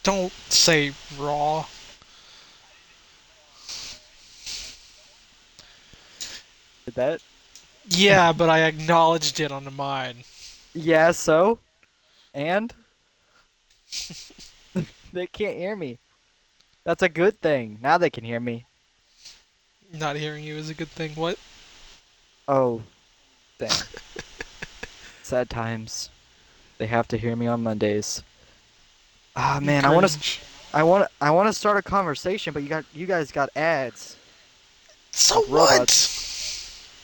Don't say Raw. Did that? Yeah, but I acknowledged it on the mine. Yeah, so? And? They can't hear me. That's a good thing. Now they can hear me. Not hearing you is a good thing. What? Oh, dang. Sad times. They have to hear me on Mondays. Ah, man, Cringe. I want to start a conversation, but you guys got ads So of robots.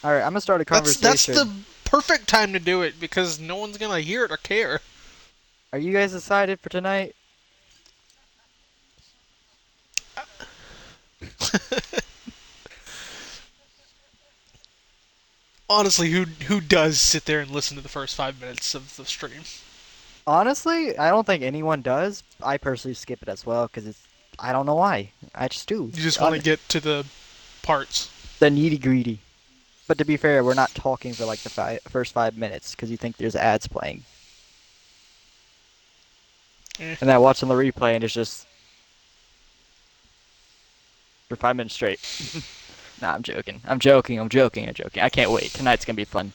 what? All right, I'm gonna start a That's the conversation. perfect time to do it because no one's gonna hear it or care. Are you guys excited for tonight? Honestly, who does sit there and listen to the first 5 minutes of the stream? Honestly, I don't think anyone does. I personally skip it as well because I don't know why. I just do. You just want to get to the parts. The nitty gritty. But to be fair, we're not talking for like the first 5 minutes because you think there's ads playing. Eh. And then watching the replay and it's just for 5 minutes straight. Nah, I'm joking. I'm joking. I'm joking. I'm joking. I can't wait. Tonight's gonna be fun.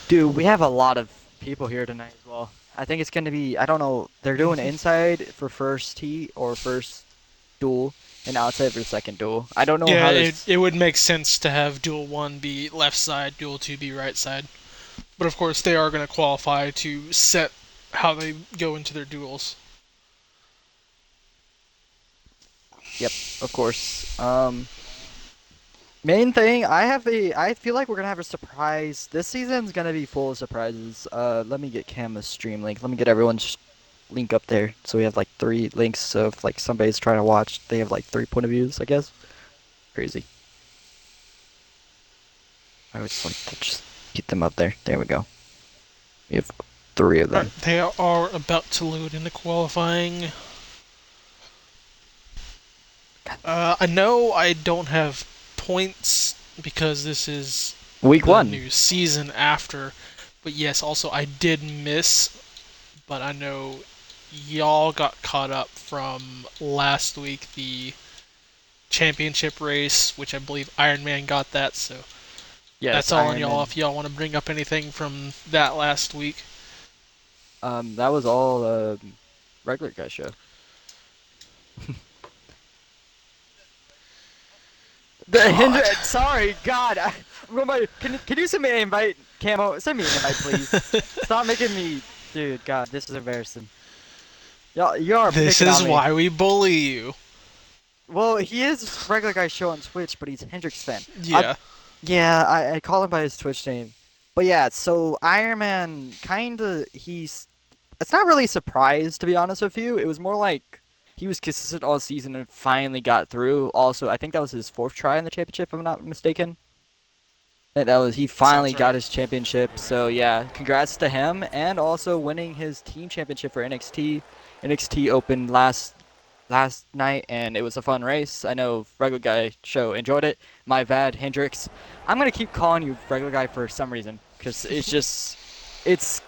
Dude, we have a lot of people here tonight as well. I think it's gonna be, I don't know, they're doing Mhm. inside for first tee or first duel and outside for second duel. I don't know Yeah, how it, this. it would make sense to have Duel 1 be left side, Duel 2 be right side. But of course, they are going to qualify to set how they go into their duels. Yep, of course. Main thing, I feel like we're gonna have a surprise. This season's gonna be full of surprises. Let me get Cam's stream link. Let me get everyone's link up there. So we have like three links. So if like somebody's trying to watch, they have like three point of views, I guess. Crazy. I would just like to just get them up there. There we go. We have three of them. Alright, they are about to load into qualifying. God. I know I don't have points because this is Week the one. new season after. But yes, also I did miss, but I know y'all got caught up from last week, the championship race, which I believe Iron Man got that, so Yes, that's all on Iron y'all Man. if y'all want to bring up anything from that last week. That was all regular guy show. The hinder. God. Sorry, God. I'm going by. Can you send me an invite, Camo? Send me an invite, please. Stop making me, dude. God, this is embarrassing. Y'all, you are This picking is on me. why we bully you. Well, he is regular guy show on Twitch, but he's Hendrix fan. I, Yeah. yeah, I call him by his Twitch name. But yeah, so Iron Man kinda he's it's not really a surprise to be honest with you. It was more like he was consistent all season and finally got through. Also, I think that was his fourth try in the championship, if I'm not mistaken. That was he finally Sounds got right. his championship. So yeah, congrats to him and also winning his team championship for NXT. NXT opened last night and it was a fun race. I know regular guy show enjoyed it. My bad, Hendrix. I'm gonna keep calling you regular guy for some reason because it's just it's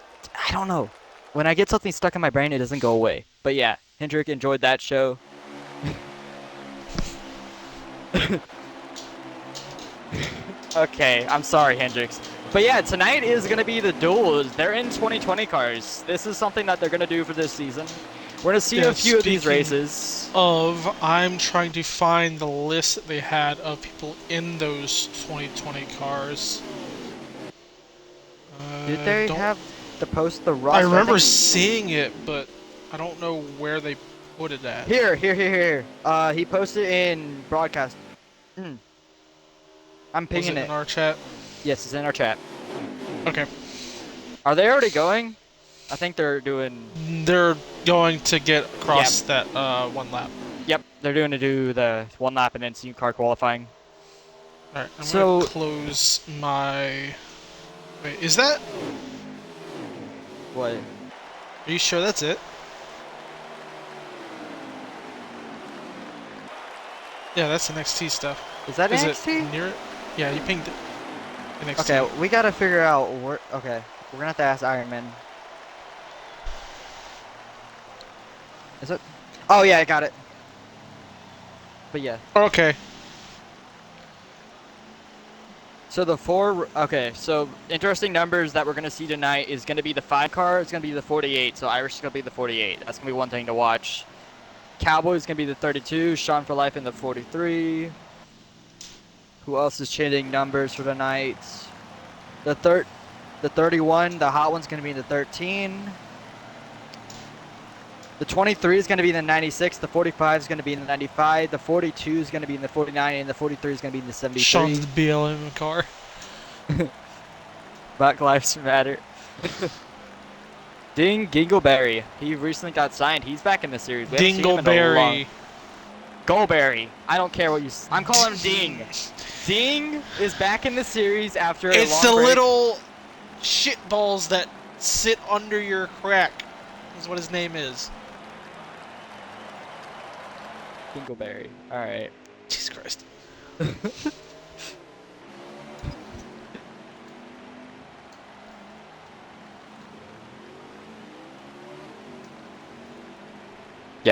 I don't know. When I get something stuck in my brain, it doesn't go away. But yeah, Hendrick enjoyed that show. Okay, I'm sorry, Hendrix. But yeah, tonight is gonna be the duels. They're in 2020 cars. This is something that they're gonna do for this season. We're gonna see a Yeah, few of these speaking races. of, I'm trying to find the list that they had of people in those 2020 cars. Did they Don't. have to post the I roster? I remember think seeing it, but I don't know where they put it at. here. He posted in broadcast. Mm, I'm Was pinging it in it. our chat? Yes, it's in our chat. Okay. Are they already going? I think they're doing. They're going to get Yeah, across that one lap. yep. They're doing to do the one lap and then team car qualifying. Alright, I'm gonna So close my. Wait, is that. what? Are you sure that's it? Yeah, that's NXT stuff. Is that Is it NXT? near it? Yeah, you pinged it. Okay, NXT. we gotta figure out where. Okay, we're gonna have to ask Iron Man. Is it? Oh yeah, I got it. But yeah. Okay. So the four, okay, so interesting numbers that we're going to see tonight is going to be the 5 car, it's going to be the 48, so Irish is going to be the 48. That's going to be one thing to watch. Cowboys going to be the 32, Sean for Life in the 43. Who else is changing numbers for tonight? The the 31, the hot one's going to be in the 13. The 23 is going to be in the 96, the 45 is going to be in the 95, the 42 is going to be in the 49, and the 43 is going to be in the Sean's 73. BLM car. Black Lives Matter. Ding Gingleberry. He recently got signed. He's back in the series. We haven't seen him in a long. Dingleberry. Goldberry. I don't care what you. I'm calling him Ding. Ding is back in the series after a It's long the break. little shit balls that sit under your crack. Is what his name is. Dingleberry. All right. Jesus Christ.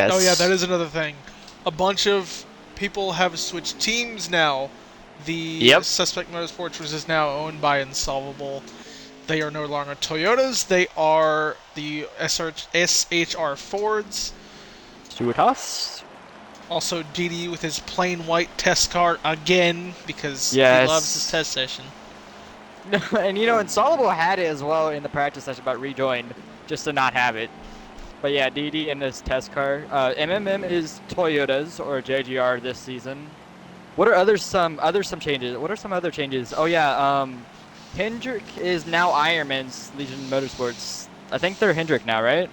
Oh yeah, that Yes. is another thing. A bunch of people have switched teams now. The Yep. Suspect Motorsports, which is now owned by Insolvable, they are no longer Toyotas. They are the SHR Fords. Stuart Haas. Also, DD with his plain white test car again because he loves his Yes. test session. And you know, Insolable had it as well in the practice session, but rejoined just to not have it. But yeah, DD in this test car. MMM is Toyotas or JGR this season. What are some changes? What are some other changes? Oh yeah, Hendrick is now Ironman's Legion Motorsports. I think they're Hendrick now, right?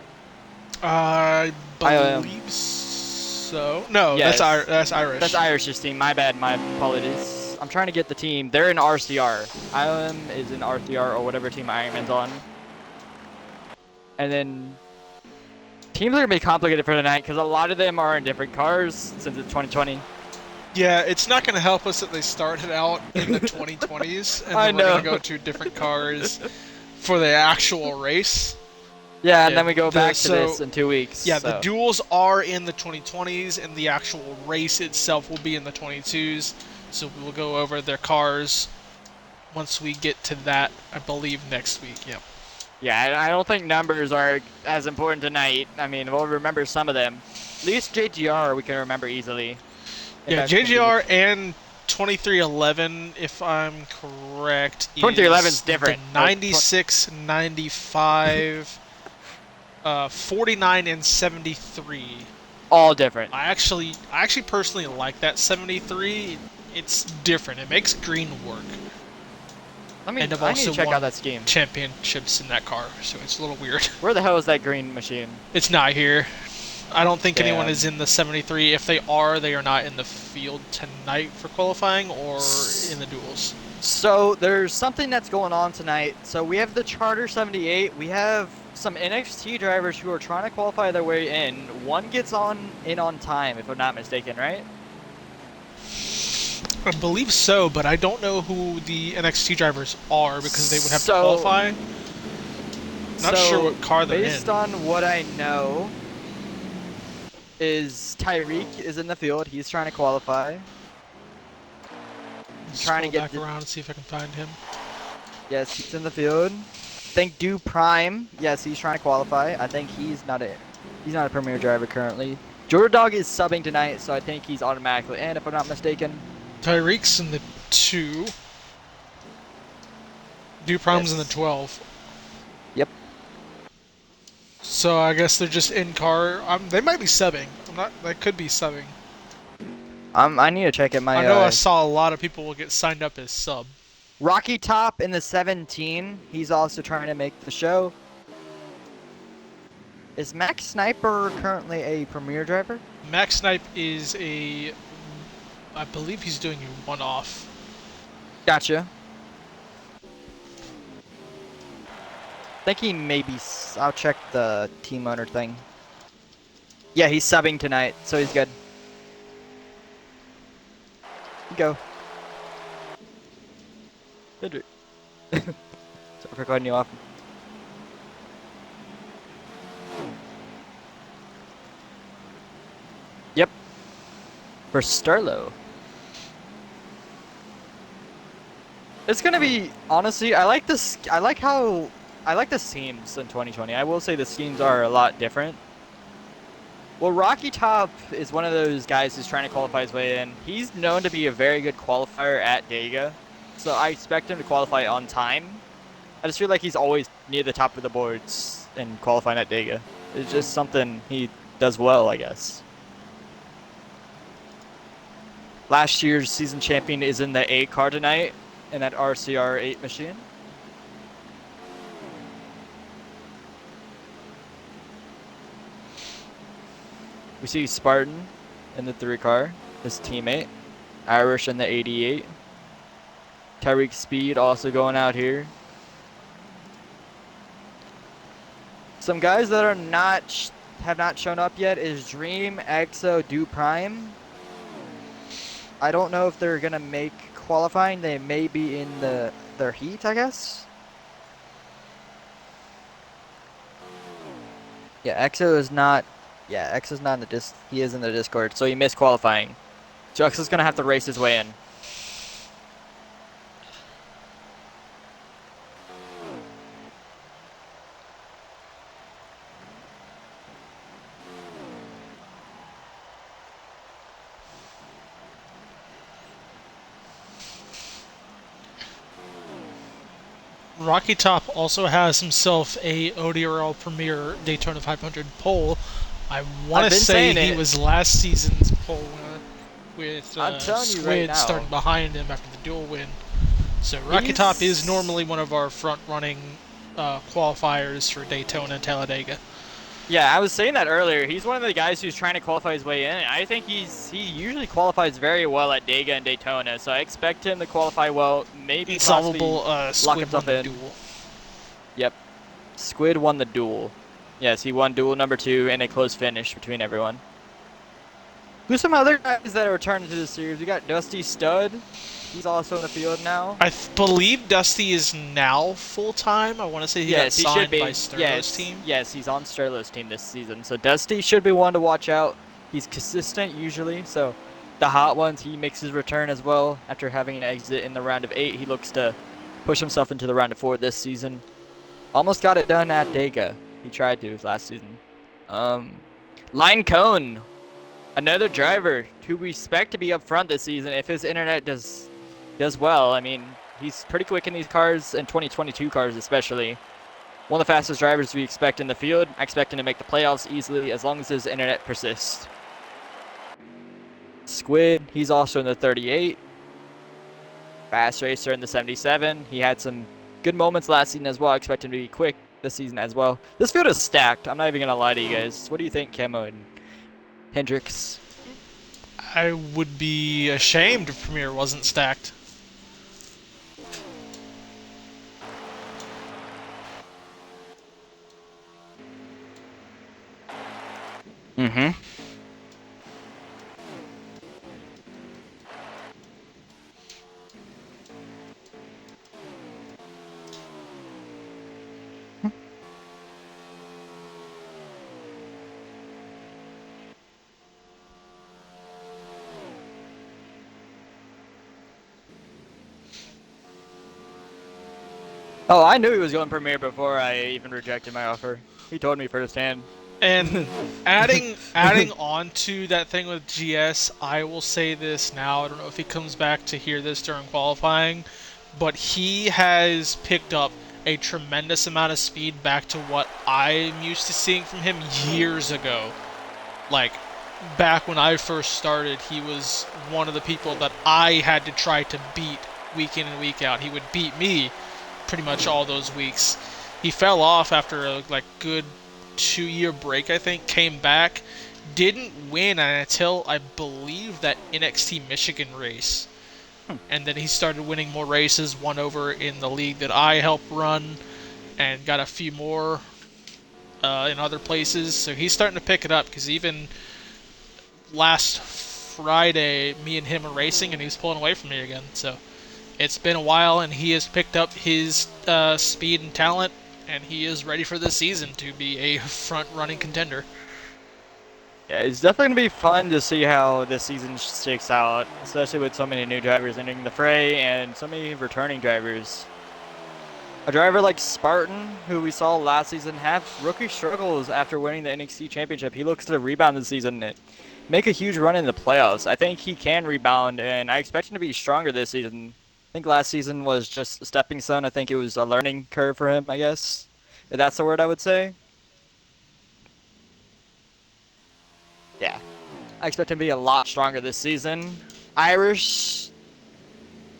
I I believe so. No, yes, that's that's Irish. Irish's team. My bad. My apologies. I'm trying to get the team. They're in RCR. IOM is in RCR or whatever team Ironman's on. And then teams are gonna be complicated for tonight because a lot of them are in different cars since it's 2020. Yeah, it's not going to help us that they started out in the 2020s and I then we're going to know. go to different cars for the actual race. Yeah, and Yeah, then we go the back to so this in 2 weeks. yeah, the So duels are in the 2020s and the actual race itself will be in the 22s. So we will go over their cars once we get to that, I believe next week. Yeah. yeah, I don't think numbers are as important tonight. I mean, we'll remember some of them. At least JGR we can remember easily. If Yeah, that's going to be the JGR and 2311, if I'm correct, 2311 is is the different. No, 96, 95, 49, and 73. all different. I actually personally like that 73. It's different. It makes green work, and I've I need to also check out won that scheme. championships in that car, so it's a little weird. Where the hell is that green machine? It's not here. I don't think anyone is Damn. in the 73. If they are not in the field tonight for qualifying or in the duels. So there's something that's going on tonight. So we have the Charter 78. We have some NXT drivers who are trying to qualify their way in. One gets in on time, if I'm not mistaken, right? I believe so, but I don't know who the NXT drivers are because they would have to So, qualify. Not sure what car they're in. based on what I know, is Tyreek is in the field. He's trying to qualify. Trying to Scroll get back around and see if I can find him. yes, he's in the field. Think Do Prime. Yes, he's trying to qualify. I think he's not a premier driver currently. Jordan Dog is subbing tonight, so I think he's automatically in if I'm not mistaken. Tyreek's in the 2. Duprom's in the Yes. 12. Yep. So I guess they're just in car. They might be subbing. I'm not. They could be subbing. I need to check it. I know I saw a lot of people will get signed up as sub. Rocky Top in the 17. He's also trying to make the show. Is Max Sniper currently a premier driver? Max Snipe is a. I believe he's doing a one-off. Gotcha. Think he maybe. I'll check the team owner thing. Yeah, he's subbing tonight, so he's good. Go. Hendrick. Sorry for cutting you off. for Sterlo. It's gonna be honestly. I like this. I like the schemes in 2020. I will say the schemes are a lot different. Well, Rocky Top is one of those guys who's trying to qualify his way in. He's known to be a very good qualifier at Dega, so I expect him to qualify on time. I just feel like he's always near the top of the boards in qualifying at Dega. It's just something he does well, I guess. Last year's season champion is in the A car tonight in that RCR8 machine. We see Spartan in the 3 car, his teammate. Irish in the 88. Tyreek Speed also going out here. Some guys that are not have not shown up yet is Dream, Exo, Do Prime. I don't know if they're gonna make qualifying. They may be in their heat, I guess. Yeah, Exo is not. Yeah, Exo's not in the He is in the Discord, so he missed qualifying. So Exo's gonna have to race his way in. Rocky Top also has himself a ODRL Premier Daytona 500 pole. I want I've to been say saying he it. was last season's pole winner with I'm telling you right Squid starting now. behind him after the dual win. So Rocky Top is He's normally one of our front-running qualifiers for Daytona and Talladega. Yeah, I was saying that earlier. He's one of the guys who's trying to qualify his way in. I think he usually qualifies very well at Dega and Daytona, so I expect him to qualify well. Maybe possibly Insolvable lock Squid won himself the in. duel. Yep, Squid won the duel. Yes, he won duel number 2 in a close finish between everyone. Who's some other guys that are returning to the series? We got Dusty Stud. He's also in the field now. I believe Dusty is now full-time. I want to say he got Yes, he should signed by be. Sterlo's Yes, team. yes, he's on Sterlo's team this season. So Dusty should be one to watch out. He's consistent usually. So the hot ones, he makes his return as well. After having an exit in the round of 8, he looks to push himself into the round of 4 this season. Almost got it done at Dega. He tried to last season. Line Cone, another driver who we expect to be up front this season if his internet does well. I mean, he's pretty quick in these cars, and 2022 cars especially. One of the fastest drivers we expect in the field. I expect him to make the playoffs easily as long as his internet persists. Squid, he's also in the 38. Fast racer in the 77. He had some good moments last season as well. I expect him to be quick this season as well. This field is stacked. I'm not even going to lie to you guys. What do you think, Camo and Hendricks? I would be ashamed if Premier wasn't stacked. Mm-hmm. Oh, I knew he was going Premier before I even rejected my offer. He told me firsthand. And adding on to that thing with GS, I will say this now. I don't know if he comes back to hear this during qualifying, but he has picked up a tremendous amount of speed back to what I'm used to seeing from him years ago. Like back when I first started, he was one of the people that I had to try to beat week in and week out. He would beat me pretty much all those weeks. He fell off after a good 2-year break, I think, came back, didn't win until I believe that NXT Michigan race. And then he started winning more races, won over in the league that I helped run, and got a few more in other places. So he's starting to pick it up because even last Friday, me and him were racing, and he was pulling away from me again. So it's been a while, and he has picked up his speed and talent, and he is ready for this season to be a front-running contender. Yeah, it's definitely gonna be fun to see how this season shakes out, especially with so many new drivers entering the fray and so many returning drivers. A driver like Spartan, who we saw last season, have rookie struggles after winning the NXT Championship. He looks to rebound this season and make a huge run in the playoffs. I think he can rebound, and I expect him to be stronger this season. I think last season was just a stepping stone. I think it was a learning curve for him, I guess. If that's the word I would say. Yeah. I expect him to be a lot stronger this season. Irish,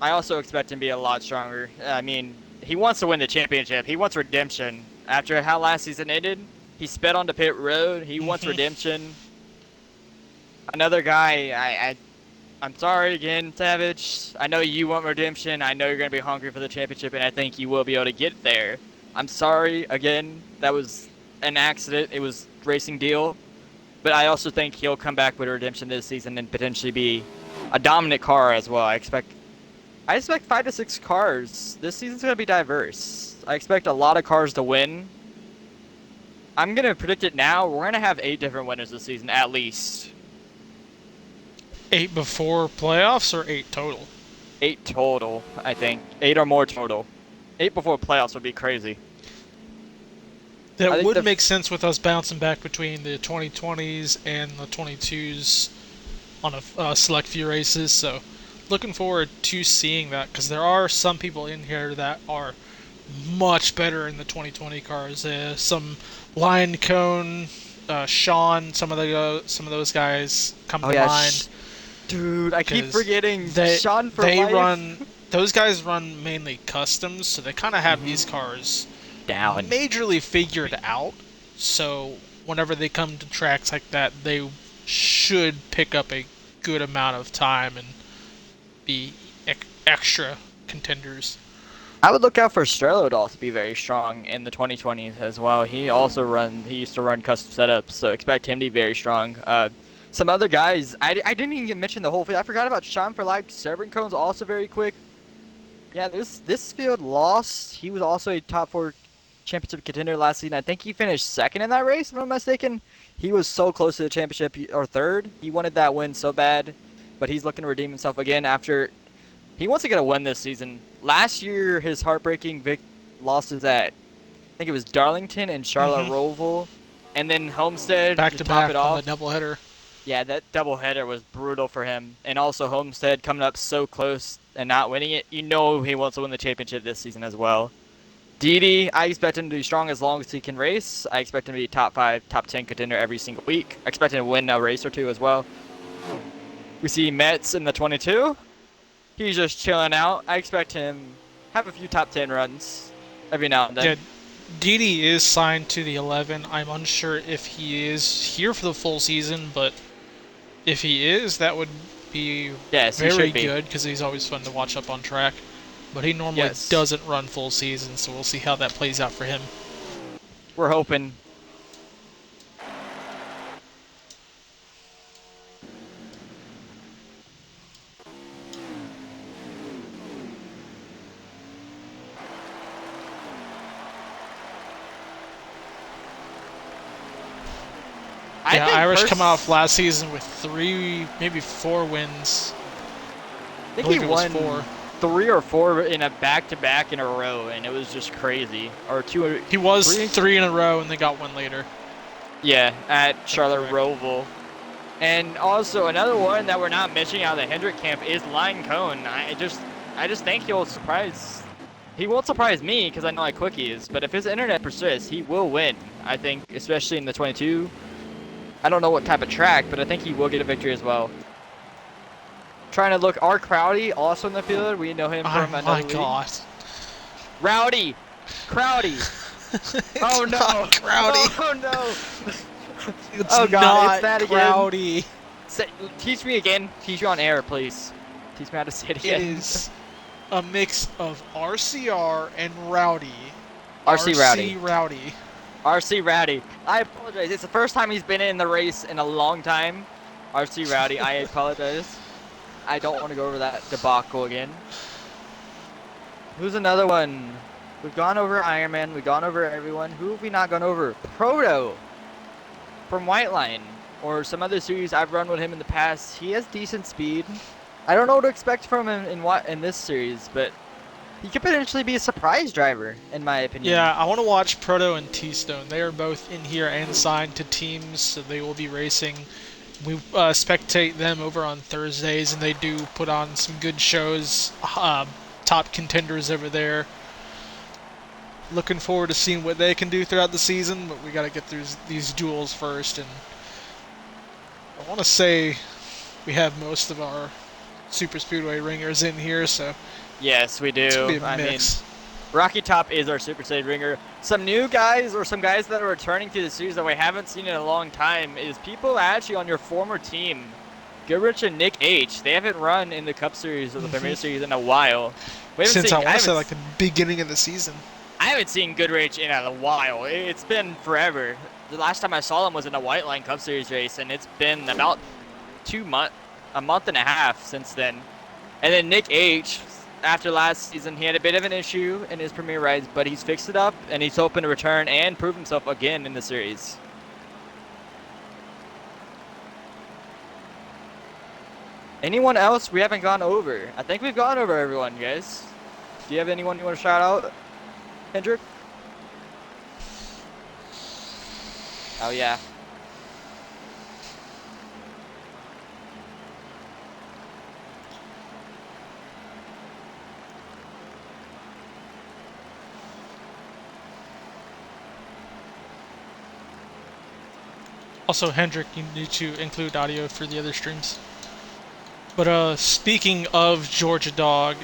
I also expect him to be a lot stronger. I mean, he wants to win the championship. He wants redemption. After how last season ended, he sped onto pit road. He wants Hmm. redemption. Another guy, I'm sorry again, Savage. I know you want redemption. I know you're going to be hungry for the championship, and I think you will be able to get there. I'm sorry again. That was an accident. It was racing deal. But I also think he'll come back with redemption this season and potentially be a dominant car as well. I expect 5 to 6 cars. This season's gonna be diverse. I expect a lot of cars to win. I'm gonna predict it now. We're gonna have 8 different winners this season at least. 8 before playoffs or 8 total? 8 total, I think. 8 or more total. 8 before playoffs would be crazy. I That think would the make sense with us bouncing back between the 2020s and the 22s on a select few races. So, looking forward to seeing that because there are some people in here that are much better in the 2020 cars. Some Lion Cone, Sean, some of those guys come oh to yeah, mind dude, I keep because forgetting they Sean for they life. run those guys run mainly customs, so they kind of have Hmm. these cars Down. majorly figured out. So whenever they come to tracks like that, they should pick up a good amount of time and be extra contenders. I would look out for Strelo to also be very strong in the 2020s as well. He used to run custom setups, so expect him to be very strong. Some other guys, I didn't even mention the whole field. I forgot about Sean for like Severn Cone's also very quick. Yeah, this field lost. He was also a top 4 championship contender last season. I think he finished second in that race, if I'm not mistaken. He was so close to the championship or third. He wanted that win so bad, but he's looking to redeem himself again after he wants to get a win this season. Last year, his heartbreaking losses at I think it was Darlington and Charlotte Hmm. Roval, and then Homestead Back to to top it back on the off. doubleheader. Yeah, that doubleheader was brutal for him, and also Homestead coming up so close and not winning it. You know he wants to win the championship this season as well. Didi, I expect him to be strong as long as he can race. I expect him to be top 5, top 10 contender every single week. I expect him to win a race or two as well. We see Metz in the 22. He's just chilling out. I expect him have a few top 10 runs every now and Yeah, then. Didi is signed to the 11. I'm unsure if he is here for the full season, but if he is, that would be Yes, he very should be. good because he's always fun to watch up on track. But he normally Yes, doesn't run full season, so we'll see how that plays out for him. we're hoping. I Yeah, think Irish come off pers- last season with 3, maybe 4 wins. I I think he believe it was 4. won 3 or 4 in a back-to-back in a row, and it was just crazy. Or two, He was three. 3 in a row, and they got one later. Yeah, at That's Charlotte correct. Roval. And also another one that we're not mentioning out of the Hendrick camp is Line Cone. I just think he'll surprise. He won't surprise me because I know how quick he is. But if his internet persists, he will win. I think, especially in the 22. I don't know what type of track, but I think he will get a victory as well. Trying to look, R. Crowdy also in the field. We know him Oh from my another league. god. Rowdy, Crowdy. It's Oh not no! Crowdy. Oh no! It's Oh god, it's not that again. Crowdy. Say, teach me again. Teach me on air, please. Teach me how to say it It again. is a mix of RCR and Rowdy. RC RC Rowdy. Rowdy. RC Rowdy. I apologize. It's the first time he's been in the race in a long time. RC Rowdy. I apologize. I don't want to go over that debacle again. Who's another one? We've gone over Iron Man. We've gone over everyone. Who have we not gone over? Proto from White Line. or some other series I've run with him in the past, he has decent speed. I don't know what to expect from him in this series, but he could potentially be a surprise driver, in my opinion. Yeah, I want to watch Proto and T-Stone. They are both in here and signed to teams, so they will be racing. We spectate them over on Thursdays, and they do put on some good shows. Top contenders over there. Looking forward to seeing what they can do throughout the season, but we got to get through these duels first. And I want to say we have most of our Super Speedway ringers in here, so Yes, we it's gonna do. be a I mean, mix. Rocky Top is our Super Saiyan ringer. Some new guys or some guys that are returning to the series that we haven't seen in a long time is people actually on your former team, Goodrich and Nick H. They haven't run in the Cup Series or the Premier Series in a while. We haven't Since I seen. want to say like the beginning of the season. I haven't seen Goodrich in a while. It's been forever. The last time I saw him was in a White Line Cup Series race, and it's been about 2 months, a month and a half since then. And then Nick H. After last season, he had a bit of an issue in his premier rides, but he's fixed it up, and he's hoping to return and prove himself again in the series. Anyone else we haven't gone over? I think we've gone over everyone, guys. Do you have anyone you want to shout out, Hendrik? Oh, yeah. Also, Hendrik, you need to include audio for the other streams. But speaking of Georgia Dog,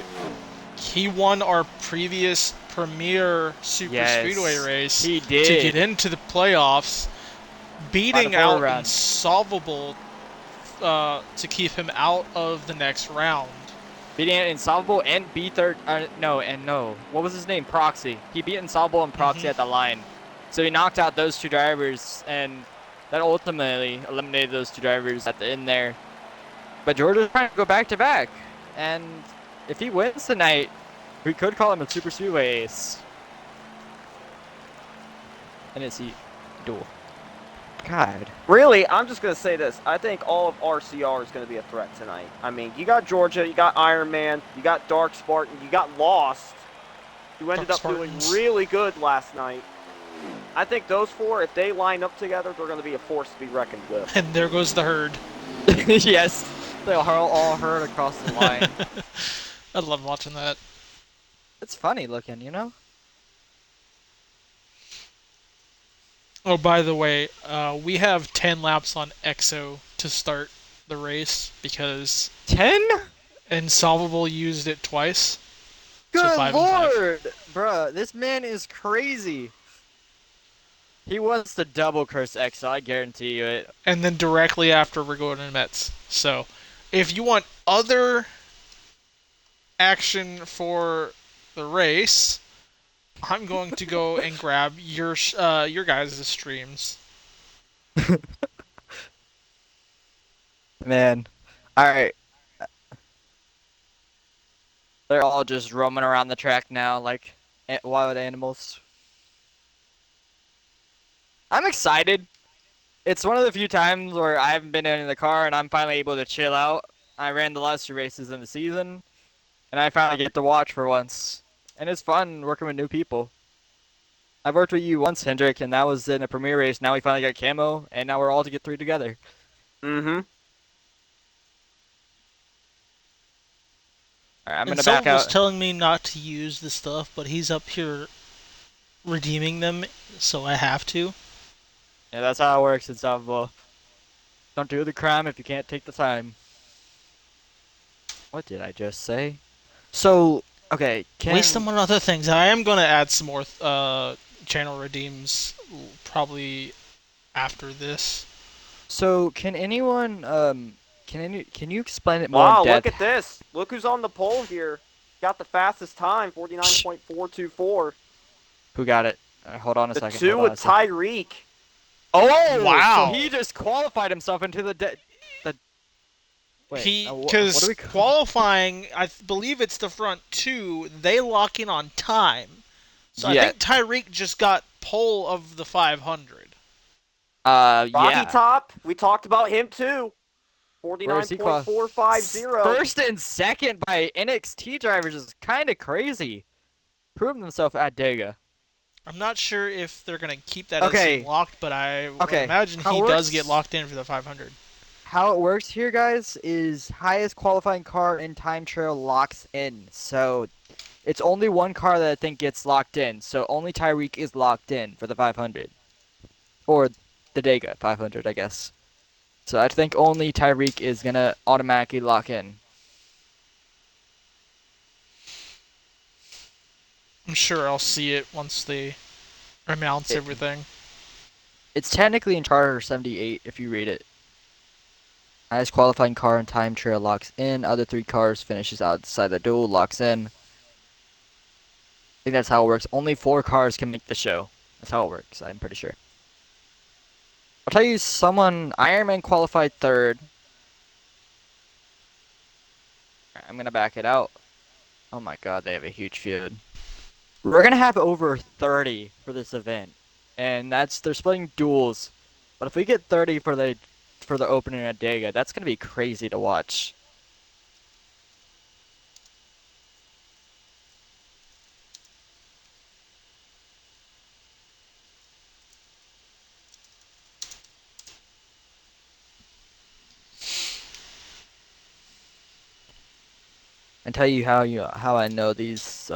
he won our previous Premier Super Speedway Yes, race he to get did. into the playoffs, By the beating forward out round. Insolvable to keep him out of the next round. Beating Insolvable and beat third. No. What was his name? Proxy. He beat Insolvable and Proxy at the line. So he knocked out those two drivers, and that ultimately eliminated those two drivers at the end there. But Georgia's trying to go back to back. And if he wins tonight, we could call him a Super Speedway ace. And it's a duel. God. Really, I'm just going to say this. I think all of RCR is going to be a threat tonight. I mean, you got Georgia, you got Iron Man, you got Dark Spartan, you got Lost, who ended Dark up doing Spartans. really good last night. I think those four, if they line up together, they're going to be a force to be reckoned with. And there goes the herd. Yes. They all heard across the line. I love watching that. It's funny looking, you know? Oh, by the way, we have 10 laps on EXO to start the race because 10? Insolvable used it twice. So Good 5 and 5. lord! Bruh, this man is crazy. He wants to double curse Exo, I guarantee you it. And then directly after, we're going to Mets. So if you want other action for the race, I'm going to go and grab your guys' streams. Man. Alright. They're all just roaming around the track now like wild animals. I'm excited. It's one of the few times where I haven't been in the car and I'm finally able to chill out. I ran the last two races in the season, and I finally get to watch for once. And it's fun working with new people. I've worked with you once, Hendrik, and that was in a premiere race. Now we finally got camo, and now we're all to get three together. Mm-hmm. Alright, I'm And gonna back Silva's out. telling me not to use the stuff, but he's up here redeeming them, so I have to. Yeah, that's how it works in softball. Don't do the crime if you can't take the time. What did I just say? So, okay, Waste them on other things. I am going to add some more channel redeems probably after this. So can anyone can you explain it more in Wow, look depth? at this. Look who's on the pole here. Got the fastest time, 49.424. Who got it? Hold on a The second. two Hold on with a second. Tyreek. Oh, so Wow. he just qualified himself into the wait. He What do because we call? qualifying, I believe it's the front two. They lock in on time, so I Yeah. think Tyreek just got pole of the 500. Rocky Yeah. Top, we talked about him too. Where is he qual? 49.450. First and second by NXT drivers is kind of crazy. Proving themselves at Dega. I'm not sure if they're gonna keep that as him Okay, locked, but I would okay. imagine How he it does get works? locked in for the 500. How it works here, guys, is highest qualifying car in time trial locks in. So it's only one car that I think gets locked in. So only Tyreek is locked in for the 500 or the Dega 500, I guess. So I think only Tyreek is gonna automatically lock in. I'm sure I'll see it once they announce It, everything. it's technically in Charter 78 if you read it. Highest qualifying car in time trial locks in. Other three cars finishes outside the duel locks in. I think that's how it works. Only four cars can make the show. That's how it works. I'm pretty sure. I'll tell you, someone Ironman qualified third. I'm gonna back it out. Oh my god, they have a huge field. We're gonna have over 30 for this event, and that's they're splitting duels. But if we get 30 for the opening at Dega, that's gonna be crazy to watch. And tell you how I know these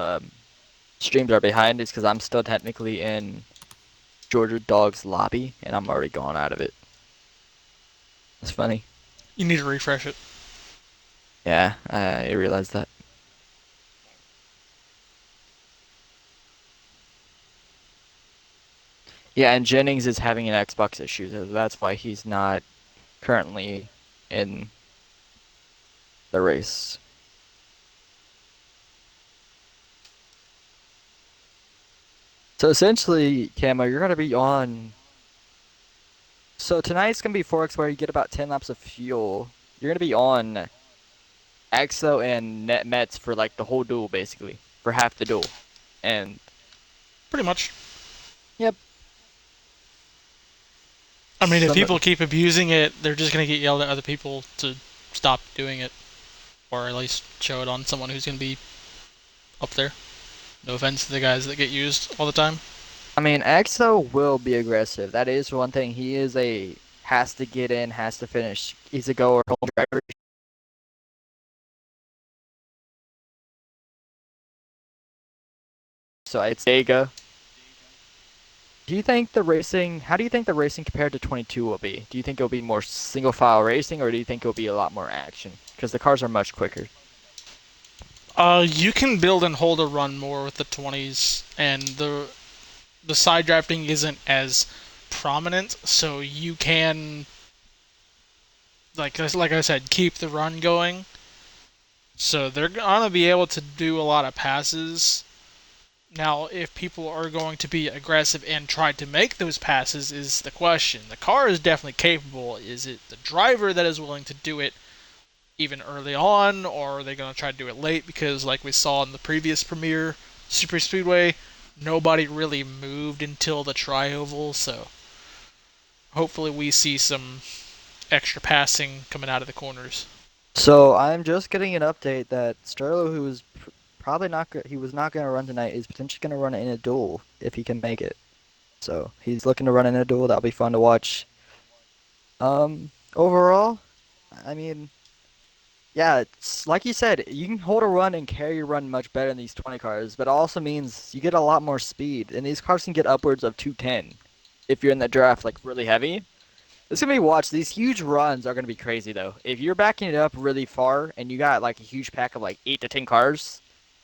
streams are behind is because I'm still technically in Georgia Dog's lobby, and I'm already gone out of it. It's funny. You need to refresh it. Yeah, I realized that. Yeah, and Jennings is having an Xbox issue, so that's why he's not currently in the race. So essentially, Camo, you're gonna be on. So tonight's gonna be 4x where you get about 10 laps of fuel. You're gonna be on EXO and Net Mets for like the whole duel, basically, for half the duel. And Pretty much. yep, I mean, if some people keep abusing it, they're just gonna get yelled at other people to stop doing it, or at least show it on someone who's gonna be up there. No offense to the guys that get used all the time. I mean, EXO will be aggressive. That is one thing. He is a has to get in, has to finish. He's a goer home driver. So it's Dega. Do you think the racing? How do you think the racing compared to 22 will be? Do you think it'll be more single file racing, or do you think it'll be a lot more action? Because the cars are much quicker. You can build and hold a run more with the 20s, and the side drafting isn't as prominent, so you can like I said, keep the run going. So they're gonna be able to do a lot of passes. Now, if people are going to be aggressive and try to make those passes is the question. The car is definitely capable. Is it the driver that is willing to do it even early on, or are they going to try to do it late? Because, like we saw in the previous premiere Super Speedway, nobody really moved until the tri-oval, so hopefully we see some extra passing coming out of the corners. So I'm just getting an update that Sterlo, who was probably not, he was not going to run tonight, is potentially going to run in a duel if he can make it. So he's looking to run in a duel. That'll be fun to watch. Overall, I mean, yeah, it's like you said, you can hold a run and carry your run much better in these 20 cars, but it also means you get a lot more speed, and these cars can get upwards of 210 if you're in the draft like really heavy. It's gonna be watched. These huge runs are gonna be crazy though. If you're backing it up really far and you got like a huge pack of like 8 to 10 cars,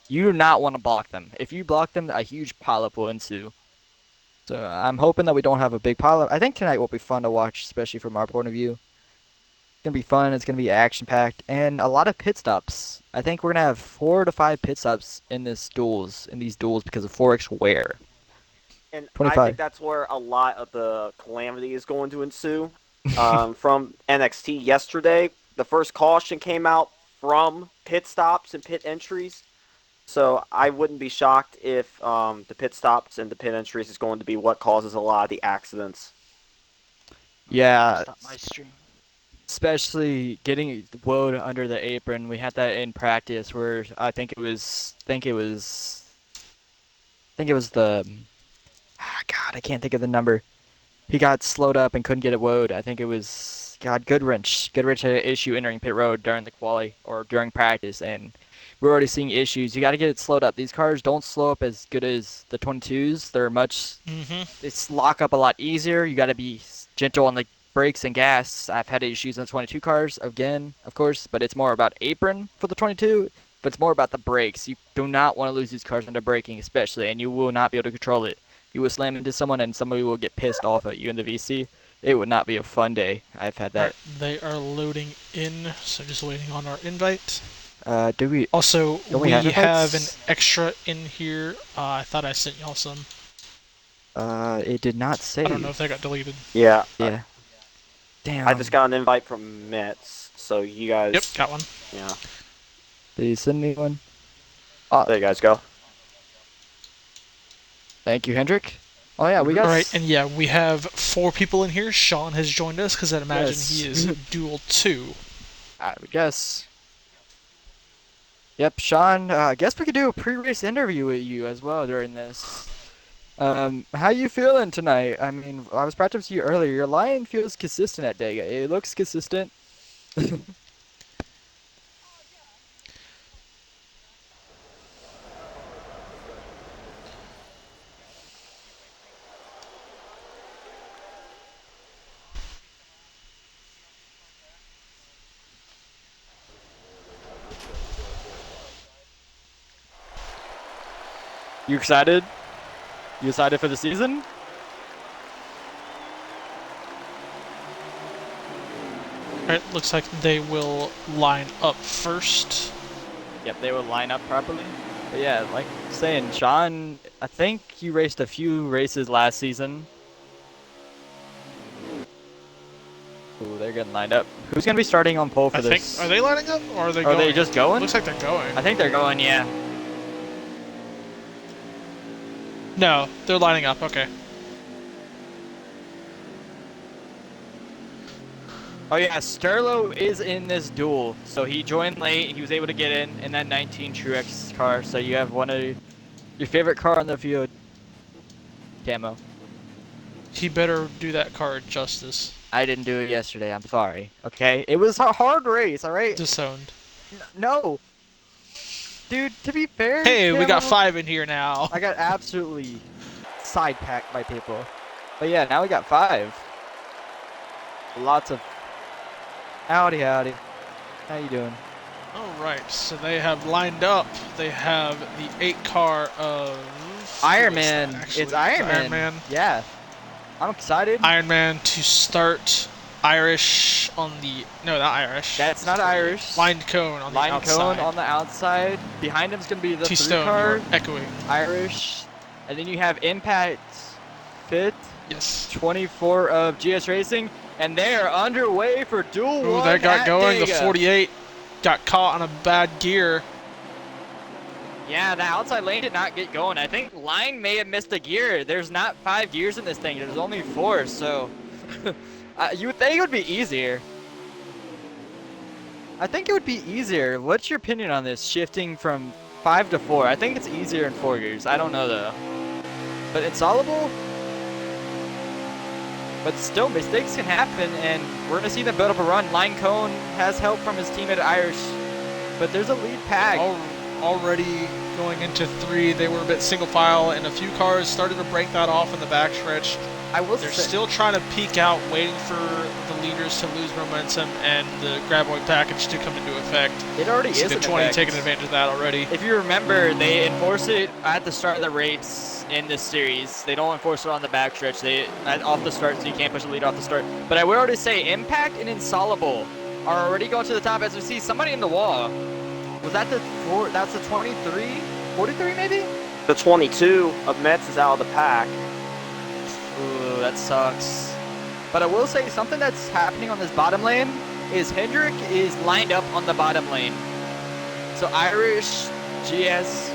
you do not want to block them. If you block them, a huge pileup will ensue. So I'm hoping that we don't have a big pileup. I think tonight will be fun to watch, especially from our point of view. It's gonna be fun. It's gonna be action packed and a lot of pit stops. I think we're gonna have 4 to 5 pit stops in these duels because of 4x wear. And I think 25. that's where a lot of the calamity is going to ensue. From NXT yesterday, the first caution came out from pit stops and pit entries. So I wouldn't be shocked if the pit stops and the pit entries is going to be what causes a lot of the accidents. Yeah, Stop my stream. especially getting woed under the apron. We had that in practice where I think it was the God, I can't think of the number. He got slowed up and couldn't get it woed. I think it was God Goodrich. Goodrich had an issue entering pit road during the quali or during practice, and we're already seeing issues. You got to get it slowed up. These cars don't slow up as good as the 22s. They're much Mm-hmm. It's lock up a lot easier. You got to be gentle on the brakes and gas. I've had issues on the 22 cars again, of course, but it's more about apron for the 22. But it's more about the brakes. You do not want to lose these cars under braking, especially, and you will not be able to control it. You will slam into someone, and somebody will get pissed off at you in the VC. It would not be a fun day. I've had All right, that. they are loading in, so just waiting on our invite. Do we? Also, Don't we have we have an invites? extra in here. I thought I sent y'all some. It did not I don't know save. if that got deleted. Yeah, Yeah. I just Damn. got an invite from Mitz, so you Yep, guys, got one. yeah, Did you send me one? Oh, there you guys go. thank you, Hendrik. Oh yeah, we Mhm. got. All right, and yeah, we have 4 people in here. Sean has joined us because I'd imagine he Yes. is Duel 2. I would guess. Yep, Sean. I guess we could do a pre-race interview with you as well during this. How you feeling tonight? I mean, I was practicing you earlier. Your line feels consistent at Dega. It looks consistent. You excited? You excited for the season? All right, looks like they will line up first. Yep, they will line up properly. But yeah, like saying, Sean, I think you raced a few races last season. Ooh, they're getting lined up. Who's gonna be starting on pole I for think. Are this? they lining up or are they Are going? they just going? Looks like they're going. I think they're going, yeah. No, they're lining up. Okay. Oh yeah, Sterlo is in this duel, so he joined late. He was able to get in that 19 Truex car. So you have one of your favorite car on the field, Camo. He better do that car justice. I didn't do it yesterday. I'm sorry. Okay, it was a hard race. All right. Disowned. No, dude. To be fair, Hey, we got Camo, 5 in here now. I got absolutely side packed by people. But yeah, now we got 5. Lots of howdy, howdy. How you doing? Alright, so they have lined up. They have the 8 car of... Iron who is that, Man. actually? It's Iron Man. Iron Man. Yeah, I'm excited. Iron Man to start Irish on the... No, not Irish. That's not Irish. Lined cone on the Line outside. cone on the outside. Behind him's gonna be the 3 T-Stone, you car, are echoing. Irish, and then you have Impact 5th, Yes. 24 of GS Racing, and they are underway for Duel Ooh, 1 that got at going. The Dega. 48 got caught on a bad gear. Yeah, the outside lane did not get going. I think Line may have missed a gear. There's not 5 gears in this thing. There's only 4, so you would think it would be easier. I think it would be easier. What's your opinion on this, shifting from 5 to 4? I think it's easier in 4 gears. I don't know, though. But insoluble? But still, mistakes can happen, and we're going to see them build up a run. Line Cone has help from his teammate Irish, but there's a lead pack. Already going into 3, they were a bit single file, and a few cars started to break that off in the backstretch. I will They're say, still trying to peak out, waiting for the leaders to lose momentum and the graboid package to come into effect. it already See is the in 20 effect. taking advantage of that already. If you remember, they enforce it at the start of the race in this series. They don't enforce it on the backstretch. They off the start, so you can't push the lead off the start. But I will already say, Impact and Insoluble are already going to the top. As we see, somebody in the wall. Was that the 4? That's the 23, 43 maybe. The 22 of Mets is out of the pack. Ooh, that sucks. But I will say something that's happening on this bottom lane is Hendrick is lined up on the bottom lane. So Irish, GS,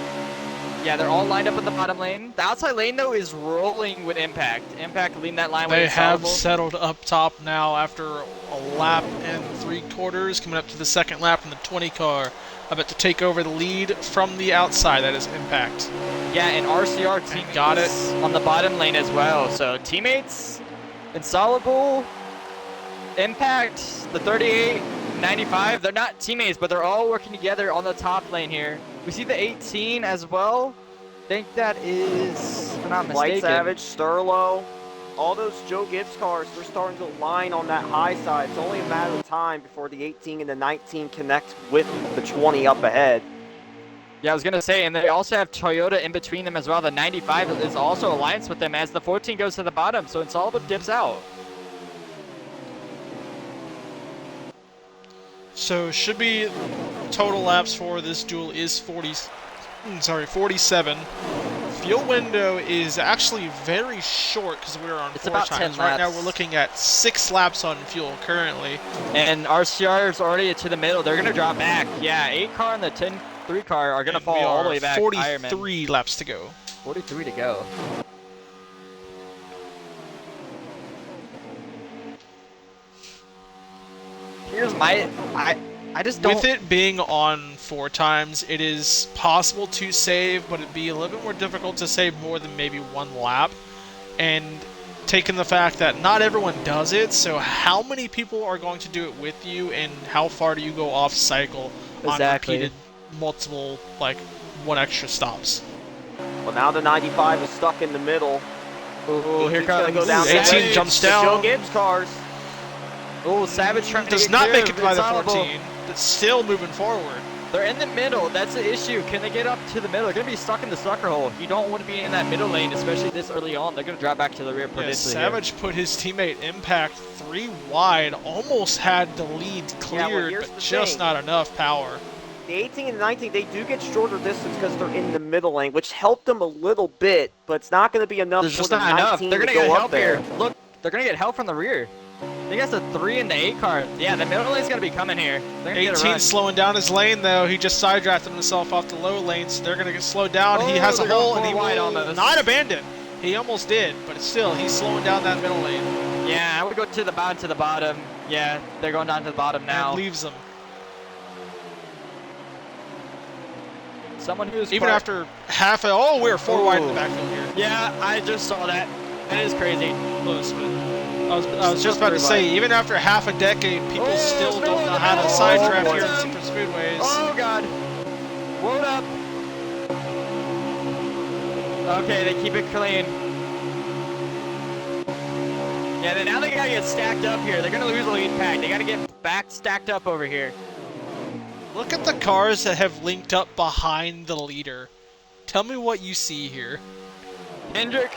Yeah, they're all lined up in the bottom lane. The outside lane, though, is rolling with Impact. Impact leading that line with They have Insolable. settled up top now after a lap and 3/4, coming up to the second lap in the 20 car. About to take over the lead from the outside. That is Impact. Yeah, and RCR teammates got it. on the bottom lane as well. So teammates, Insolable, Impact, the 38, 95, they're not teammates, but they're all working together on the top lane here. We see the 18 as well. I think that is, if I'm not Light mistaken. Savage, Sterlo, all those Joe Gibbs cars, they're starting to line on that high side. It's only a matter of time before the 18 and the 19 connect with the 20 up ahead. Yeah, I was going to say, and they also have Toyota in between them as well. The 95 is also alliance with them as the 14 goes to the bottom, so Insolable dips out. So should be total laps for this duel is 47. Fuel window is actually very short because we're on It's 4 about times. 10 Right now laps. we're looking at 6 laps on fuel currently. And RCR is already to the middle. They're going to drop back. Yeah, 8 car and the 10-3 car are going to And fall we all the are way back. 43 laps to go. 43 to go. Here's my... I just don't... With it being on 4 times, it is possible to save, but it'd be a little bit more difficult to save more than maybe 1 lap. And taking the fact that not everyone does it, so how many people are going to do it with you, and how far do you go off cycle on Exactly. repeated multiple, like, 1 extra stops? Well, now the 95 is stuck in the middle. Ooh, here He's gonna comes go down. 18 Savage, jumps the down. Joe Gibbs cars. Oh, Savage trying to Does get not clear make it of by the Insolable. 14. But still moving forward. They're in the middle. That's the issue. Can they get up to the middle? They're going to be stuck in the sucker hole. You don't want to be in that middle lane, especially this early on. They're going to drop back to the rear Yeah, potentially here. Savage put his teammate Impact 3 wide, almost had the lead Yeah, well, cleared, here's but the just thing. not enough power. The 18 and the 19, they do get shorter distance because they're in the middle lane, which helped them a little bit, but it's not going to be enough There's for just the not enough. 19 They're to going to get go up help there. here. Look, they're going to get help from the rear. I think that's a 3 in the 8 car. Yeah, the middle lane's going to be coming here. They're going to get a 18 run. slowing down his lane though. He just side drafted himself off the low lane, so they're gonna get slowed down. Oh, He has a they're going hole and four he wide will almost. not abandon. He almost did, but still, he's slowing down that middle lane Yeah, I would go to the bottom. Yeah, they're going down to the bottom now. and leaves them. Someone who's Even after half a, oh, we're 4 wide in the Ooh. backfield here. Yeah, I just saw that. That is crazy. Close, but I was just about to say, even after half a decade, people Oh, still Snow don't in know the how to middle. side Oh, draft here in boy. Super Speedways. Oh god. Load up. Okay, they keep it clean. Yeah, then now they gotta get stacked up here. They're gonna lose the lead pack. They gotta get back stacked up over here. Look at the cars that have linked up behind the leader. Tell me what you see here. Hendrick.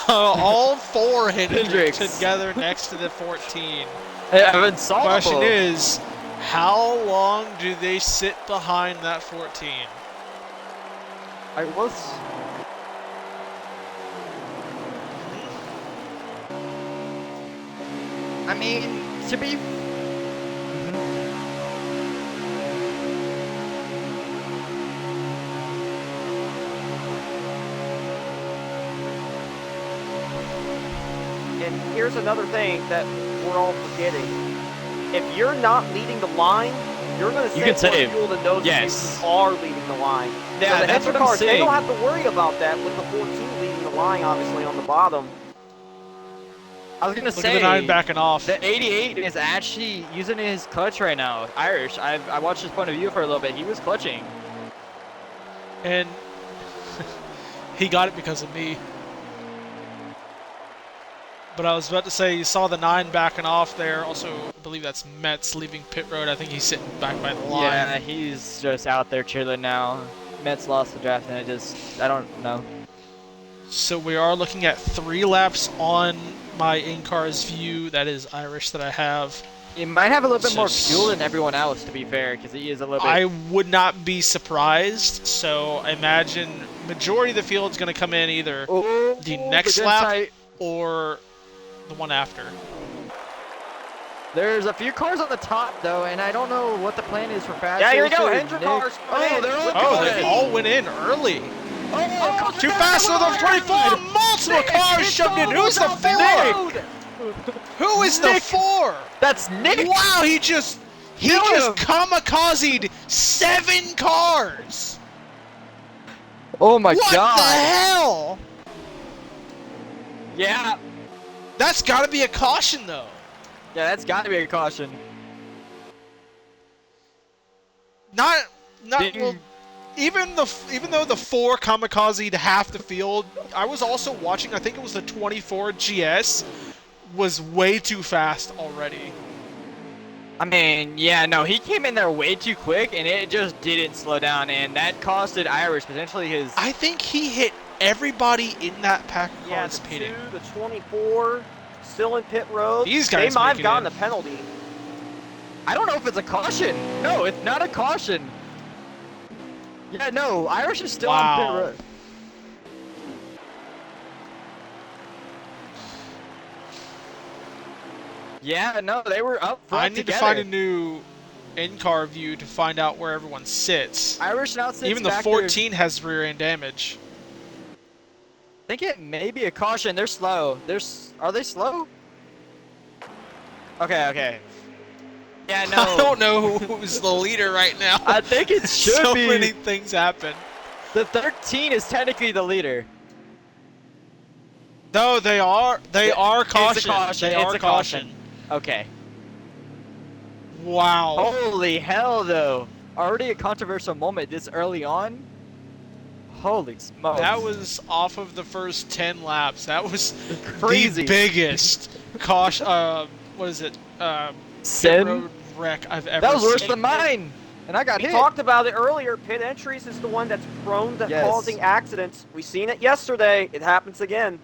All 4 Hendricks Hendricks. together next to the 14. Insolable. Question is, how long do they sit behind that 14? I was. I mean, to be. And here's another thing that we're all forgetting. If you're not leading the line, you're going to You can save more save. fuel than those Yes. of you who are leading the line. Yeah, so the that's extra what I'm cars, they saying. don't have to worry about that with the 14 leading the line, obviously, on the bottom. I was gonna Look say at the 9 backing off. the 88 is actually using his clutch right now. Irish. I watched his point of view for a little bit. He was clutching. And he got it because of me. But I was about to say, you saw the 9 backing off there. Also, I believe that's Metz leaving pit road. I think he's sitting back by the line. Yeah, he's just out there chilling now. Mets lost the draft, and I don't know. So we are looking at 3 laps on my in-cars view. That is Irish that I have. He might have a little bit more Just- fuel than everyone else, to be fair, because he is a little bit. I would not be surprised. So I imagine majority of the field's going to come in either Oh, the next good lap sight. or the one after. There's a few cars on the top though, and I don't know what the plan is for Fast Yeah, here we go. Racer, Hendrick Nick. cars coming Oh, in they're all with Oh, going they in. all went in early. Oh, caution Too there, fast for the Nick. 24. Multiple Nick, cars it's shoved in. Who's almost the off pit road. 4? Who is the Nick. 4? That's Nick. Wow, he just Killed him. kamikazed 7 cars. Oh my What God. the hell? Yeah. That's got to be a caution though. Yeah, that's got to be a caution. Not Ding. well, even though the 4 kamikazed half the field, I was also watching. I think it was the 24 GS was way too fast already. I mean, yeah, no, he came in there way too quick, and it just didn't slow down, and that costed Irish potentially his. I think he hit everybody in that pack of Yeah, cars the pitting. 2, the 24, still in pit road. These guys they might have make it gotten in. a penalty. I don't know if it's a caution. No, it's not a caution. Yeah, no, Irish is still on pit Wow. road. Yeah, no, they were up front I need together. to find a new in-car view to find out where everyone sits. Irish now sits Even the back there. 14 has rear end damage. I think it may be a caution. They're slow. Are they slow? Okay, okay. Yeah, no. I don't know who's the leader right now. I think it should so be. many things happen. The 13 is technically the leader. No, they are. They are It's a caution. caution. They It's are a caution. caution. Okay. Wow. Holy hell, though. Already a controversial moment this early on. Holy smokes. That was off of the first 10 laps. That was crazy. the biggest caution. What is it? Pit Sim? road wreck I've ever That was worse seen. than mine. And I got We hit. talked about it earlier. Pit entries is the one that's prone to Yes. causing accidents. We seen it yesterday. It happens again.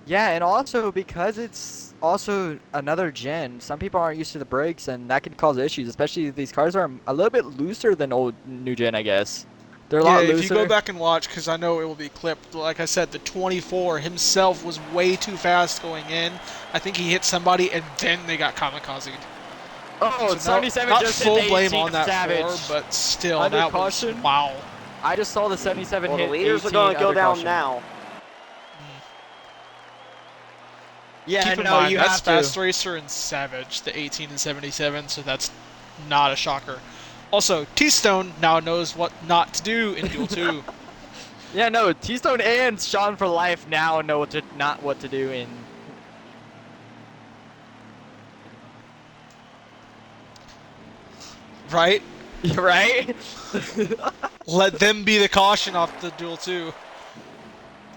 Yeah, and also because it's also another gen, some people aren't used to the brakes, and that can cause issues. Especially if these cars are a little bit looser than old new gen, I guess. They're a Yeah, lot if looser. you go back and watch, because I know it will be clipped. Like I said, the 24 himself was way too fast going in. I think he hit somebody, and then they got kamikazed. Oh, So 77 not just full hit the blame 18 on that Savage. 4, but still, Under that caution? was wow. I just saw the 77 Well, hit the leaders 18 are going to go under down caution. now. Yeah, Keep in no, mind, you that's have to. Fast Racer and Savage, the 18 and 77, so that's not a shocker. Also, T-Stone now knows what not to do in Duel 2. Yeah, no, T-Stone and Sean for life now know what to do in. Right? Right? Let them be the caution off the Duel 2.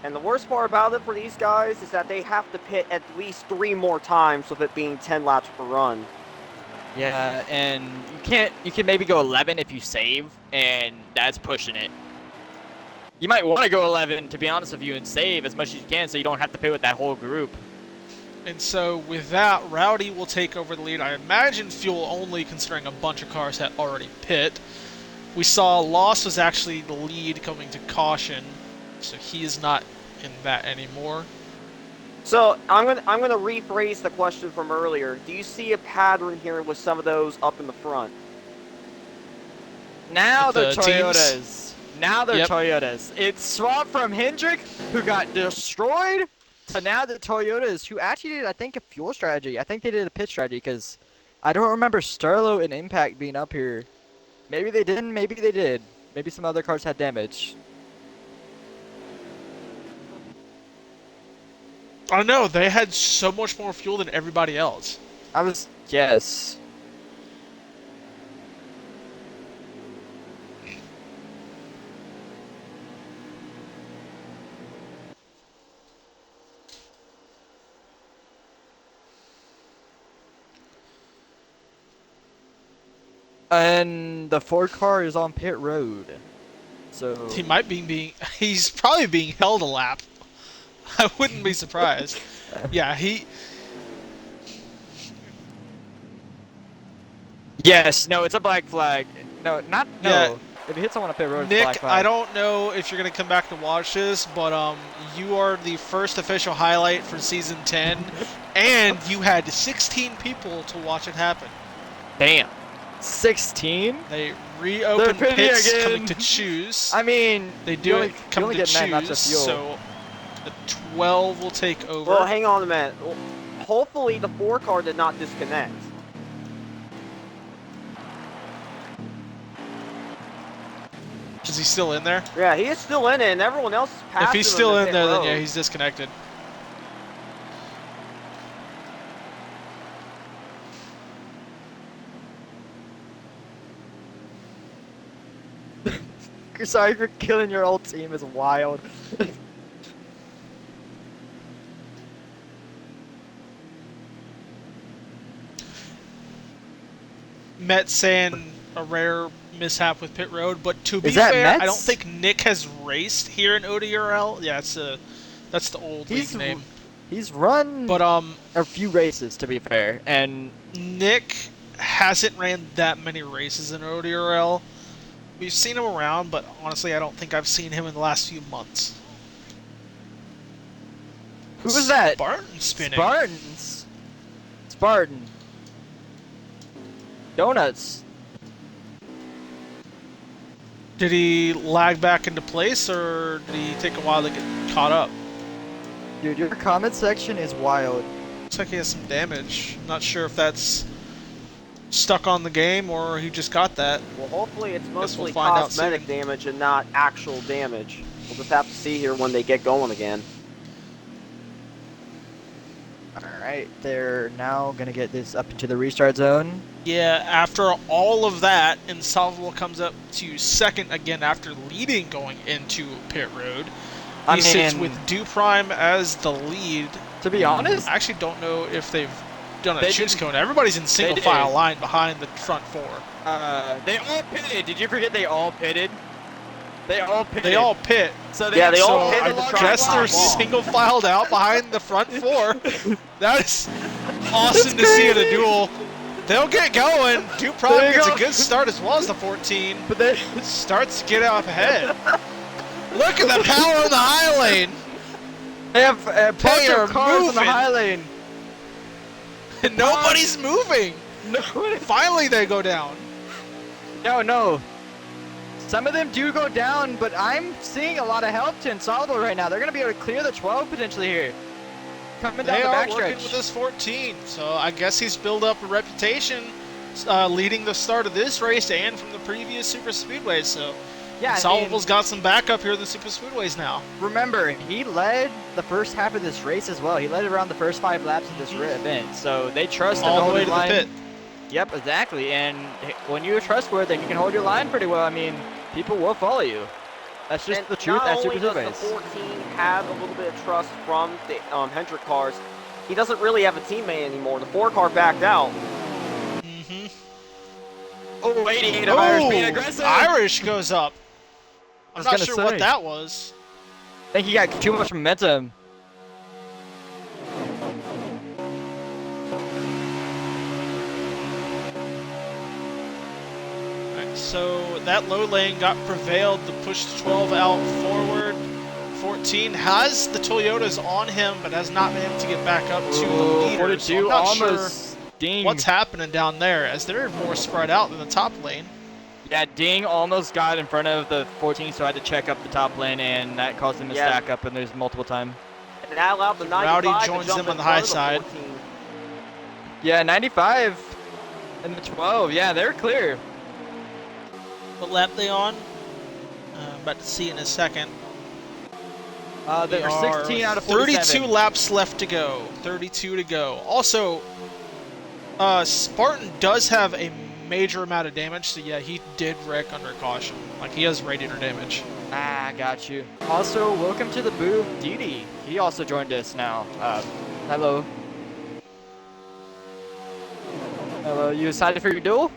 And the worst part about it for these guys is that they have to pit at least 3 more times with it being 10 laps per run. Yeah, and you can maybe go 11 if you save, and that's pushing it. You might want to go 11, to be honest with you, and save as much as you can so you don't have to pit with that whole group. And so with that, Rowdy will take over the lead. I imagine fuel only, considering a bunch of cars had already pit. We saw Loss was actually the lead coming to caution, so he is not in that anymore. So I'm gonna rephrase the question from earlier. Do you see a pattern here with some of those up in the front? Now With they're the teams? Toyotas. Now they're Yep. Toyotas. It's swapped from Hendrick, who got destroyed, to now the Toyotas, who actually did, I think, a fuel strategy. I think they did a pit strategy, because I don't remember Sterlo and Impact being up here. Maybe they didn't, maybe they did. Maybe some other cars had damage. I don't know, they had so much more fuel than everybody else. Yes. And the Ford car is on pit road. So He might be he's probably being held a lap. I wouldn't be surprised. Yeah, yes, no, it's a black flag. No, not no. Yeah. If you hit someone on pit road, it's black Nick, I flag. don't know if you're gonna come back to watch this, but you are the first official highlight for season 10, and you had 16 people to watch it happen. Damn. 16? They They're reopened pitting pits again. coming to choose. I mean, They you do only, it you coming only to get 9 laps of choose, fuel. so the 12 will take over. Well, hang on a minute. Well, hopefully the 4 car did not disconnect. Is he still in there? Yeah, he is still in it, and everyone else is passing If he's him still the in pit there, then road. yeah, he's disconnected. Sorry for killing your old team is wild. Met saying a rare mishap with pit road, but to be Is that fair, I Mets? don't think Nick has raced here in ODRL. Yeah, that's the old He's league name. he's run But a few races to be fair, and Nick hasn't ran that many races in ODRL. We've seen him around, but honestly, I don't think I've seen him in the last few months. who was that? Spartan spinning. Spartans. Spartan. Donuts. Did he lag back into place, or did he take a while to get caught up? Dude, your comment section is wild. Looks like he has some damage. I'm not sure if that's stuck on the game or he just got that. Well, hopefully it's we'll mostly find out cosmetic soon. damage and not actual damage. We'll just have to see here when they get going again. Alright, they're now gonna get this up into the restart zone. Yeah, after all of that, Insolvable comes up to second again after leading going into pit road. He sits with Do Prime as the lead. To be honest, I actually don't know if they've done a They choose didn't- cone. Everybody's in single did. file line behind the front four. they all pitted. Did you forget they all pitted? They all pitted. They all pit. So Yeah, they all So pitted I to try and guess stop they're the ball. single filed out behind the front four. That is awesome to see in a duel. They'll get going. Do Prime There you gets go. a good start as well as the 14. But they Starts to get up ahead. Look at the power in the high lane. they have a bunch They are of cars in the moving. high lane. And nobody's moving. No, Finally, they go down. no. Some of them do go down, but I'm seeing a lot of help to Insolvable right now. They're gonna be able to clear the 12 potentially here. Coming They down the are working with backstretch. this 14. So I guess he's built up a reputation leading the start of this race and from the previous Super Speedways. So Yeah, Insolvable's got some backup here in the Super Speedways now. remember, he led the first half of this race as well. He led around the first 5 laps of this event, so they trust him to All the hold way his to the line. pit. Yep, exactly. And when you're trustworthy, then you can hold your line pretty well. I mean, people will follow you. That's just And the truth not at only Super does the Speedways. 14 have a little bit of trust from the Hendrick cars, he doesn't really have a teammate anymore. The 4 car backed out. Mm-hmm. Oh, 88 of Irish being aggressive. Irish goes up. I'm was not gonna sure say. what that was. I think he got too much momentum. Alright, so that low lane got prevailed to push the 12 out forward. 14 has the Toyotas on him, but has not been able to get back up to the leader. So 42 I'm not almost ding. sure what's happening down there, as they're more spread out than the top lane. Yeah, Ding almost got in front of the 14, so I had to check up the top lane, and that caused him to Yeah. stack up, and there's multiple time. And that allowed the 95 Rowdy to joins jump them in on the front high of side. 14. Yeah, 95 and the 12. Yeah, they're clear. What lap they on? About to see in a second. There They are are 16 out of 32 47. laps left to go. 32 to go. Also, Spartan does have a major amount of damage, so yeah, he did wreck under caution. Like, he has radiator damage. Ah, got you. Also, welcome to the booth, Didi. He also joined us now. Hello. Hello, you excited for your duel?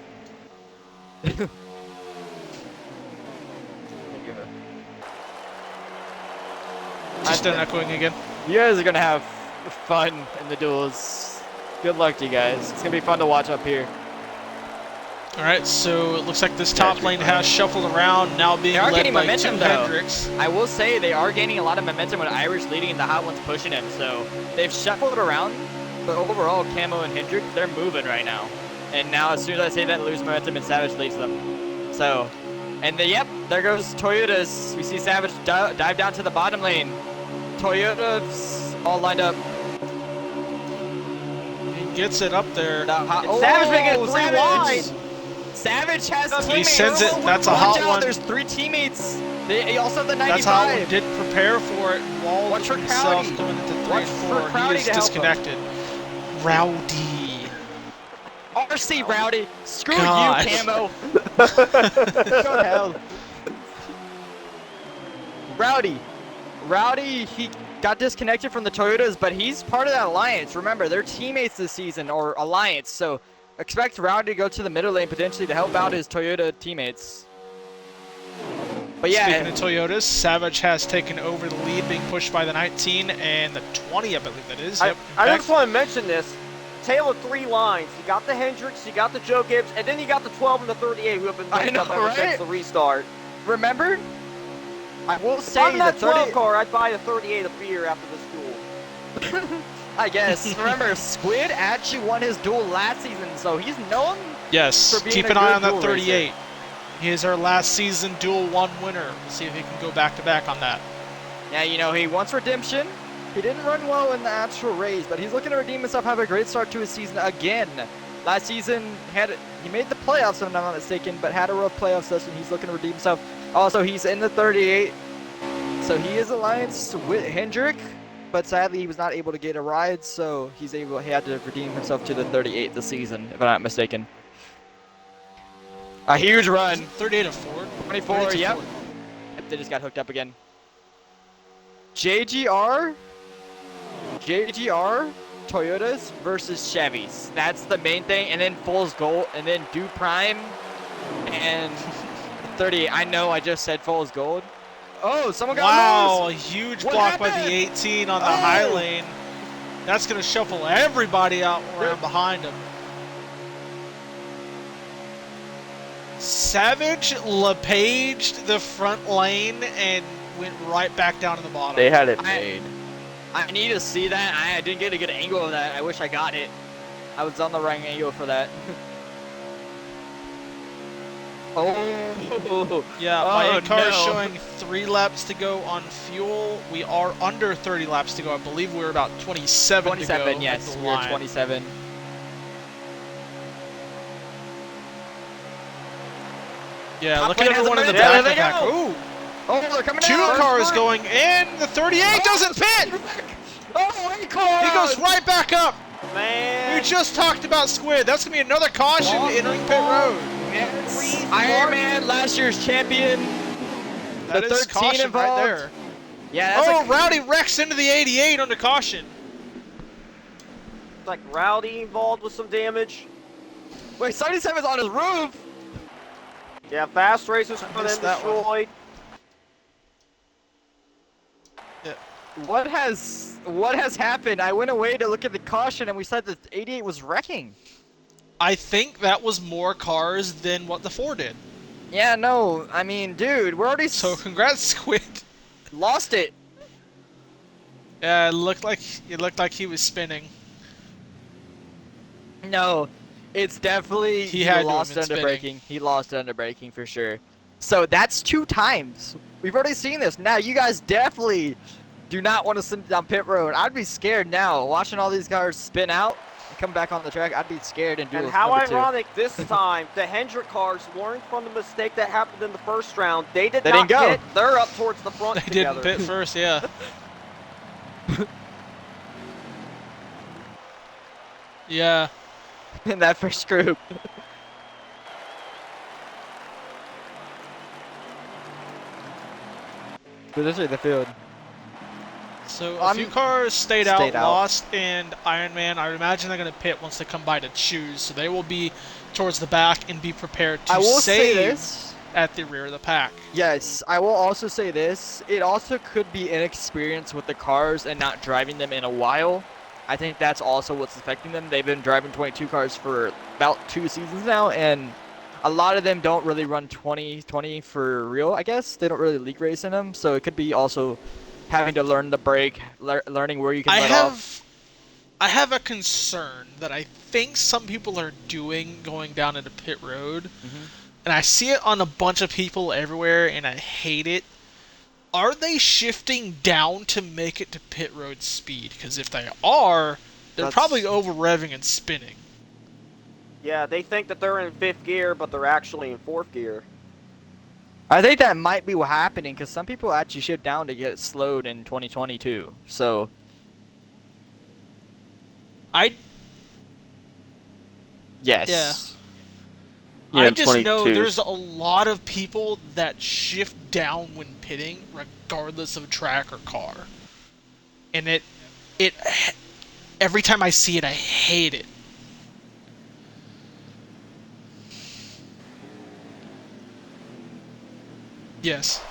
Just done echoing again. You guys are gonna have fun in the duels. Good luck to you guys. It's gonna be fun to watch up here. All right, so it looks like this Yeah, top lane has shuffled around, now being They are led gaining by momentum, two though. Hendricks. I will say they are gaining a lot of momentum with Irish leading and the hot ones pushing him. So they've shuffled around, but overall, Camo and Hendrick, they're moving right now. And now, as soon as I say that, lose momentum and Savage leads them. So, and yep, there goes Toyotas. We see Savage dive down to the bottom lane. Toyotas all lined up. He gets it up there. Savage making it 3 wide. Savage has He teammates. sends it. That's a hot one. There's 3 teammates. They also have the 95. That's how he did prepare for it. Walled Watch for himself Crowdy. going into 3 Watch and for 4. Crowdy He is to help him. disconnected. Rowdy. RC Rowdy. Screw God. you, Camo. Go to hell. Rowdy, he got disconnected from the Toyotas, but he's part of that alliance. Remember, they're teammates this season, or alliance, so expect Rowdy to go to the middle lane potentially to help out his Toyota teammates. But yeah. Speaking of Toyotas, Savage has taken over the lead, being pushed by the 19 and the 20, I believe that is. Yep. I just want to mention this. Tale of 3 lines. You got the Hendricks, you got the Joe Gibbs, and then you got the 12 and the 38 who have been linked up ever since the restart. Remember? I will If say I'm that the 12 car, I'd buy the 38 a beer after this duel. I guess. Remember, Squid actually won his duel last season, so he's known. Yes, for being keep a an eye good on that duel 38. racer. He is our last season Duel 1 winner. We'll see if he can go back-to-back on that. Yeah, you know, he wants redemption. He didn't run well in the actual race, but he's looking to redeem himself, have a great start to his season again. Last season, he made the playoffs, if I'm not mistaken, but had a rough playoff session. He's looking to redeem himself. Also, he's in the 38, so he is alliance with Hendrick, but sadly, he was not able to get a ride, so he had to redeem himself to the 38 this season, if I'm not mistaken. A huge run. 38 of Ford. 24, yep. They just got hooked up again. JGR Toyotas versus Chevys. That's the main thing. And then Foles Gold, and then Do Prime and 38. I know I just said Foles Gold. Oh, someone got Wow, a loose. huge What block by the happened? 18 on the high lane. That's going to shuffle everybody out around behind him. Savage LePaged the front lane and went right back down to the bottom. They had it made. I need to see that. I didn't get a good angle of that. I wish I got it. I was on the wrong angle for that. Oh. Yeah, my car is no. showing 3 laps to go on fuel. We are under 30 laps to go. I believe we're about 27 to go. 27, at yes. the We're line. 27. Yeah, Top look lane at has a everyone in the minute. back There of they that. go. Ooh, Oh, they're coming 2 out. cars going in. The 38 doesn't pit. Oh, he caught He goes right back up. Man. You just talked about Squid. That's going to be another caution entering pit road. Yes. Iron Man, last year's champion. That the is 13 caution involved. right there. Yeah, that's Oh, Rowdy wrecks into the 88 under caution. Like Rowdy involved with some damage. Wait, 77's on his roof. Yeah, fast racers for them missed that one. destroyed. What has happened? I went away to look at the caution and we said that 88 was wrecking. I think that was more cars than what the 4 did. Yeah, no, I mean, dude, we're already So congrats, Squid. lost it. Yeah, it looked like he was spinning. No, it's definitely He had to have lost been under spinning. braking. He lost under braking for sure. So that's 2 times. We've already seen this. Now you guys definitely do not want to send it down pit road. I'd be scared now watching all these cars spin out and come back on the track. I'd be scared and do. And how number 2. ironic this time, the Hendrick cars learned from the mistake that happened in the first round. They They not didn't go. pit. They're up towards the front They together. didn't pit first, yeah. Yeah. in that first group. But this is the field. So a few cars stayed out, Stayed out. Lost and Iron Man. I imagine they're going to pit once they come by to choose. So they will be towards the back and be prepared to I will say save this. at the rear of the pack. Yes, I will also say this. It also could be inexperience with the cars and not driving them in a while. I think that's also what's affecting them. They've been driving 22 cars for about 2 seasons now, and a lot of them don't really run 2020 for real, I guess. They don't really league race in them, so it could be also having to learn the brake, learning where you can I let off. have I have a concern that I think some people are doing going down into pit road, Hmm. and I see it on a bunch of people everywhere, and I hate it. Are they shifting down to make it to pit road speed? Because if they are, they're probably That's over revving and spinning. Yeah, they think that they're in fifth gear, but they're actually in fourth gear. I think that might be what happening because some people actually shift down to get slowed in 2022. So I yeah. yes. Yeah, I in just know 22. there's a lot of people that shift down when pitting, regardless of track or car, and it every time I see it, I hate it. Yes.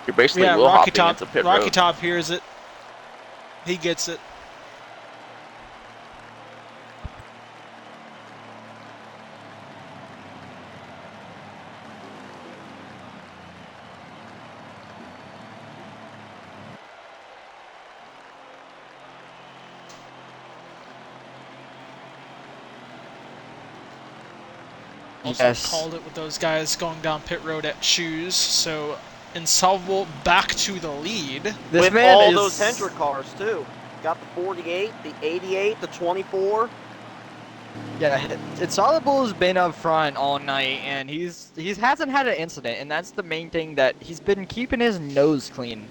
You're basically Yeah, will hopping into pit Rocky road. Top hears it. He gets it. Also Yes. called it with those guys going down pit road at shoes. So Insolvable back to the lead. This With man all is. those Hendrick cars, too. Got the 48, the 88, the 24. Yeah, Insoluble has been up front all night, and he hasn't had an incident, and that's the main thing that he's been keeping his nose clean,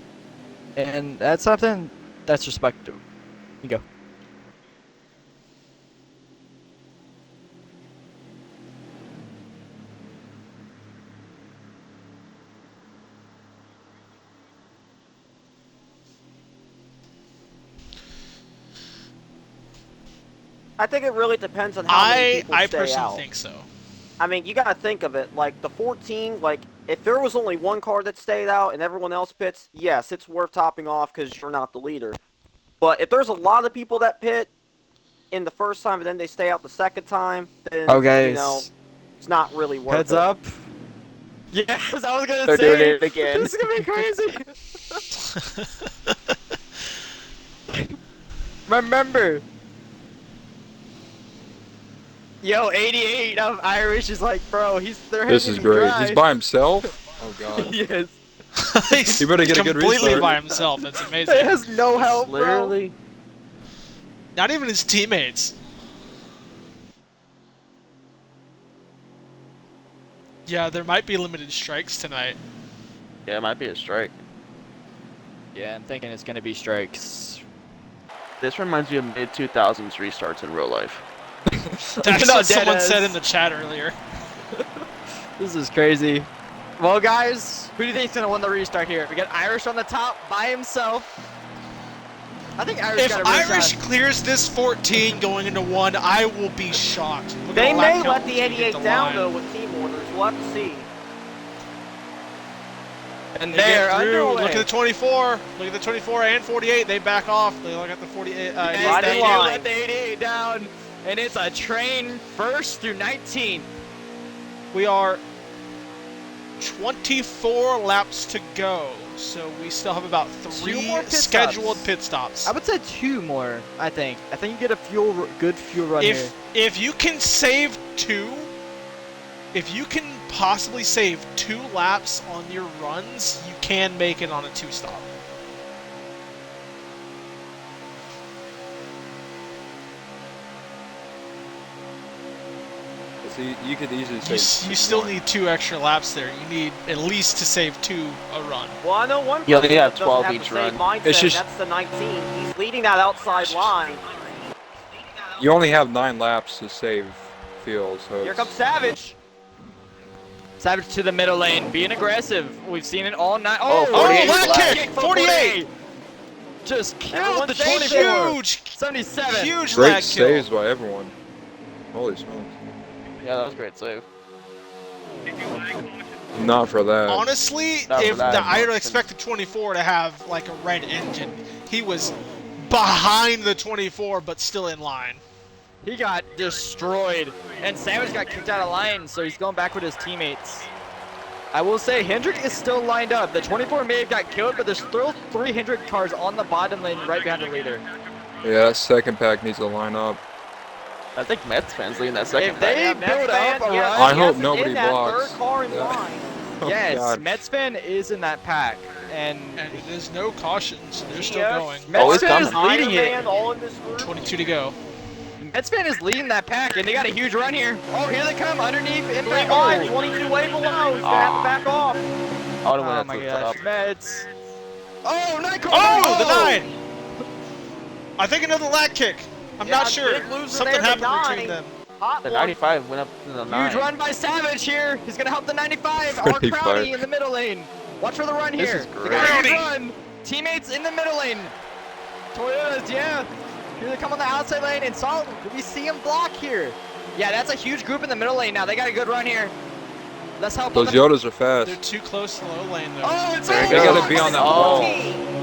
and that's something that's respectable. You go. I think it really depends on how many people I stay personally out. think so. I mean, you gotta think of it. Like, the 14, like, if there was only one car that stayed out and everyone else pits, yes, it's worth topping off because you're not the leader. But if there's a lot of people that pit in the first time and then they stay out the second time, Oh, then, guys, it's not really worth heads it. up. Yes, I was gonna They're doing say it again. this is gonna be crazy. Remember, yo, 88 of Irish is like, bro, they're This hanging is me great. dry. He's by himself? Oh god. Yes. He's You better get a good completely restart. by himself. That's It amazing. has no help, bro. Literally. Not even his teammates. Yeah, there might be limited strikes tonight. Yeah, it might be a strike. Yeah, I'm thinking it's gonna be strikes. This reminds me of mid-2000s restarts in real life. That's No, what someone deadass. said in the chat earlier. This is crazy. Well, guys, who do you think's gonna win the restart here? We got Irish on the top by himself. I think Irish If got a real Irish shot. clears this 14 going into 1, I will be shocked. Look at They the lap may count let the once we hit 88 the down, line. though, with team orders. We'll have to see. And They they're get through. underway. Look at the 24. Look at the 24 and 48. They back off. They look at the 48. Yes, Right they in do line. let the 88 down, and it's a train first through 19. We are 24 laps to go, so we still have about Two 3 more pit scheduled stops. pit stops. I would say 2 more. I think you get a good fuel run here. If you can save 2, if you can possibly save 2 laps on your runs, you can make it on a 2-stop. So you could easily You, say you still need 2 extra laps there. You need at least to save 2 a run. Well, I know one You person only have that doesn't 12 have each the same run. mindset, It's just- and that's the 19. He's leading that outside line. you only have 9 laps to save fuel, so Here it's- comes Savage. Savage to the middle lane, being aggressive. We've seen it all night. Oh, Oh, 48 leg flag. kick from 48. Just killed Everyone the safe 24. Huge, 77. huge great lag saves kill. by everyone. Holy smokes. Yeah, that was a great save. Not for that. Honestly, Not for if that I would much. expect the 24 to have like a red engine. He was behind the 24, but still in line. He got destroyed, and Savage got kicked out of line, so he's going back with his teammates. I will say Hendrick is still lined up. The 24 may have got killed, but there's still 3 Hendrick cars on the bottom lane right behind the leader. Yeah, that second pack needs to line up. I think Mets fans leading that second If they Yeah, build Mets up a fan, yes, run, I hope yes, nobody in that blocks. third car in Yeah. line. Oh, yes, God. Metsfan is in that pack, and And there's no caution, so they're still Yes. going. Oh, it's Metsfan is coming. leading Iron it. Man, all in this group. 22 to go. Metsfan is leading that pack, and they got a huge run here. Oh, here they come underneath. In 25, 22 way below. He's gonna have to back off. I would have Oh went my to the gosh, top. Mets. Oh, 9 car. Oh, the 9! I think another lag kick. I'm Yeah, not sure. big loser Something there, the happened between 9. them. Hot The one. 95 went up to the 9. Huge run by Savage here. He's gonna help the 95. Or 35. Crowdy in the middle lane. Watch for the run This here. is They got a huge great. run. Teammates in the middle lane. Toyotas, yeah. Here they come on the outside lane, and Salt, we see him block here. Yeah, that's a huge group in the middle lane now. They got a good run here. Let's help Those on the... Yodas are fast. They're too close to the low lane, though. Oh, it's There you over. They go. gotta be on that Oh. wall.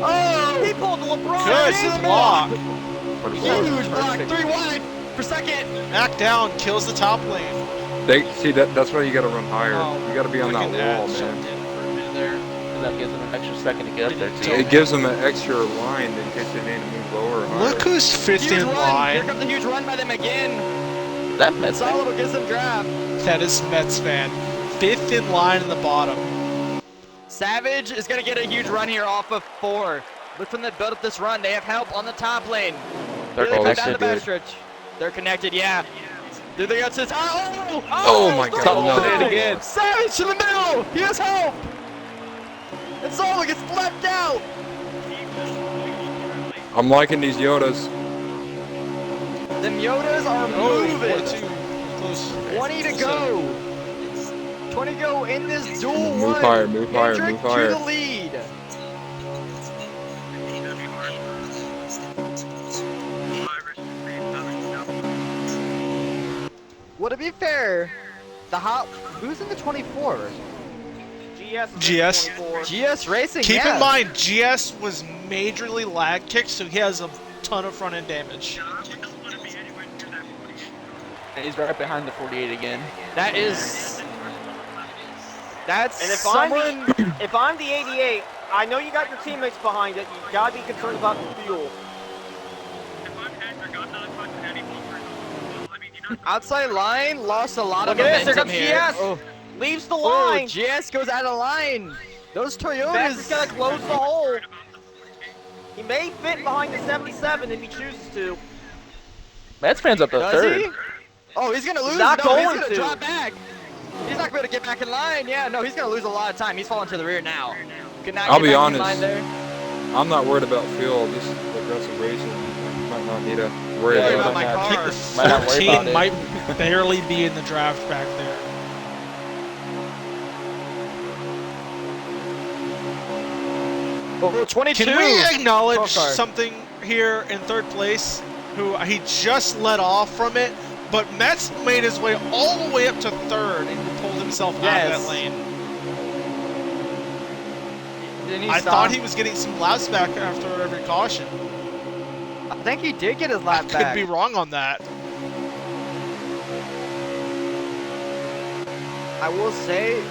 Oh, He pulled LeBron. Good in the block. What is huge that? block. 3 wide for second. Back down, kills the top lane. They see that's why you gotta run higher. Oh, You gotta be on that Freaking wall, ad jumped man. in for a minute there. That gives them an extra second to get up there, too. It gives them an extra line in case they need to move lower or higher. Look who's fifth Huge in run. Here line. comes a huge run by them again. That Mets fan. Solid will get some grab. That is Mets fan. Fifth in line in the bottom. Savage is going to get a huge run here off of 4. Look from the build up this run. They have help on the top lane. They're Here they come connected, down the dude. backstretch. They're connected, yeah. Do they go to this? Oh! Oh my God, Solo no. did it again. Savage to the middle. He has help. And Solo gets left out. I'm liking these Yodas. The Yodas are Oh, moving. 42. Close. 20 to go. 20 to go in this duel Move one. higher, move higher, Hendrick move higher. to the lead. Well, to be fair, who's in the 24? GS. GS. 24. GS Racing. Keep yeah. in mind, GS was majorly lag kicked, so he has a ton of front end damage. And he's right behind the 48 again. That's And if someone. if I'm the 88, I know you got your teammates behind it. You gotta be concerned about the fuel. Outside line lost a lot Look of at this. momentum Here comes here. GS. Leaves the Oh, line. GS goes out of line. Those Beck is Toyotas. gonna close the hole. He may fit behind the 77 if he chooses to. Mets fans up to Does third. he? Oh, he's gonna lose. not No, he's going gonna to. drop back. He's not gonna be able to get back in line. Yeah, no, he's gonna lose a lot of time. He's falling to the rear now. Could not I'll get be back honest. in line there. I'm not worried about fuel. This is aggressive racing. Might not need to worry Yeah, Worry about about my it. I think car. the Might not worry about 14 it. might barely be in the draft back there. Oh, 22. Can we acknowledge Pro car. something here in third place? Who he just let off from it, but Metz made his way all the way up to third and pulled himself out of Yes. that lane. Didn't he I stop? thought he was getting some laps back after every caution. I think he did get his I lap could back. be wrong on that. I will say,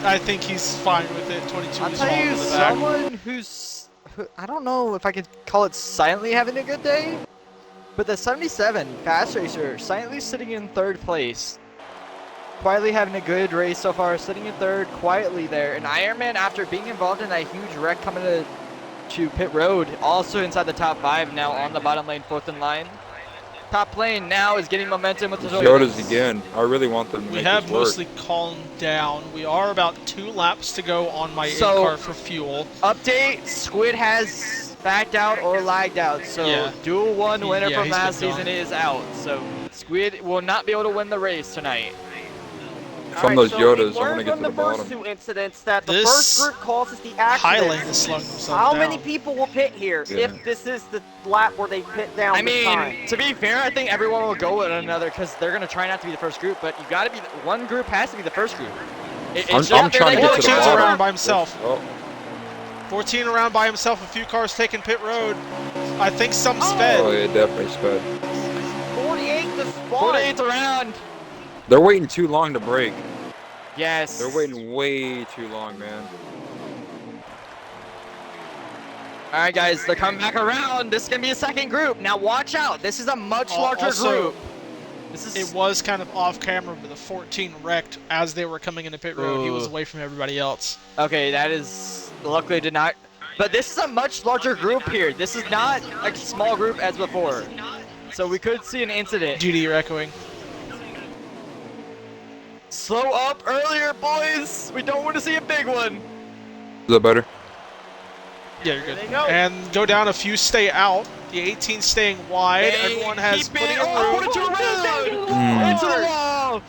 I think he's fine with it. 22 I'll is tell wrong you, in the back. someone who I don't know if I could call it silently having a good day, but the 77 Fast Racer silently sitting in third place. Quietly having a good race so far, sitting in third quietly there. And Ironman, after being involved in that huge wreck coming to pit road, also inside the top 5 now on the bottom lane, 4th in line. Top lane now is getting momentum with the Yodas again. I really want them to We make have this work. mostly calmed down. We are about 2 laps to go on my So- in-car for fuel. Update, Squid has backed out or lagged out, so Yeah. Duel 1 winner Yeah, from he's last been season gone. is out. So Squid will not be able to win the race tonight. from Alright, those so Yodas. we've I want learned to get from to the the first bottom. two incidents that the This first group causes the High lane accidents. is slowing themselves How down. many people will pit here Yeah. if this is the lap where they pit down I this time? mean, to be fair, I think everyone will go with another because they're gonna try not to be the first group. But you gotta be one group has to be the first group. It's I'm just fair trying to that get to the 14's bottom. around by himself. Oh, 14 around by himself. A few cars taking pit road. I think some oh, sped. it definitely sped. 48 to spawn. 48th around. They're waiting too long to break. Yes. They're waiting way too long, man. All right, guys, they're coming back around. This is gonna be a second group. Now watch out. This is a much larger Also, group. This is. it was kind of off camera, but the 14 wrecked as they were coming into pit road. He was Ooh. away from everybody else. Okay, that is luckily did not. But this is a much larger group here. This is not a small group as before. So we could see an incident. GD, you're echoing. Slow up earlier, boys. We don't want to see a big one. Is that better? Yeah, you're good. There they go. And go down a few, stay out. The 18 staying wide. Hey, Everyone has keep plenty it. of Oh, room. into the road. Mm. Into the wall.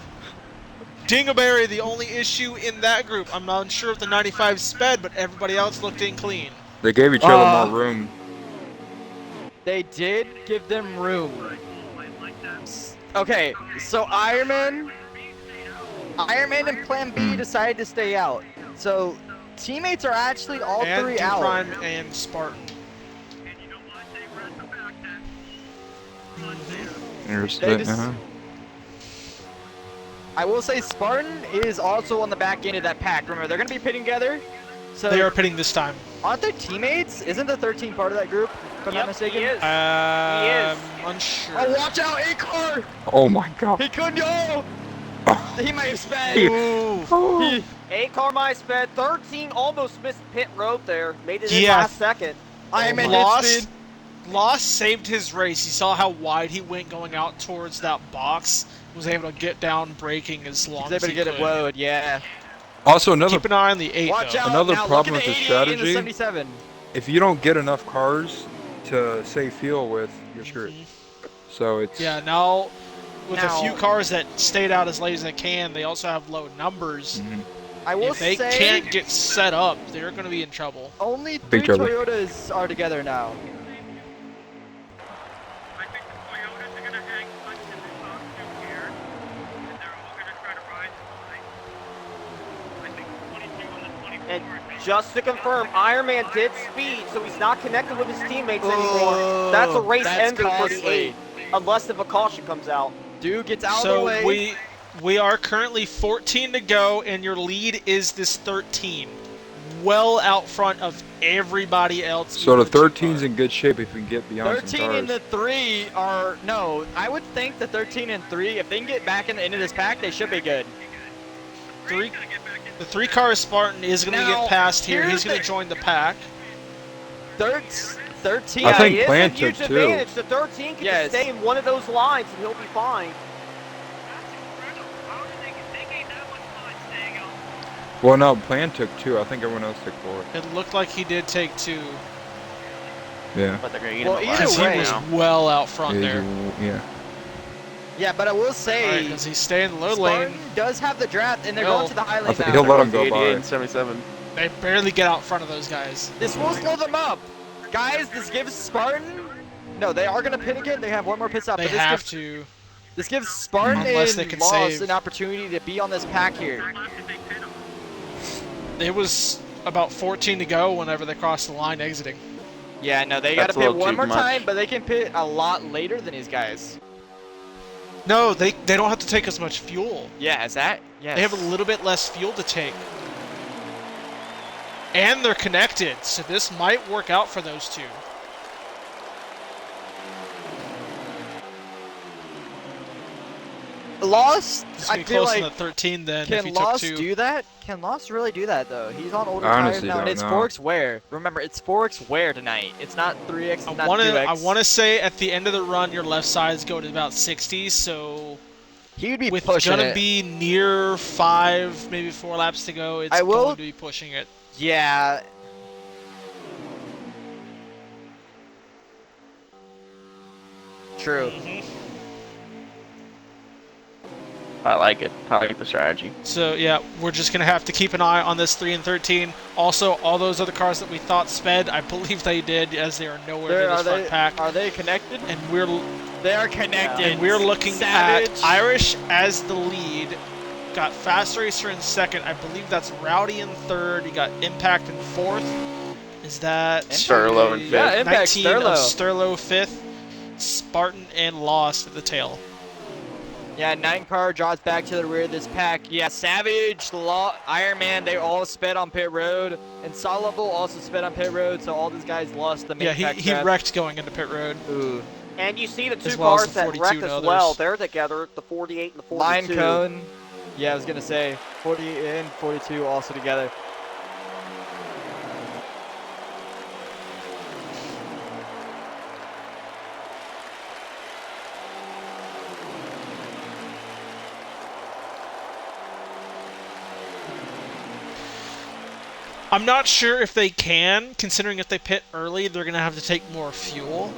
Dingleberry, the only issue in that group. I'm not sure if the 95 sped, but everybody else looked in clean. They gave each other more room. They did give them room. Okay, so Ironman and Plan B decided to stay out. So teammates are actually all And three out. Prime and Spartan. They just- I will say Spartan is also on the back end of that pack. Remember, they're going to be pitting together. So They are pitting this time. aren't their teammates? Isn't the 13 part of that group, if I'm not Yep, mistaken? he is. Unsure. Oh, watch out, A-car! Oh my god. He could go! He might have sped. Ooh. He- 8 Carmine sped. 13 almost missed pit road there. Made it in Yeah. last second. Ironman hit Lost. speed. Lost saved his race. He saw how wide he went going out towards that box. Was able to get down braking as long He's as able to he get could. it woed, yeah. Also, another Keep an eye on the 8 Watch though. out. Another now, problem look at with the the 88 and the strategy- 77. if you don't get enough cars to save fuel with, you're screwed. So it's Yeah, now with Now- a few cars that stayed out as late as they can, they also have low numbers. Mhm. I will If they say can't get set up, they're going to be in trouble. only Big 3 trouble. Toyotas are together now. I think the Toyotas are gonna hang on to the top two here, and they're all gonna try to ride the line. I think 22 and the 24 And are taking just to confirm, Ironman did speed, so he's not connected with his teammates anymore. Oh, That's a race that's ender for the costly. 8, unless if a caution comes out. Dude gets out of the So way. we are currently 14 to go, and your lead is this 13, well out front of everybody else. so even the two 13's cars. in good shape if we can get beyond 13 some and cars. the 3 are no. I would think the 13 and 3, if they can get back in the end of this pack, they should be good. Three, the 3 car Spartan is going to Now, get past here. here's He's going the- to join the pack. 13. I think he is Plan a huge took two. advantage. The 13 can Yes. just stay in one of those lines and he'll be fine. That's incredible. How did they gain that much time staying out? Well, no, Plan took 2. I think everyone else took 4. It looked like he did take 2, Yeah. But they're gonna eat Well, him either because alive he way- was now. well out front there. Yeah. Yeah, but I will say Because he's staying in the low Spartan lane. does have the draft, and they're Well, going to the high I lane think now. he'll let They're him going go 88 by. and 77. They barely get out front of those guys. This will slow them up, guys. This gives Spartan. No, they are gonna pit again. They have one more pit stop. They but this have gives, to. This gives Spartan Unless and they can Lost save. an opportunity to be on this pack here. It was about 14 to go whenever they crossed the line exiting. Yeah, no, they gotta That's a pit little one too more much. time, but they can pit a lot later than these guys. No, they don't have to take as much fuel. Yeah, is that? Yes. They have a little bit less fuel to take. And they're connected, so this might work out for those two. Lost. It's I gonna be feel close like to the 13 then if can he Lost took 2. do that? Can Lost really do that though? He's on older I tires honestly now, and don't it's know. 4x wear. Remember, it's 4x wear tonight. It's not 3x. It's I not want 2x. to say at the end of the run your left sides go to about 60, so He would be with pushing gonna it. be near 5, maybe 4 laps to go, it's I will- going to be pushing it. Yeah. True. I like it. I like the strategy. So yeah, we're just gonna have to keep an eye on this 3 and 13. Also, all those other cars that we thought sped, I believe they did, as they are nowhere near this front pack. Are they connected? And They are connected. and we're looking Savage. at Irish as the lead. Got Fast Racer in second. I believe that's Rowdy in third. You got Impact in fourth. Is that Sterlo in fifth. Yeah, Impact, 19 Sterlo. of Sterlo fifth. Spartan and Lost at the tail. Yeah, 9 car drops back to the rear of this pack. Yeah, Savage, Iron Man, they all sped on pit road. And Solable also sped on pit road, so all these guys lost the main Yeah, pack he trap. wrecked going into pit road. Ooh. And you see the two As well as cars the that 42 wrecked and as others. well. They're together, the 48 and the 42. Line cone. Yeah, I was going to say 40 and 42 also together. I'm not sure if they can, considering if they pit early, they're going to have to take more fuel.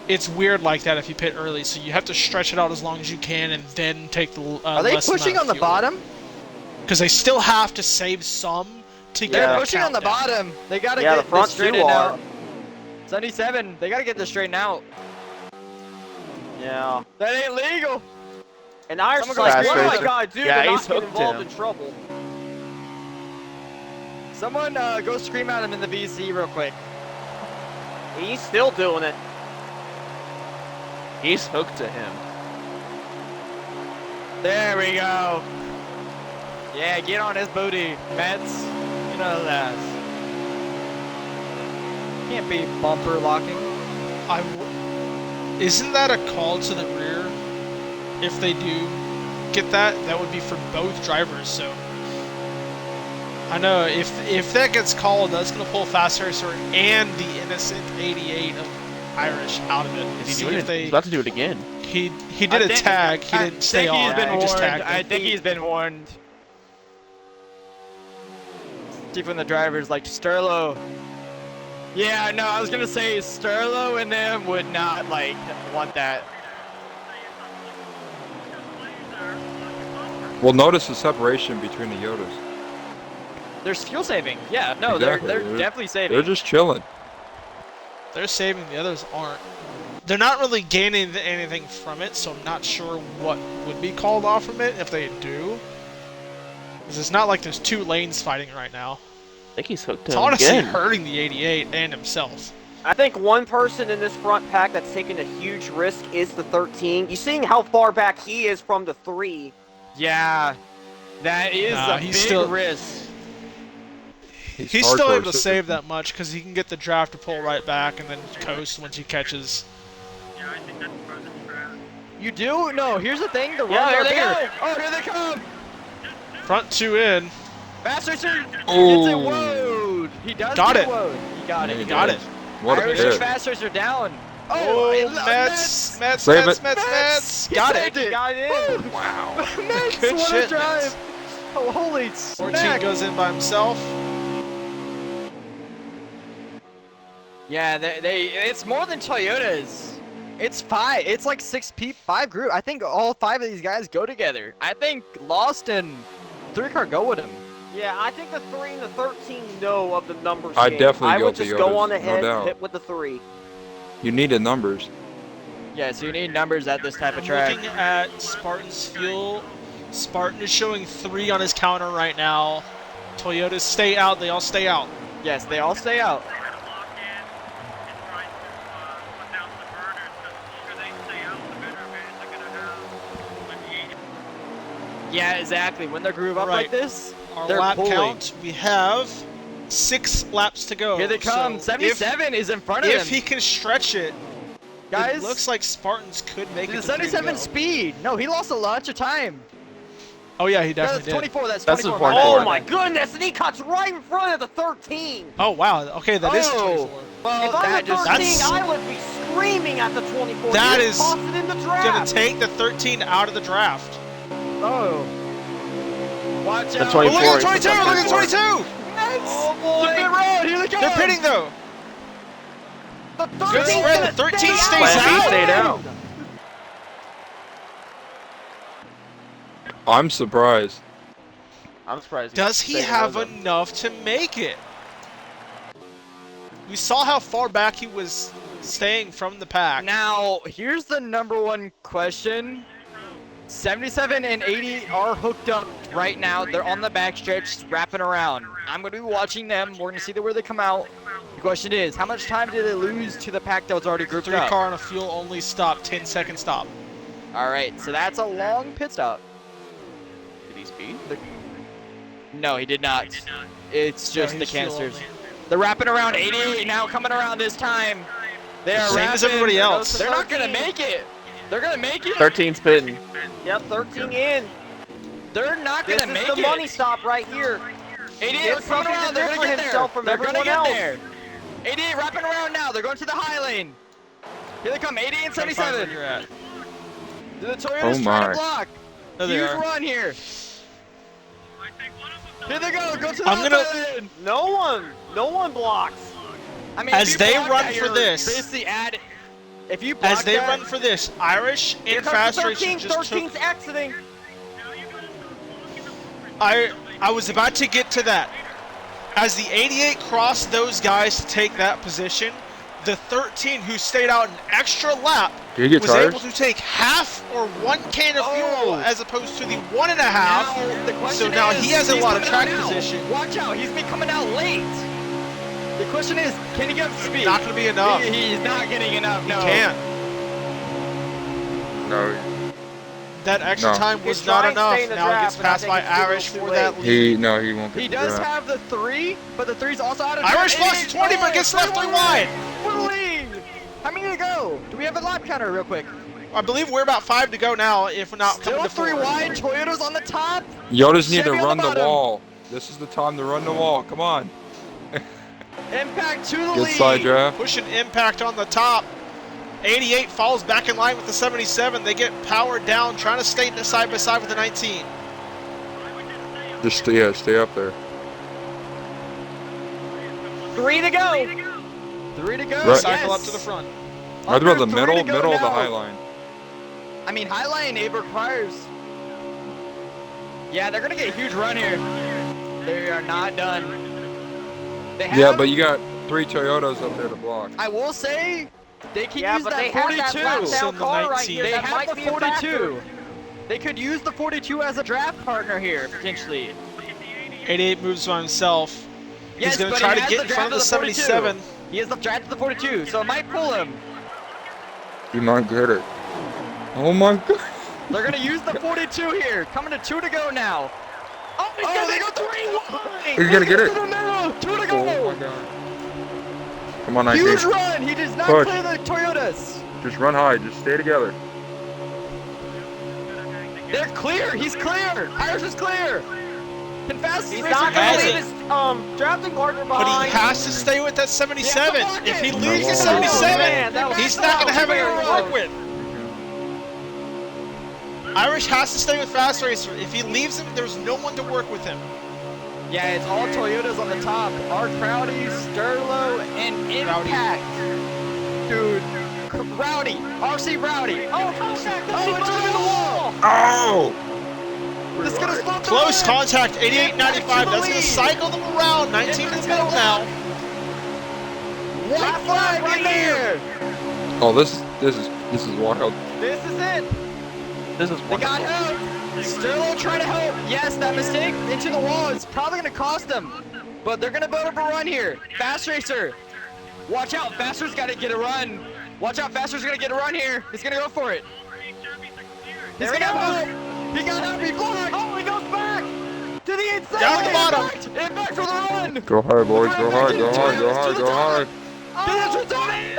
It's weird like that if you pit early, so you have to stretch it out as long as you can and then take the Are they pushing on the bottom? Because they still have to save some to get They're the pushing on the countdown. bottom. They got to Yeah, get the front this two straightened are. out. 77, they got to get this straightened out. Yeah. That ain't legal. And Irish is Someone like, go what do I Racer. gotta do Yeah, to he's not get hooked involved him. in trouble? Someone go scream at him in the VC real quick. He's still doing it. He's hooked to him. There we go. Yeah, get on his booty, Mets. You know that. Can't be bumper locking. Isn't that a call to the rear? If they do get that, that would be for both drivers. So I know if that gets called, that's gonna pull Fast Racer and the innocent 88 of Irish out of it. Is he See doing if it? they He's about to do it again. he did a tag. He didn't stay on. Been He just warned. tagged. I think he's been warned. See from the drivers like Sterlo. Yeah, no, I was gonna say Sterlo and them would not like want that. Well, notice the separation between the Yodas. There's fuel saving. Yeah, no, Exactly. they're definitely saving. They're just chilling. They're saving, the others aren't. They're not really gaining anything from it, so I'm not sure what would be called off from it if they do. Because it's not like there's two lanes fighting right now. I think he's hooked to It's him honestly again. hurting the 88 and himself. I think one person in this front pack that's taking a huge risk is the 13. You seeing how far back he is from the 3. Yeah, that is Nah, a he's big still- risk. He's still hardcore able to save super- that much because he can get the draft to pull right back and then coast once he catches. Yeah, I think that's part of the strat. You do? No, here's the thing. The Yeah, runs there are they bigger. go. Oh, here they come. Front two in. Fast Racer gets it Oh. woed. He does Got get it. woed. He got it. He Got it. What a Irish pitch. Fast Racer down. Oh, I Mets, Mets, Save Mets, it. Mets, Mets. He Got saved it. Got it in. Wow. Mets, Good what shit, a drive. Mets. Oh, holy 14 snack. goes in by himself. Yeah, it's more than Toyotas. It's 5. It's like 5 group. I think all 5 of these guys go together. I think Lost and 3-car go with him. Yeah, I think the 3 and the 13 know of the numbers I'd game. definitely I go would with just the go Yodas, on no ahead and doubt. hit with the 3. You need the numbers. Yeah, so you need numbers at this type of track. Looking at Spartan's fuel, Spartan is showing 3 on his counter right now. Toyotas stay out. They all stay out. Yes, they all stay out. They're gonna lock in and try to put down the burners, because the longer they stay out, the better advantage they're gonna have with the 80. Yeah, exactly. When they groove up Right. like this, Our they're lap pulling. count, we have 6 laps to go. Here they come. So 77 is in front of if them. he can stretch it, Guys, it looks like Spartans could make the it to 3 to 77 go. speed. No, he lost a bunch of time. Oh yeah, he No, definitely that's did. 24. That's That's 24. important. Oh Forward. my goodness, and he cuts right in front of the 13. Oh wow. Okay, that is Oh. 24. Well, If I'm that the 13, just That's- I would be screaming at the 24. That You is just toss it in the Gonna draft. take the 13 out of the draft. Oh. Watch The out. 24 But look at is the 22! Look at the 22! Oh boy. The pit road. Here they come. They're pitting though. The Good 13 spread. The 13 stays Plan B out. stayed out. I'm surprised. I'm surprised. Does he have enough to make it? We saw how far back he was staying from the pack. Now, here's the #1 question. 77 and 80 are hooked up right now. They're on the backstretch, wrapping around. I'm going to be watching them. We're going to see where they come out. The question is, how much time did they lose to the pack that was already grouped up? 3-car on a fuel-only stop, 10-second stop. All right, so that's a long pit stop. Did he speed? No, he did not. It's just he the was fuel canisters. only. They're wrapping around 88 now, coming around this time. They are Same as wrapping. everybody else. They're not going to make it. They're going to make it. 13 spitting. Yep, 13 in. They're not going This to is make the it. money stop right here. 88 Get are coming something around. to They're going to different get there. himself from They're going to everyone get else. there. 88 wrapping around now. They're going to the high lane. Here they come, 88 and Trying to find where 77. you're at. The Toyota's Oh trying my. to block. No, they Huge are. run here. I think one of them Here they go. Go to the I'm gonna- outside lane. No one blocks. I mean, As if you they block run that, for you're this- basically if you block As they that, run for this, Irish Here and comes Fast the Racing 13. just took. 13's exiting. I was about to get to that. As the 88 crossed those guys to take that position, the 13 who stayed out an extra lap Did he get was tires? able to take half or 1 can of fuel Oh. as opposed to the 1.5. now the question So now is, he has a he's lot of coming track out now. position. Watch out, he's been coming out late. The question is, can he get up to speed? Not going to be enough. He's not getting enough. No. Can't. No, That extra No. time was He's not trying to enough. stay in the Now he draft, gets but I passed think by it's too little Irish too for late. that lead. he won't get He the does draft. have the 3, but the 3's also out of Irish draft. lost to 20, but gets left 3 wide. For the lead. How many to go? Do we have a lap counter real quick? I believe we're about 5 to go now, if we're not Still coming to 3 4. wide. Toyota's on the top. Y'all just need to Chevy on run the the bottom. wall. This is the time to run the wall. Come on. Impact to the Good lead. side draft. Pushing Impact on the top. 88 falls back in line with the 77. They get powered down, trying to stay side by side with the 19. Just stay up there. 3 to go. 3 to go. Right. Cycle up yes. to the front. Right about the Under 3 middle, to go middle of the now. high line. I mean, high line Abe requires. Yeah, they're gonna get a huge run here. They are not done. They have, Yeah, but you got 3 Toyotas up there to block. I will say, they can Yeah, use but that they have that 42. lap down Send the car right 19. here. They That have might the be a factor. 42. They could use the 42 as a draft partner here, potentially. 88 moves by himself. Yes, He's going to but try he to has get the in front of the draft 42. 77. He has the draft to the 42, so it might pull him. You might get it. Oh my god. They're gonna use the 42 here. Coming to 2 to go now. Oh, they go 3 wide. He's gonna get it. To the middle. 2 to Oh go. my god. Come on, 19. Huge run. He does not Push. clear the Toyotas. Just run high. Just stay together. They're clear. He's clear. Irish is clear. Can Fast He's Racer not go? going has to it. leave his drafting partner But behind. he has to stay with that 77. block If he it. leaves the Oh, 77, man, that was he's so not going to have very anyone to close. work with. Irish has to stay with Fast Racer. If he leaves him, there's no one to work with him. Yeah, it's all Toyotas on the top. Art Crowdy, Sterlo, and Impact. Dude, Rowdy, RC Rowdy. Oh, contact! Oh, it's on the wall. Oh! This is gonna slow down. Close contact, 88.95. Impact to the That's going to lead. cycle them around. 19 in the middle now. White flag right there. Oh, this is wild. This is it. This is They wonderful. got help. Sterlo trying to help. Yes, that mistake into the wall is probably gonna cost them, but they're gonna build up a run here. Fast Racer, watch out. Faster's got to get a run. Watch out. Faster's gonna get a run here. He's gonna go for it. There He's he gonna goes. help. He got help. He blocked. Oh, he goes back to the inside. Down the bottom. Impact for the run. Go high, boys. Go high. Go high. Go high. Go high.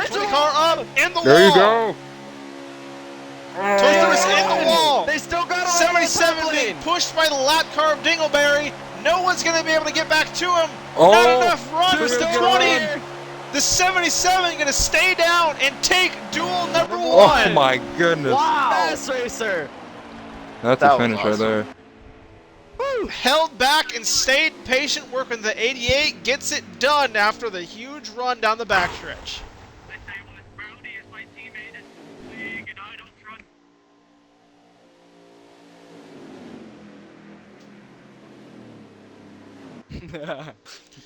It's 20 car up, in the wall. There you go. Toyota's in the wall. They still got a 77 being pushed by the lap car of Dingleberry. No one's going to be able to get back to him. Oh, Not enough run. Two It's the to 20. go. The 77 going to stay down and take duel number Oh 1. my goodness. Wow. Fast Racer. That's That a was finish right awesome. there. Woo. Held back and stayed patient working the 88. Gets it done after the huge run down the backstretch. I tell you what, Brownie is my teammate in the league, and I don't trust.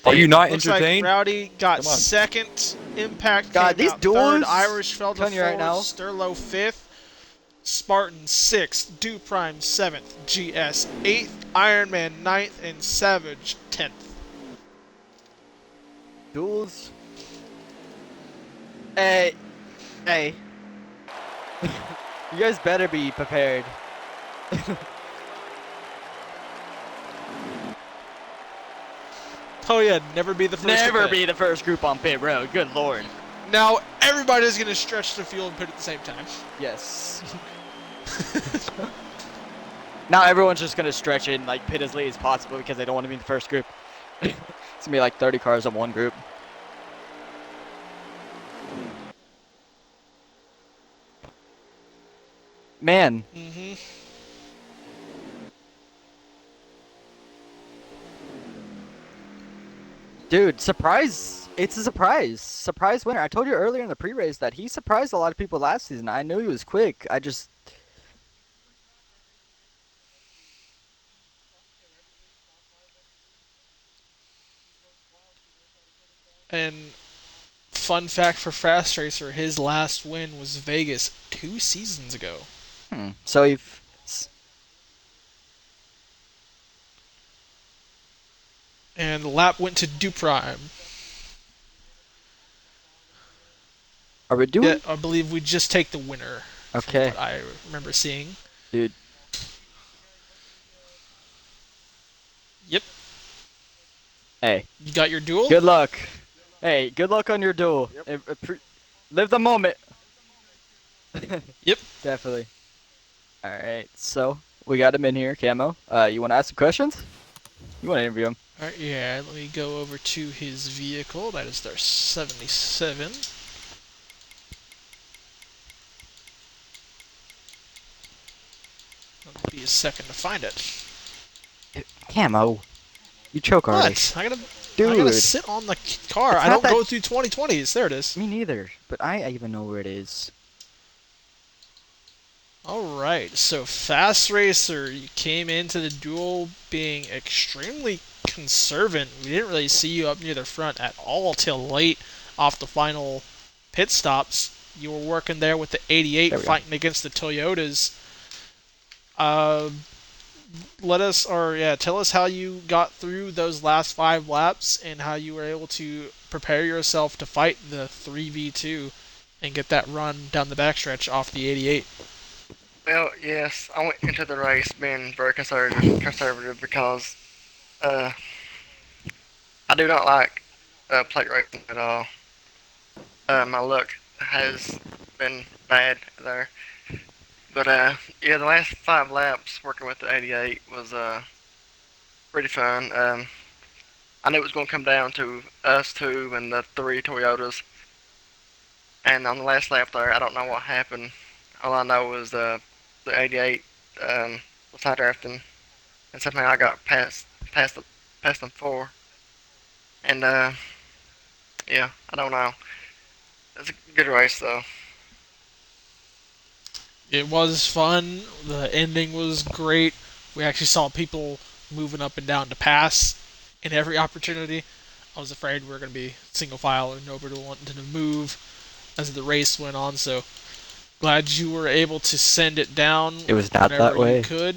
Are you not Looks like entertained? Rowdy got Come on. second. Impact God, came these out third. duels, Irish fell to telling you right fourth. now. Sterlo fifth. Spartan sixth. Do Prime seventh. GS eighth. Ironman ninth. And Savage 10th. Duels. Hey, hey. You guys better be prepared. Oh yeah, never be the first to Never pit. be the first group on pit road. Good lord. Now everybody's gonna stretch the fuel and pit at the same time. Yes. Now everyone's just gonna stretch in like pit as late as possible because they don't want to be in the first group. It's gonna be like 30 cars on one group. Man, Mm-hmm. dude, surprise! It's a surprise. Surprise winner. I told you earlier in the pre-race that he surprised a lot of people last season. I knew he was quick. I just And fun fact for Fast Racer, his last win was Vegas 2 seasons ago. So if And the lap went to Duprime. are we Yeah, doing? I believe we just take the winner from Okay, what I remember seeing. dude. Yep. Hey, You got your duel? good luck. Hey, good luck on your duel. Yep. Live the moment. Yep. Definitely. All right, so we got him in here, Camo. You want to ask some questions? You want to interview him? Alright, yeah, let me go over to his vehicle. That is their 77. It'll be a second to find it. Camo, you choke already. What? I gotta Dude, sit on the car. It's I not don't that- go through 2020s. There it is. me neither, but I even know where it is. Alright, so Fast Racer, you came into the duel being extremely conservant. We didn't really see you up near the front at all till late off the final pit stops. You were working there with the 88 There we go. fighting against the Toyotas. Uh, tell us how you got through those last 5 laps and how you were able to prepare yourself to fight the 3v2 and get that run down the backstretch off the 88. Well, yes, I went into the race being very conservative because uh, I do not like plate racing at all. My luck has been bad there. But yeah, the last 5 laps working with the 88 was pretty fun. I knew it was going to come down to us two and the 3 Toyotas. And on the last lap there, I don't know what happened. All I know was the 88 was high drafting, and somehow I got past them 4. And yeah, I don't know. It's a good race though. It was fun. The ending was great. We actually saw people moving up and down to pass in every opportunity. I was afraid we were going to be single file and nobody wanted to move as the race went on. So glad you were able to send it down It was not whenever that way. you could.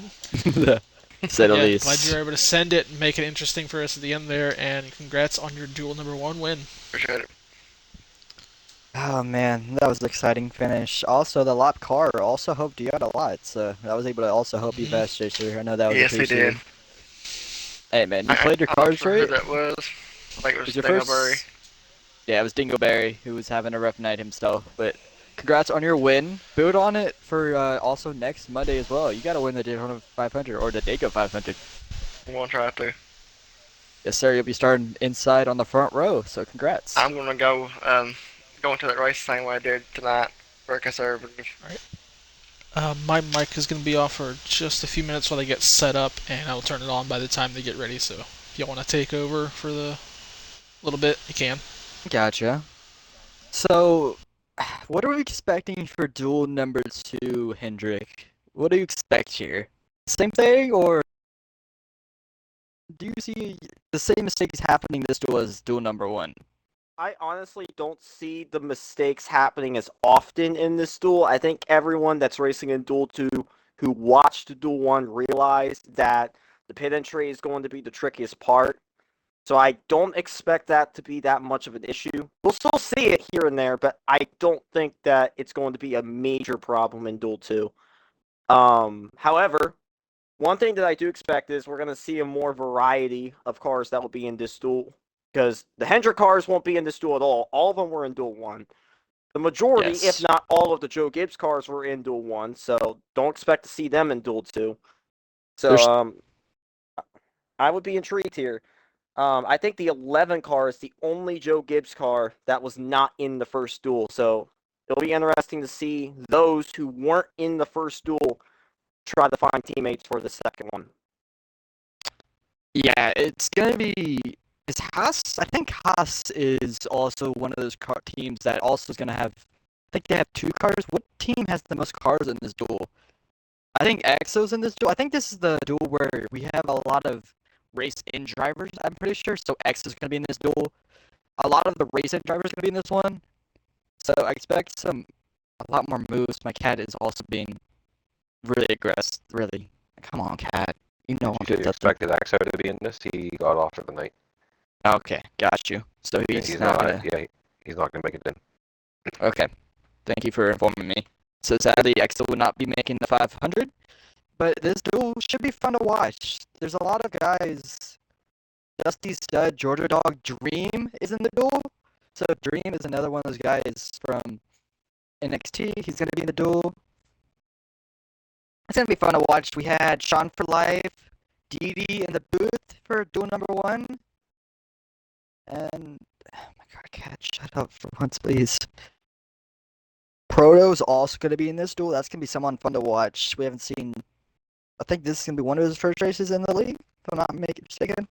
Say the Yeah, least. glad you were able to send it and make it interesting for us at the end there. And congrats on your duel #1 win. Appreciate it. Oh man, that was an exciting finish. Also, the lap car also helped you out a lot, so I was able to also help you Fast Chaser. I know that was Yes, he appreciated. did. Hey man, you played your I'm not cards sure right? who that was. I think it was Was your Dingleberry. first? Yeah, it was Dingleberry who was having a rough night himself. But congrats on your win. Build on it for also next Monday as well. You got to win the Daytona 500 or the Dago 500. I'm gonna try to. Yes, sir. You'll be starting inside on the front row. So congrats. I'm gonna go into that race the same way I did tonight. Very conservative. My mic is going to be off for just a few minutes while they get set up, and I'll turn it on by the time they get ready. So if you want to take over for the little bit, you can. Gotcha. So, what are we expecting for duel #2, Hendrick? What do you expect here? Same thing or do you see the same mistakes happening this duel as duel number 1? I honestly don't see the mistakes happening as often in this duel. I think everyone that's racing in Duel 2 who watched Duel 1 realized that the pit entry is going to be the trickiest part. So I don't expect that to be that much of an issue. We'll still see it here and there, but I don't think that it's going to be a major problem in Duel 2. However, one thing that I do expect is we're going to see a more variety of cars that will be in this duel. Because the Hendrick cars won't be in this duel at all. All of them were in Duel 1. The majority, if Yes. not all of the Joe Gibbs cars were in Duel 1, so don't expect to see them in Duel 2. So There's I would be intrigued here. I think the 11 car is the only Joe Gibbs car that was not in the first duel. So it'll be interesting to see those who weren't in the first duel try to find teammates for the second one. Yeah, it's gonna be. Is Haas? I think Haas is also one of those teams that also is gonna have. I think they have 2 cars. What team has the most cars in this duel? I think EXO's in this duel. I think this is the duel where we have a lot of race-in drivers. I'm pretty sure. So X is gonna be in this duel. A lot of the race-in drivers are gonna be in this one. So I expect a lot more moves. My cat is also being really aggressive. Really, come on, cat. You know I'm You gonna touch him. expected Axo to be in this. He got off for the night. Okay, got you. So Yeah, he's not gonna. Yeah, he's not gonna make it in. Okay, thank you for informing me. So sadly, Exo will not be making the 500, but this duel should be fun to watch. There's a lot of guys. Dusty Stud, Georgia Dog, Dream is in the duel. So Dream is another one of those guys from NXT. He's gonna be in the duel. It's gonna be fun to watch. We had Sean for Life, Dee in the booth for duel number 1, and oh my god, cat, shut up for once, please. Proto's also gonna be in this duel. That's gonna be someone fun to watch. We haven't seen. I think this is gonna be one of his first races in the league, if I'm not mistaken.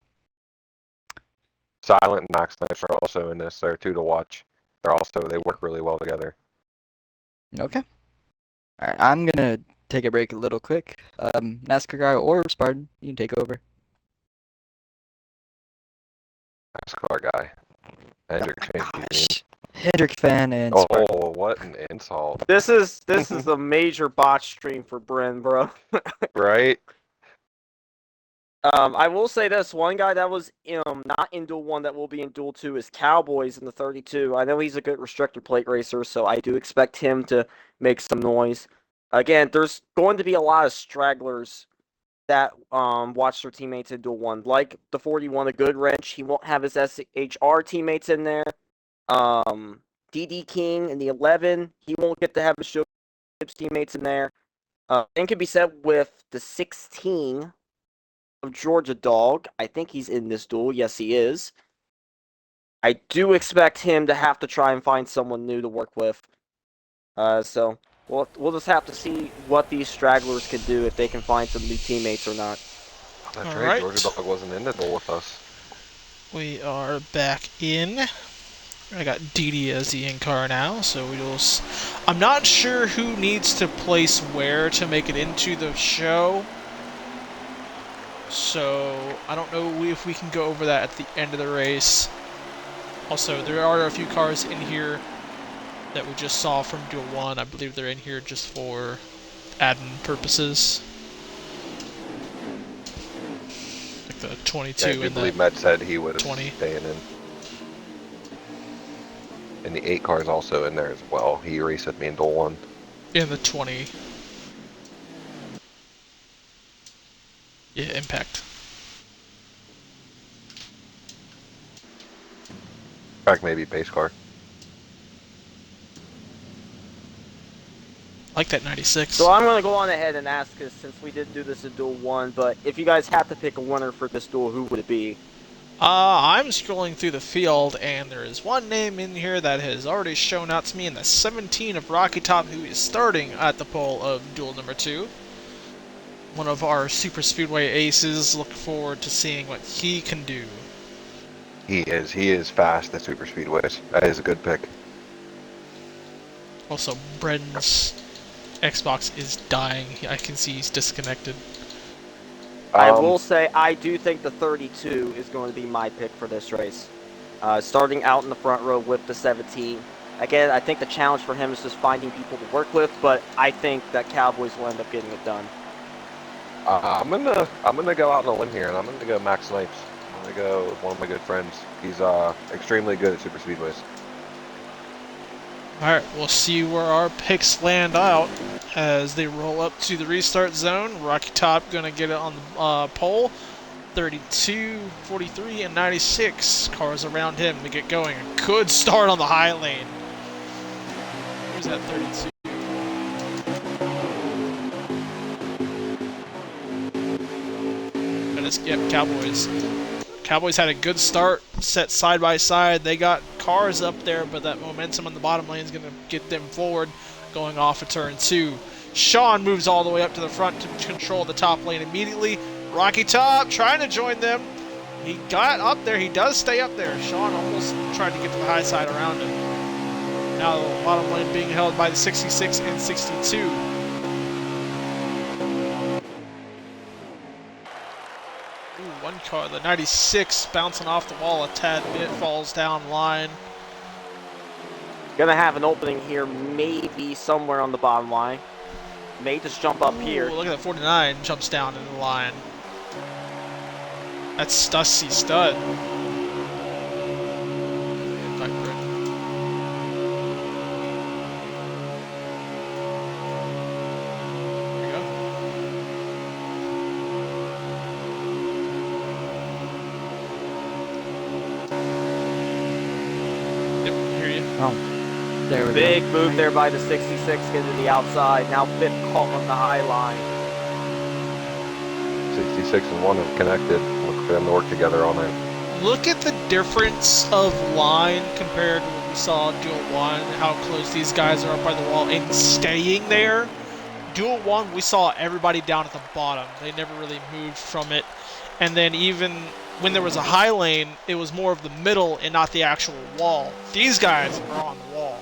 Silent and Max Knife are also in this. They're 2 to watch. They work really well together. Okay. Alright, I'm gonna take a break a little quick. NASCAR guy or Spartan, you can take over. NASCAR guy. Hendrick changed his name. Gosh. Hendrick fan and Oh, Spartan. what an insult. This is a major botch stream for Bryn, bro. Right? I will say this: one guy that was not in Duel 1 that will be in Duel 2 is Cowboys in the 32. I know he's a good restrictor plate racer, so I do expect him to make some noise. Again, there's going to be a lot of stragglers that watch their teammates in Duel 1, like the 41, a good wrench. He won't have his SHR teammates in there. DD King in the 11, he won't get to have his Joe Gibbs teammates in there. Same can be said with the 16 of Georgia Dog. I think he's in this duel. Yes, he is. I do expect him to have to try and find someone new to work with. So we'll just have to see what these stragglers can do, if they can find some new teammates or not. That's All right. right. Georgia Dog wasn't in the duel with us. We are back in. I got Didi as the in-car now, so I'm not sure who needs to place where to make it into the show. So I don't know if we can go over that at the end of the race. Also, there are a few cars in here that we just saw from Duel 1. I believe they're in here just for admin purposes. Like the 22 Yeah, I do and believe the Matt said he would have 20. staying in. And the 8 car is also in there as well. He raced with me in Duel 1. in the 20. Yeah, Impact. In fact, maybe base car. I like that 96. So I'm going to go on ahead and ask, because since we didn't do this in Duel 1, but if you guys had to pick a winner for this duel, who would it be? I'm scrolling through the field, and there is one name in here that has already shown out to me in the 17 of Rocky Top, who is starting at the pole of duel number 2. One of our Super Speedway aces. Look forward to seeing what he can do. He is fast at super speedways. That is a good pick. Also, Brendan's Xbox is dying. I can see he's disconnected. I will say I do think the 32 is going to be my pick for this race. Starting out in the front row with the 17. Again, I think the challenge for him is just finding people to work with, but I think that Cowboys will end up getting it done. I'm gonna go out on a limb here, and I'm gonna go Max Snipes. I'm gonna go with one of my good friends. He's extremely good at super speedways. Alright, we'll see where our picks land out as they roll up to the restart zone. Rocky Top gonna get it on the pole. 32, 43, and 96 cars around him to get going. A good start on the high lane. Who's that 32? Yep, Cowboys. Cowboys had a good start, set side by side. They got cars up there, but that momentum on the bottom lane is going to get them forward going off of turn 2. Sean moves all the way up to the front to control the top lane immediately. Rocky Top trying to join them. He got up there. He does stay up there. Sean almost tried to get to the high side around him. Now the bottom lane being held by the 66 and 62. One car, the 96, bouncing off the wall a tad bit, falls down line. Gonna have an opening here, maybe somewhere on the bottom line. May just jump up here. Look at that 49, jumps down in the line. That's Stussy Stud. There we Big go. move there by the 66, getting to the outside. Now 5th call on the high line. 66 and 1 have connected. Look for them to work together all night. Look at the difference of line compared to what we saw in Duel 1, how close these guys are up by the wall and staying there. Duel 1, we saw everybody down at the bottom. They never really moved from it. And then even when there was a high lane, it was more of the middle and not the actual wall. These guys are on the wall.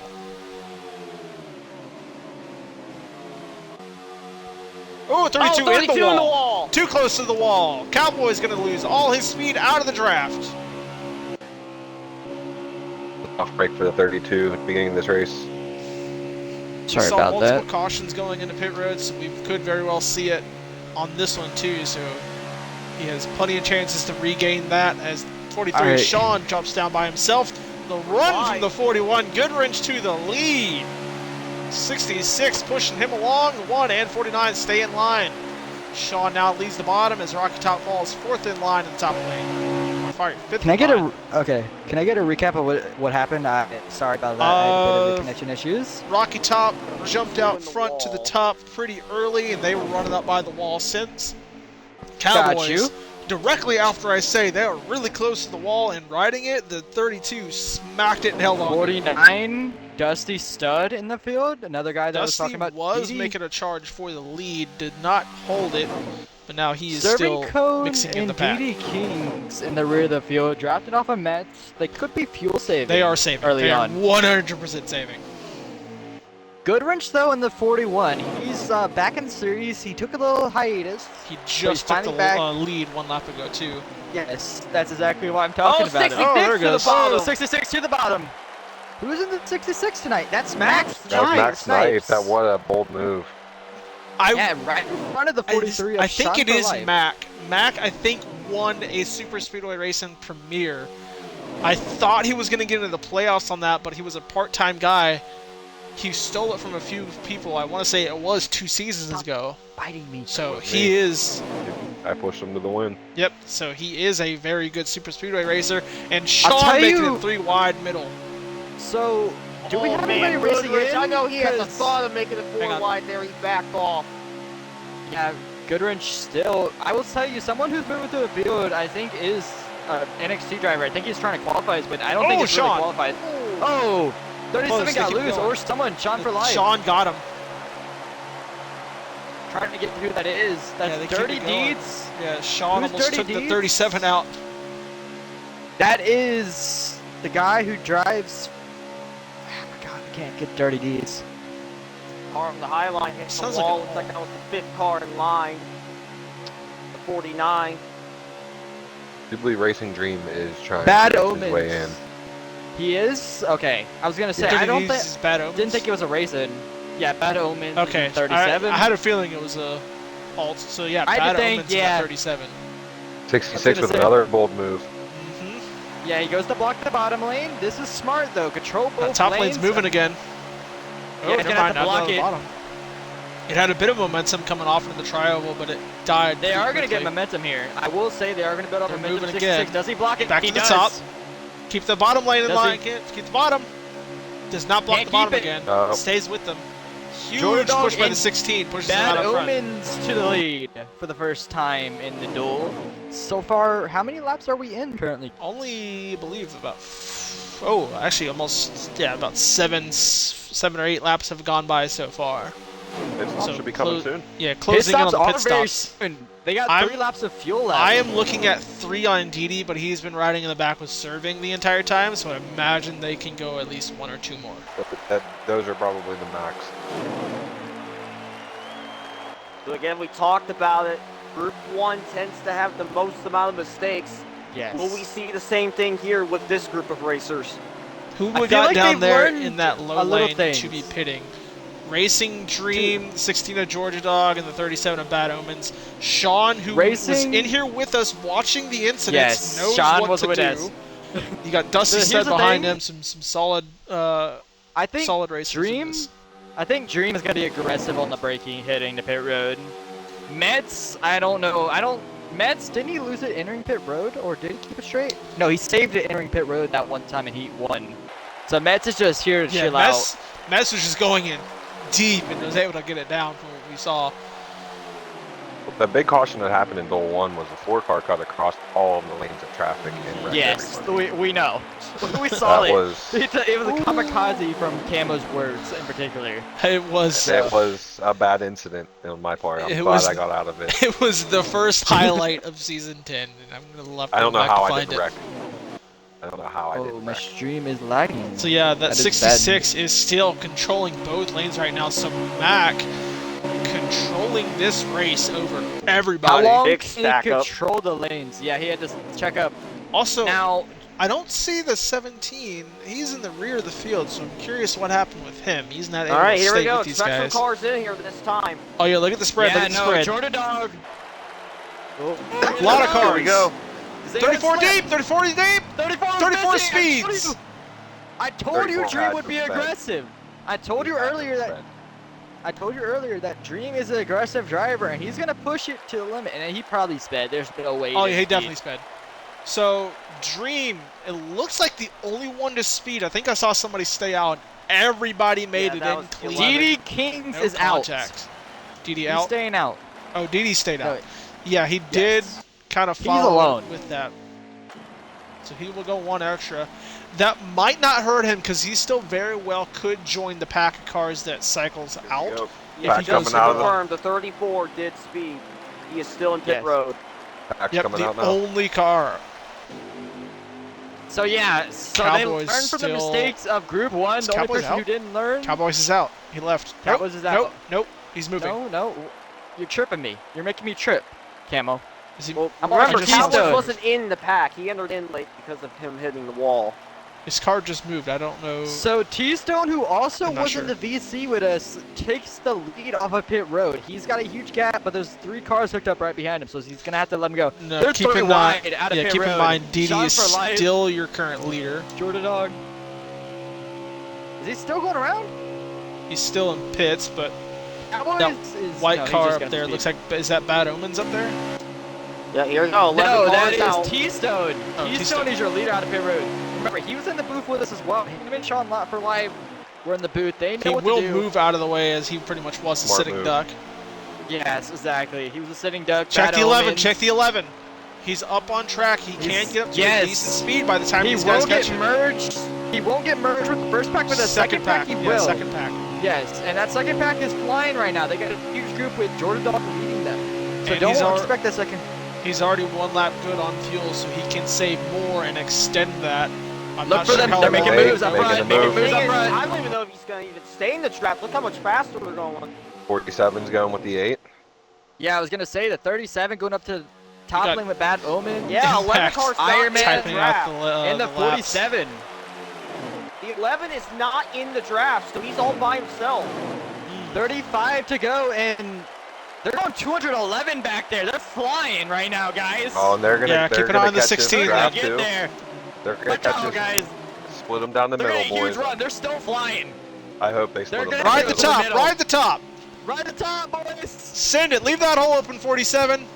Oh, 32, 32 in the wall. Too close to the wall. Cowboy's going to lose all his speed out of the draft. Off break for the 32 at the beginning of this race. Sorry we saw about multiple that. cautions going into pit roads, so we could very well see it on this one too, so he has plenty of chances to regain that as 43 right. Sean jumps down by himself. The run from the 41, Goodwrench to the lead. 66 pushing him along, 1 and 49 stay in line. Sean now leads the bottom as Rocky Top falls 4th in line in the top lane. Sorry, 5th Can I get line. Can I get a recap of what happened? Sorry about that. I had a bit of the connection issues. Rocky Top jumped out front to the top pretty early, and they were running up by the wall since. Cowboys, directly after I say they were really close to the wall and riding it, the 32 smacked it and held on. 49, Dusty Stud in the field. Another guy that was Dusty talking about. was DD. making a charge for the lead, did not hold it, but now he is Serving still Cone mixing in and the pack. DD Kings in the rear of the field, drafted off of Mets. They could be fuel saving. They are saving. early They are on. 100% saving. Goodwrench though in the 41. He's back in the series. He took a little hiatus. He just took the finally back. lead 1 lap ago too. Yes, that's exactly what I'm talking about. 66 Oh, there it to the goes. bottom. 66 to the bottom. Who's in the 66 tonight? That's Max. That was Max Snipes. Snipes. What a bold move. Yeah, right in front of the 43. I think it is Mac. Mac, I think, won a Super Speedway Racing Premiere. I thought he was going to get into the playoffs on that, but he was a part-time guy. He stole it from a few people. I want to say it was 2 seasons ago. Biting me. So he is... I pushed him to the win. Yep, so he is a very good Super Speedway racer. And I'll Sean tell making you- it 3 wide middle. So, do we Oh, have man, anybody racing Goodrich, in? I know he had the 'Cause- thought of making it Hang 4 on. wide there. He backed off. Yeah, Goodwrench still. I will tell you, someone who's moving through the field, I think, is an NXT driver. I think he's trying to qualify, but I don't think Oh, he's really Sean. qualified. Oh, 37 Close, got they keep loose, going. or someone, Sean for life. Sean got him. Trying to get to who that is. Yeah, That's they keep Dirty it going. Deeds. Yeah, Sean Who's almost Dirty took the Deeds? 37 out. That is the guy who drives. Oh my God, I can't get Dirty Deeds. Car on the high line hit the Sounds like wall. a- Looks like that was the 5th car in line. The 349. Jubilee Racing Dream is trying Bad to make his way in. Omens. He is? Okay. I was going to say, Did I he don't use think... his Bad Omens? Didn't think it was a racing. Yeah, Bad Omens. Okay, 37. I had a feeling it was a alt. So yeah, I Bad think, Omens in yeah. the 37. 66 with say- another bold move. Yeah, he goes to block the bottom lane. This is smart, though. Control both That top lanes. lane's moving again. Yeah, he's gonna have to now block down the it. bottom. It had a bit of momentum coming off into the tri-oval, but it died. They pretty are going to get quickly. momentum here. I will say they are going to build up They're momentum. moving 66. again. Does he block it? Back He to the does. top. Keep the bottom lane in Does line. he? Keep the bottom. Does not block Can't the bottom keep it. again. No. Stays with them. Huge Jordan push by in the 16. Pushes them out Bad up front. Omens to the lead for the first time in the duel. So far, how many laps are we in currently? Only, I believe, about actually almost about seven or 8 laps have gone by so far. It So should be coming clo- soon. Yeah, Pit closing in on stops the are pit very stops. soon. They got I'm- 3 laps of fuel left. I am looking at 3 on Didi, but he's been riding in the back with serving the entire time, so I imagine they can go at least 1 or 2 more. Those are probably the max. So again, we talked about it. Group 1 tends to have the most amount of mistakes. Yes. Will we see the same thing here with this group of racers? Who I we feel got like down they've there learned in that low a little lane things. to be pitting? Racing Dream, 16 of Georgia Dog, and the 37 of Bad Omens. Sean, who was Racing- in here with us watching the incidents, Yes, knows Sean what was to with do. us. You got Dusty So here's Stud the behind thing. him, some solid I think solid racers. in Dream. this. I think Dream is going to be aggressive on the braking, hitting the pit road. Mets, I don't know. Mets, didn't he lose it entering pit road, or did he keep it straight? No, he saved it entering pit road that one time in Heat 1. So Mets is just here to Yeah, chill Mess out. was just going in deep and was able to get it down from what we saw. The big caution that happened in Duel 1 was the 4-car cut across all of the lanes of traffic and wrecked Yes, everybody. we know. We saw That it. was It was a kamikaze from Camo's words in particular. It was that was a bad incident on my part. I'm It glad was- I got out of it. it was the first highlight of season 10, and I'm gonna love I don't know back how to I find didn't it. wreck. I don't know how I Oh, didn't my wreck. stream is lagging. So yeah, that That is 66 is still controlling both lanes right now. So Mac controlling this race over How everybody. long Big can stack he up. control the lanes? Yeah, he had to check up. Also, Now, I don't see the 17. He's in the rear of the field, so I'm curious what happened with him. He's not able All right, to here stay we go. with these Special guys. cars in here this time. Oh yeah, look at the spread. yeah, look at the no, spread. Jordan Dog. A lot of cars. Here we go. 34 deep. 34 deep. 34, 34 busy. speeds. I told you 34 Dream had would to be spend. aggressive. I told you earlier that Dream is an aggressive driver and he's gonna push it to the limit, and he probably sped. There's no way. Oh didn't yeah, he speed. definitely sped. So Dream, it looks like the only one to speed. I think I saw somebody stay out. Everybody made Yeah, it that in was clean. 11. DD Kings No is contact. DD out. He's out. staying out. Oh, DD stayed out. No, Yeah, he did yes. kind of He's follow alone. with that. So he will go 1 extra. That might not hurt him because he still very well could join the pack of cars that cycles out. Go. Yeah, Pack he goes just coming out of the confirmed, the 34 did speed. He is still in pit Yes. road. pack's Yep, coming the out now. only car. So yeah, so they Cowboys learned from the still- mistakes of Group 1. Is The only Cowboys person out? who didn't learn. Cowboys is out. He left. Cowboys nope, is out. Nope, nope. He's moving. No, you're tripping me. You're making me trip, Camo. Is he, Well, I'm remember, already Cowboys Keystone. wasn't in the pack. He entered in late because of him hitting the wall. his car just moved. I don't know. So T-Stone, who also I'm not was sure. in the VC with us, takes the lead off of pit road. He's got a huge gap, but there's 3 cars hooked up right behind him, so he's gonna have to let him go. No, They're keep 3 in mind. wide out of Yeah, pit keep road. in mind. Didi Sean is for life. still your current leader. Jordan Dog. Is he still going around? He's still in pits, but Cowboys that is white no, he's car just up gonna there speed. looks like. Is that Bad Omens up there? Yeah, here we go. 11 No, that cars is out. T-Stone. Oh, T-Stone T-Stone. is your leader out of pit road. Remember, he was in the booth with us as well. Him and Sean Lot for Life were in the booth. They know He what will to do. move out of the way as he pretty much was a Smart sitting move. duck. Yes, exactly. He was a sitting duck. Check Bad the 11. Omens. Check the 11. He's up on track. He can He's- get up to yes. a decent speed by the time He these guys won't get get you. merged. He won't get merged with the first pack, but the second pack he Yeah, will. second pack. Yes, and that second pack is flying right now. They got a huge group with Jordan Dog leading them. So And don't he's al- expect that second. He's already 1 lap good on fuel, so he can save more and extend that. I'm Look not for sure them. how They're long making Hey, moves up making front. a Making move. moves Thing up is, front. I don't even know if he's going to even stay in the trap. Look how much faster they're going. 47's going with the 8. Yeah, I was gonna say the 37 going up to toppling with Bad Omen. Yeah, 11 Impact cars not Iron in Man the typing out draft. and the the laps. 47. The 11 is not in the draft, so he's all by himself. 35 to go, and they're going 211 back there. They're flying right now, guys. Oh, and they're gonna Yeah, they're keep an gonna eye on the catch 16 this They're gonna draft get too. there. They're gonna Watch catch out, this. guys. Split them down the They're middle, gonna huge boys. run. They're still flying. I hope they split They're them gonna down Ride the the go middle. top, middle. ride the top. Right at the top, boys. Send it, leave that hole open, 47.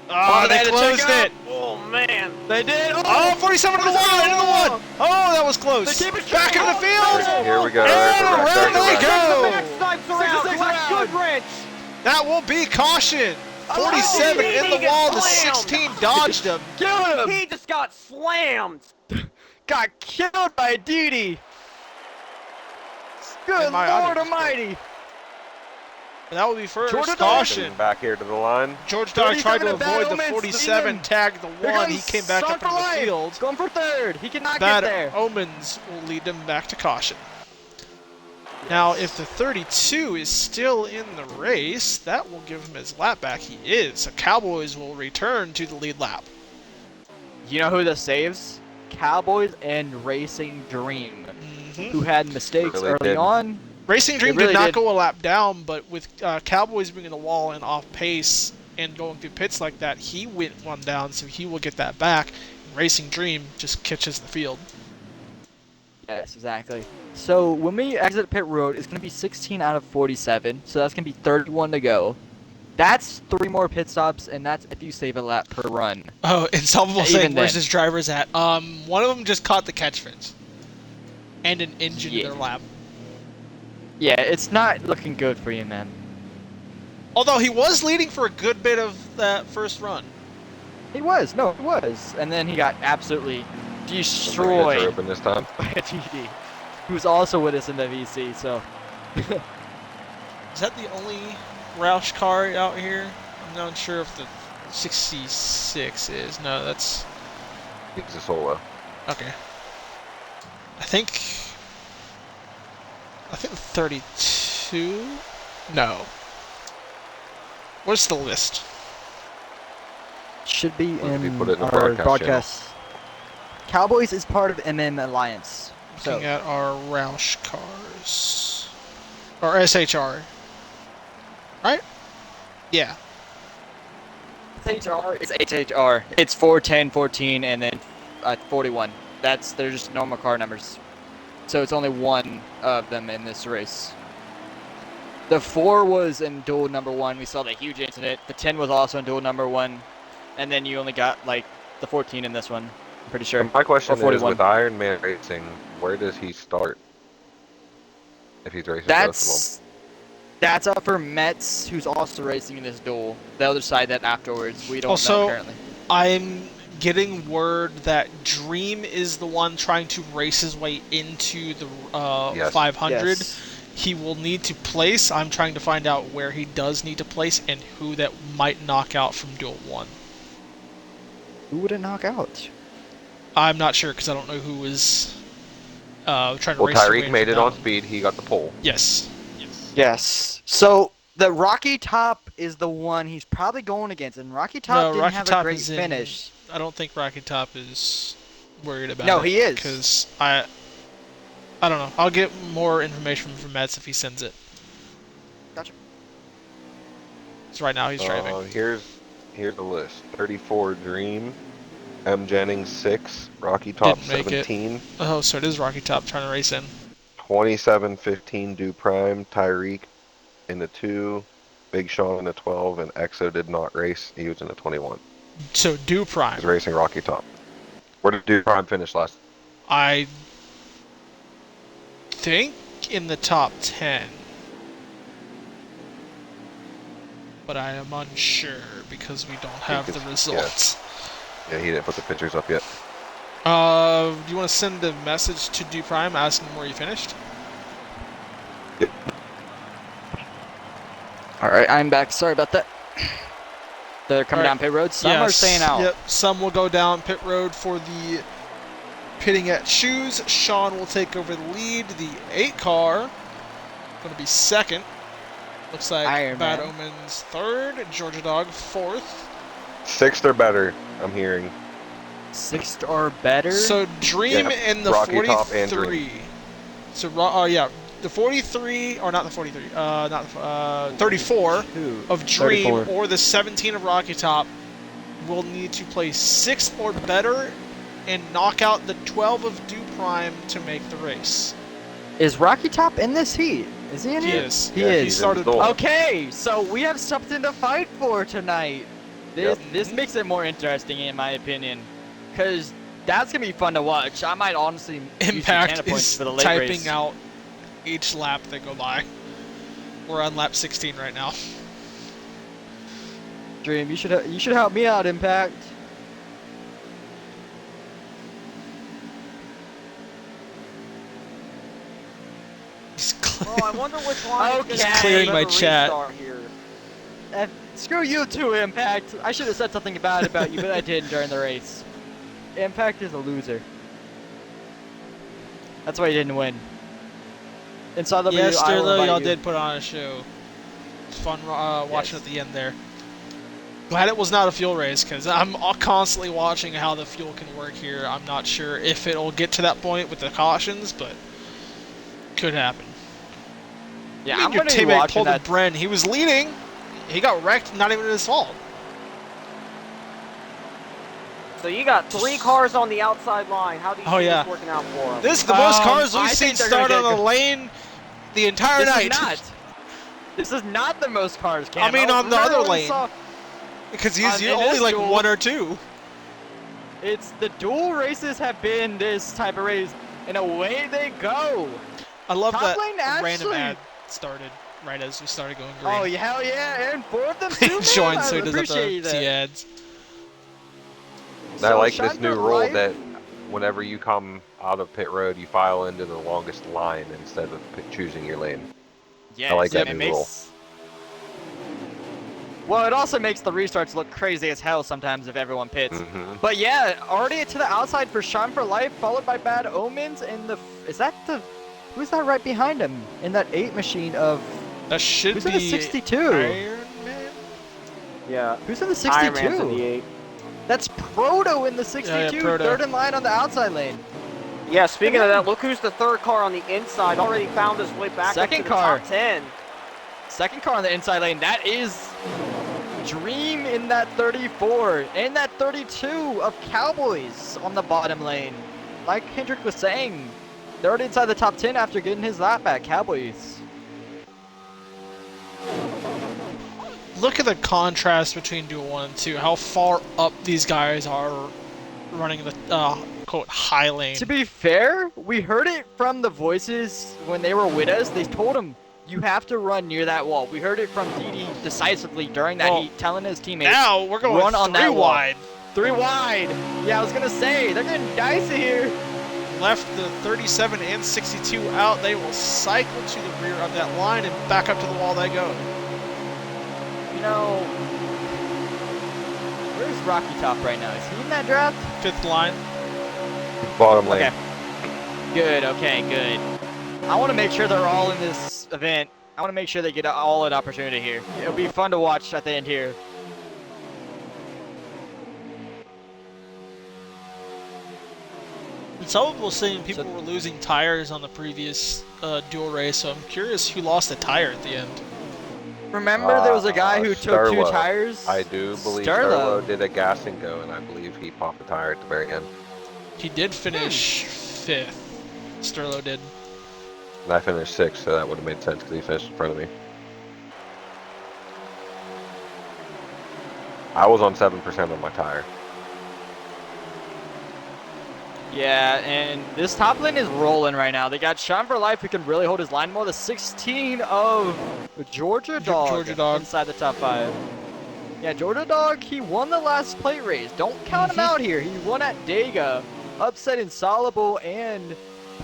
Ah, Oh, they they had to closed check it. Oh, man. They did. Oh, 47 to the wall, into the one. Oh, that was close. They keep it Back into the field. Here we go. And There's a around wreck. they There's a wreck. go. Max snipes around. 66 Collect round. good wrench. That will be caution. 47 in the wall. The 16 dodged him. Killed him. He just got slammed. Got killed by Didi. Good And my Lord audio just Almighty. And that will be first Jordan caution. Back here to the line. George Dog tried 37 to to Bad avoid the Omens, 47, Steven. tagged the Here one. comes He came back Son up for into the life. field. Going for third. He cannot Bad get there. Omens will lead them back to caution. Now, if the 32 is still in the race, that will give him his lap back. He is. So Cowboys will return to the lead lap. You know who this saves? Cowboys and Racing Dream, who had mistakes Really early did. on. Racing Dream really did not did. go a lap down, but with Cowboys being in the wall and off pace and going through pits like that, he went one down, so he will get that back. Racing Dream just catches the field. Yes, exactly. So when we exit pit road, it's going to be 16 out of 47. So that's going to be 31 to go. That's 3 more pit stops, and that's if you save a lap per run. Oh, Insolvable Even saying, where's then. his drivers at? One of them just caught the catch fence. And an engine Yeah. in their lap. Yeah, it's not looking good for you, man. Although he was leading for a good bit of that first run. He was. No, he was. And then he got absolutely Are destroyed open this time. by a TD, who's also with us in the VC, so... Is that the only Roush car out here? I'm not sure if the 66 is. No, that's... He's a solo. Okay. I think the 32? No. What's the list? Should be What if you in put it in the our broadcast broadcast. Cowboys is part of MM Alliance. So, Looking at our Roush cars. Or SHR. Right? Yeah. HHR is HHR. It's 410, 14, and then 41. They're just normal car numbers. So it's only one of them in this race. The 4 was in duel number 1. We saw the huge incident. The 10 was also in duel number 1. And then you only got like the 14 in this one. I'm pretty sure. My question Or is, 41. with Iron Man Racing, where does he start? If he's racing both That's up for Metz, who's also racing in this duel. They'll decide that afterwards. We don't Also, know currently. I'm getting word that Dream is the one trying to race his way into the Yes. 500. Yes. He will need to place. I'm trying to find out where he does need to place and who that might knock out from Duel 1. Who would it knock out? I'm not sure because I don't know who is trying to Well, race his way Tyreek made into it that on one. speed. He got the pole. Yes. Yes. So the Rocky Top is the one he's probably going against, and Rocky Top No, didn't Rocky have Top a great is in- finish. I don't think Rocky Top is worried about No, it. he is. Because I don't know. I'll get more information from Mets if he sends it. Gotcha. So right now he's driving. Here's the list. 34 Dream, M Jennings 6, Rocky Top Didn't make it. 17, Oh, so it is Rocky Top trying to race in. 27-15 Do Prime, Tyreek in the 2, Big Sean in the 12, and Exo did not race. He was in the 21. So Do Prime. He's racing Rocky Top. Where did Do Prime finish last? I think in the top 10. But I am unsure because we don't have the it's- results. Yeah, he didn't put the pictures up yet. Do you want to send a message to Do Prime asking where you finished? Alright, I'm back. Sorry about that. They're coming Alright. down pit road. Some are staying out. Yep, some will go down pit road for the pitting at shoes. Sean will take over the lead. The 8 car going to be second. Looks like Iron Bad Man. Omens 3rd, Georgia Dog 4th. 6th or better, I'm hearing. 6th or better? So Dream Yep, in the Rocky Top and 43. Dream. So yeah, the 43 or not the 43, not the 34 Two. of Dream 34. or the 17 of Rocky Top will need to place 6th or better and knock out the 12 of Dew Prime to make the race. Is Rocky Top in this heat? Is he in He here? is. He Yeah, is. He he's in started. the duel. Okay, so we have something to fight for tonight. This Yep. this makes it more interesting in my opinion, because that's gonna be fun to watch. I might honestly use some Impact Canada points is for the late typing race. out each lap that go by. We're on lap 16 right now. Dream, you should help me out, Impact. He's Oh, I wonder which line Okay. is gonna have Clearing another my chat. restart here. And screw you too, Impact. I should have said something bad about you, but I didn't during the race. Impact is a loser. That's why he didn't win. Inside the Yes, I will Sterlo, invite y'all you. did put on a show. It's fun watching Yes. at the end there. Glad it was not a fuel race, because I'm constantly watching how the fuel can work here. I'm not sure if it'll get to that point with the cautions, but could happen. Yeah, I mean, I'm your gonna be teammate watching pulled a that. Bren. He was leading. He got wrecked, not even his fault. So you got 3 cars on the outside line. How do you Oh, see yeah. this working out for them? This is the most cars I we've seen think they're gonna start on get a lane the entire This night. is not. This is not the most cars, Cam. I mean, on the Remember other when we lane. saw- Because he's in only this like duel- 1 or 2. It's the dual races have been this type of race, and away they go. I love Top that lane a random actually- ad started right as we started going green. Oh, hell yeah, and 4 of them too, man. Join I so he doesn't have appreciate to see that. ads. And I like Shine this new for rule life. that whenever you come out of pit road, you file into the longest line instead of choosing your lane. Yes, I like that and new it rule. makes. Well, it also makes the restarts look crazy as hell sometimes if everyone pits. Mm-hmm. But yeah, already to the outside for Shine for Life, followed by Bad Omens, and is that the, who's that right behind him in that 8 machine of, That should who's be in the 62? Iron Man? Yeah. Who's in the Iron Man's in the 62? 8. That's Proto in the 62, Proto. 3rd in line on the outside lane. Yeah, speaking of that, look who's the 3rd car on the inside. Already found his way back Second up to car. the top 10. Second car on the inside lane, that is Dream in that 34, and that 32 of Cowboys on the bottom lane. Like Hendrick was saying, they're already inside the top 10 after getting his lap back, Cowboys. Look at the contrast between Duel 1 and 2. How far up these guys are running the quote high lane. To be fair, we heard it from the voices when they were with us. They told him, you have to run near that wall. We heard it from DD decisively during that Well, heat, telling his teammates, Now we're going run on 3 that wall. wide. 3 wide. Yeah, I was going to say, they're getting dicey here. Left the 37 and 62 out. They will cycle to the rear of that line and back up to the wall they go. You know, where's Rocky Top right now? Is he in that draft? 5th line. Bottom lane. Okay. Good, okay, good. I want to make sure they're all in this event. I want to make sure they get all an opportunity here. It'll be fun to watch at the end here. Some people saying people were losing tires on the previous dual race, so I'm curious who lost a tire at the end. Remember there was a guy who took 2 Sterlo. tires? I do believe Sterlo. Sterlo did a gas and go, and I believe he popped the tire at the very end. He did finish 5th. Sterlo did. And I finished 6th, so that would have made sense because he finished in front of me. I was on 7% on my tire. Yeah, and this top lane is rolling right now. They got Shine for Life who can really hold his line more. The 16 of Georgia Dog, Georgia Dog. inside the top 5. Yeah, Georgia Dog, he won the last plate race. Don't count him out here. He won at Dega, upset Insoluble and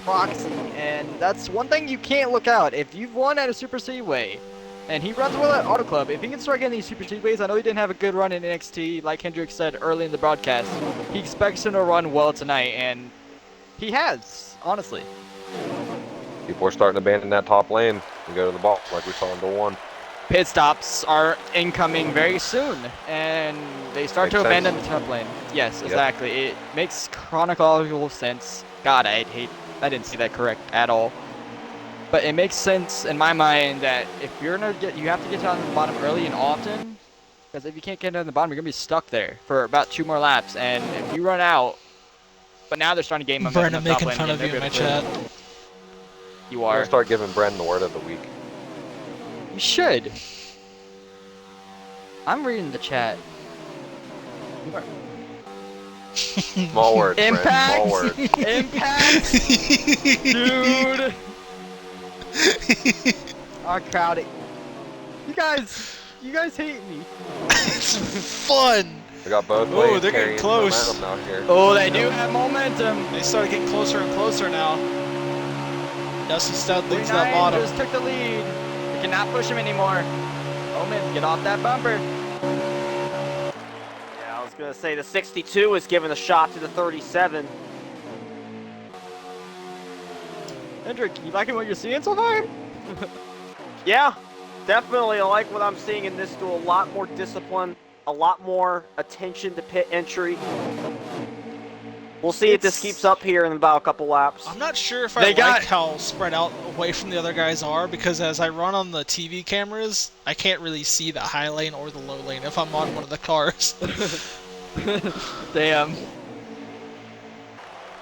Proxy. And that's one thing you can't look out. If you've won at a Super Speedway, and he runs well at Auto Club, if he can start getting these Super Speedways, I know he didn't have a good run in NXT, like Hendrick said early in the broadcast. He expects him to run well tonight, and he has, honestly. People are starting to abandon that top lane and go to the box like we saw in Duel 1. pit stops are incoming very soon, and they start Makes to abandon sense. the turn lane. Yes, exactly. It makes chronological sense. God, I didn't see that correct at all. But it makes sense in my mind that if you're gonna you have to get down to the bottom early and often, because if you can't get down to the bottom, you're gonna be stuck there for about 2 more laps, and if you run out, but now they're starting to gain momentum Brennan up top making lane fun again. of They're you in good my at clear. chat. You I'm gonna are. start giving Bren the word of the week. You should. I'm reading the chat. Small words, Bren. Impact! Small words. Impact! Dude! Our crowd. You guys hate me. It's fun. We got both Oh, lanes they're getting carrying close. momentum out here. Oh, they do have momentum. They started getting closer and closer now. Dusty Studley to that 49 bottom. just took the lead. They cannot push him anymore. Omen, get off that bumper. Yeah, I was gonna say the 62 is giving a shot to the 37. Hendrick, you liking what you're seeing so far? Yeah, definitely. I like what I'm seeing in this duel. A lot more discipline, a lot more attention to pit entry. We'll see if this keeps up here in about a couple laps. I'm not sure if I They got- like how spread out away from the other guys are, because as I run on the TV cameras, I can't really see the high lane or the low lane if I'm on one of the cars. Damn.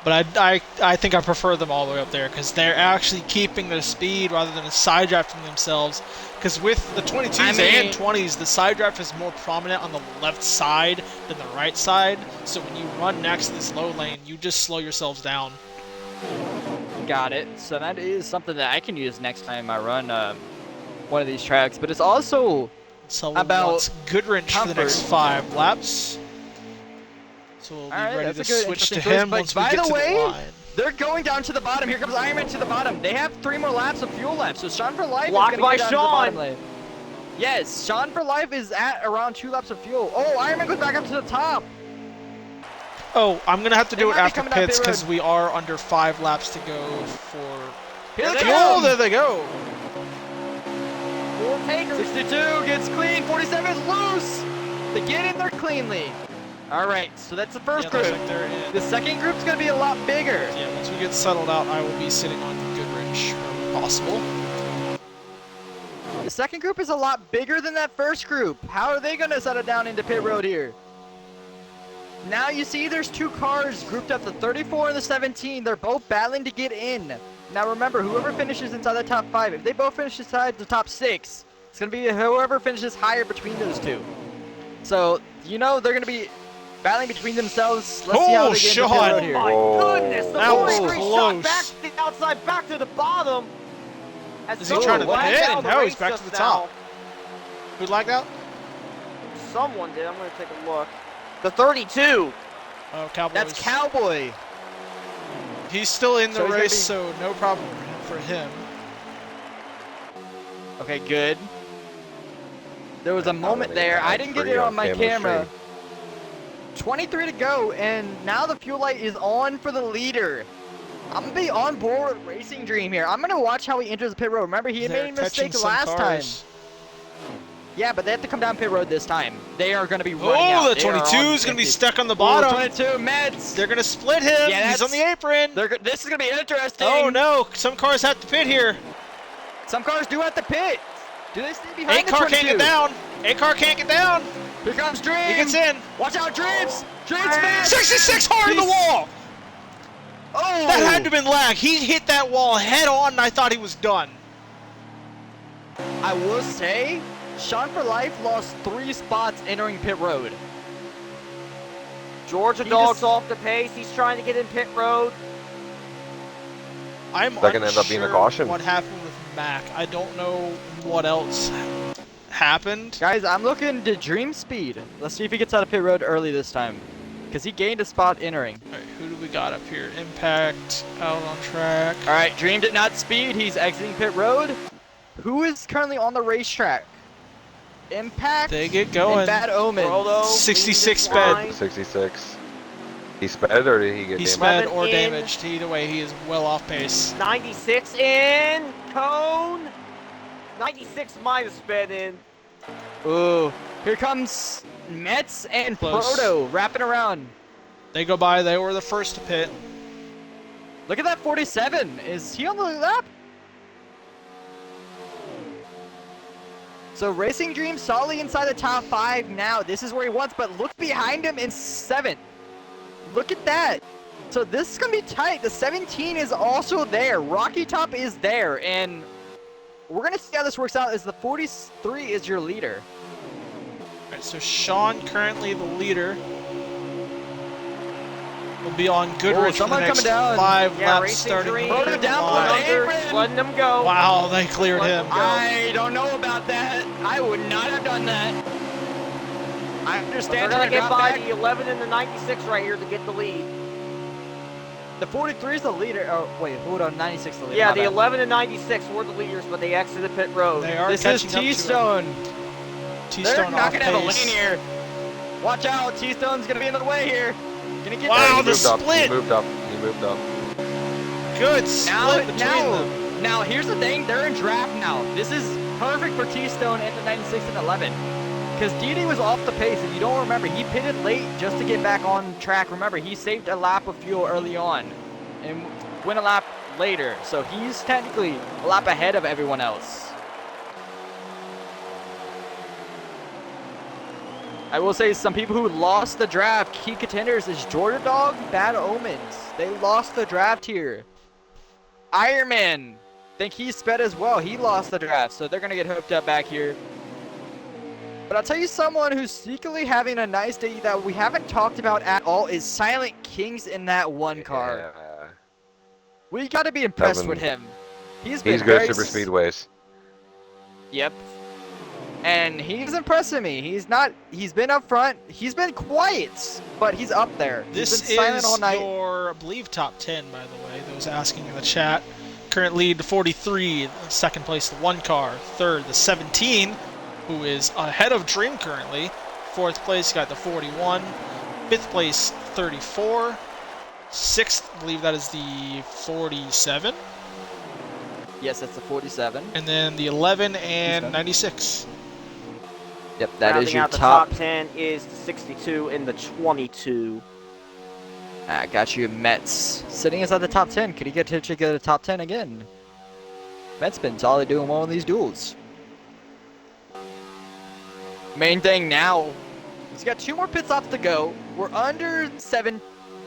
But I think I prefer them all the way up there, because they're actually keeping their speed rather than side drafting themselves. Because with the 22s and 20s, the side draft is more prominent on the left side than the right side. So when you run next to this low lane, you just slow yourselves down. Got it. So that is something that I can use next time I run one of these tracks. But it's also Someone about wants Goodwrench for the next comfort. 5 laps. So we'll be Alright, ready that's to a good, switch to interesting choice, him but once we by get the to way, the line. they're going down to the bottom. Here comes Ironman to the bottom. They have 3 more laps of fuel left. So Sean for Life Blocked is going by to go down to the bottom Sean. lane. Yes, Sean for Life is at around 2 laps of fuel. Oh, Ironman goes back up to the top. Oh, I'm going to have to They do it might be after coming down pits pit because road. we are under 5 laps to go for... Here they Oh, come. there they go! 62 gets clean. 47 is loose. They get in there cleanly. All right, so that's the first Yeah, group. looks like they're in. The second group's going to be a lot bigger. Yeah, once we get settled out, I will be sitting on Goodrich wherever possible. The second group is a lot bigger than that first group. How are they going to settle down into pit road here? Now you see there's 2 cars grouped up, the 34 and the 17. They're both battling to get in. Now remember, whoever finishes inside the top 5, if they both finish inside the top 6, it's going to be whoever finishes higher between those 2. So, you know they're going to be battling between themselves. Let's see how they get into pit Sean. road here. My Whoa. goodness, the That was 43 close. shot back to the outside, back to the bottom. As Is he someone trying to lagged pit? down the No, he's race back to just the top. now. Who'd like that? Someone did. I'm going to take a look. The 32. Oh, Cowboys. That's Cowboy. He's still in the So he's gonna race, be- so no problem for him. Okay, good. There was a moment Dominating there. I that didn't get free it on on my camera camera. stream. 23 to go, and now the fuel light is on for the leader. I'm gonna be on board with Racing Dream here. I'm gonna watch how he enters the pit road. Remember, he They're made a catching mistake some last time. cars. Yeah, but they have to come down pit road this time. They are gonna be running out. Oh, the They are 22 on is going to be 50. stuck on the Ooh, bottom. 22 Mets. They're going to split him. Yeah, He's on the apron. This is gonna be interesting. Oh, no. Some cars have to pit here. Some cars do have to pit. Do they stay behind 8 the car 22? can't get down. 8 car can't get down. Here comes Dream. He gets in. Watch out, Dreams. Dreams fast. 66 hard in the wall. Oh. That had to have been lag. He hit that wall head on, and I thought he was done. I will say, Sean for Life lost 3 spots entering pit road. Georgia He Dog's just- off the pace. He's trying to get in pit road. I'm That can end up being a unsure caution. what happened with Mac. I don't know what else happened. Guys, I'm looking to Dream Speed. Let's see if he gets out of pit road early this time. Because he gained a spot entering. All right, who do we got up here? Impact, out on track. Alright, Dream did not speed. He's exiting pit road. Who is currently on the racetrack? Impact They get and going. Bad Omens. Frodo 66 leading this sped. line. 66. He sped or did he get He damaged? sped or in. damaged. Either way, he is well off pace. 96 in. Cone. 96 minus spin in. Ooh, here comes Mets and Close. Proto wrapping around. They go by. They were the first to pit. Look at that 47. Is he on the lap? So Racing Dream solidly inside the top 5 now. This is where he wants, but look behind him in 7th. Look at that. So this is going to be tight. The 17 is also there. Rocky Top is there, and we're going to see how this works out as the 43 is your leader. All right, so Sean, currently the leader, will be on Goodrich for the someone next coming down. 5 Yeah, laps Racing starting. Dream. Proto down line. below. Just letting them go. Wow, they cleared him. I don't know about that. I would not have done that. I They're understand gonna trying get drop by back. the 11 and the 96 right here to get the lead. The 43 is the leader. Oh, wait, hold on. 96 is the leader. Yeah, My the bad. 11 and 96 were the leaders, but they exited pit road. They are This is catching up to him. T-Stone. They're T-Stone not off going to have a lane pace. here. Watch out. T-Stone's going to be in the way here. Gonna get Wow, there. the split. He moved up. He moved up. Good split between them. Now, here's the thing. They're in draft now. This is perfect for T-Stone and the 96 and 11. Because Didi was off the pace. If you don't remember, he pitted late just to get back on track. Remember, he saved a lap of fuel early on and went a lap later. So he's technically a lap ahead of everyone else. I will say some people who lost the draft, key contenders is Jordan Dog, Bad Omens. They lost the draft here. Ironman, think he sped as well. He lost the draft, so they're going to get hooked up back here. But I'll tell you someone who's secretly having a nice day that we haven't talked about at all is Silent Kings in that one car. Yeah. We got to be impressed Kevin, with him. He's been He's good very at super speedways. Yep. And he's impressing me. He's been up front. He's been quiet, but he's up there. This he's been silent is all night. your, I believe, top 10, by the way. Those asking in the chat. Current lead, the 43. Second place, the 1 car. Third, the 17, who is ahead of Dream currently. Fourth place, got the 41. Fifth place, 34. Sixth, I believe that is the 47. Yes, that's the 47. And then the 11 and Okay. 96. Yep, that Rounding is your out the top. 10 is the 62 and the 22. I got you, Mets. Sitting inside the top 10. Could he get to the top 10 again? Mets been solidly doing well in these duels. Main thing now, he's got 2 more pit stops to go. We're under 7.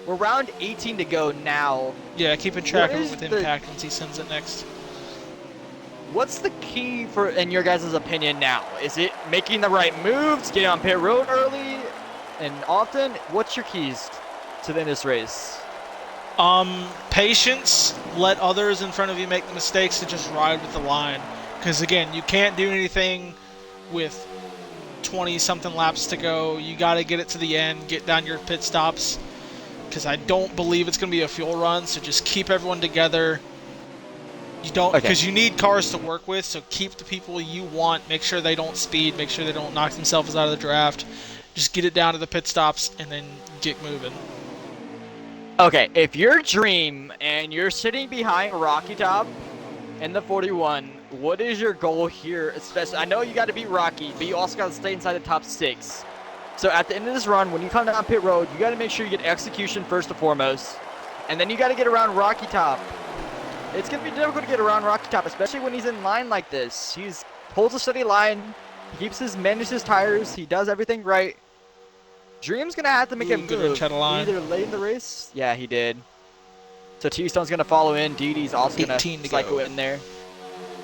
We're round 18 to go now. Yeah, keeping track What of it is with the- Impact once he sends it next. What's the key for, in your guys' opinion now? Is it making the right moves, getting on pit road early and often? What's your keys to win this race? Patience. Let others in front of you make the mistakes and just ride with the line. Because again, you can't do anything with 20-something laps to go. You got to get it to the end, get down your pit stops. Because I don't believe it's going to be a fuel run, so just keep everyone together. You don't, because you need cars to work with, so keep the people you want. Make sure they don't speed. Make sure they don't knock themselves out of the draft. Just get it down to the pit stops and then get moving. Okay, if you're Dream and you're sitting behind Rocky Top in the 41, what is your goal here? Especially, I know you got to beat Rocky, but you also got to stay inside the top 6. So at the end of this run, when you come down pit road, you got to make sure you get execution first and foremost, and then you got to get around Rocky Top. It's going to be difficult to get around Rocky Top, especially when he's in line like this. He holds a steady line, he manages his tires, he does everything right. Dream's going to have to make a Goodrich move, had a line. either late in the race. Yeah, he did. So T-Stone's going to follow in, Didi's also going 18 to to cycle go. in there.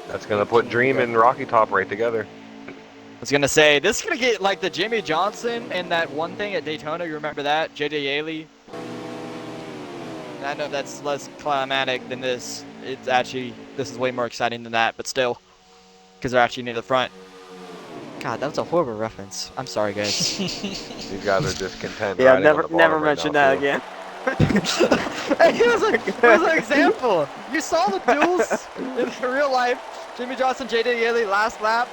That's gonna put Dream and Rocky Top right together. I was going to say, this is going to get like the Jimmy Johnson and that one thing at Daytona, you remember that? JJ Yaley. I know that's less climatic than this. It's actually, this is way more exciting than that, but still, because they're actually near the front. God, that was a horrible reference. I'm sorry, guys. These guys are just content. Yeah, riding on the bottom never right mention now, that too. again. Hey, it was an example. You saw the duels in real life. Jimmy Johnson, JJ Yaley, last lap.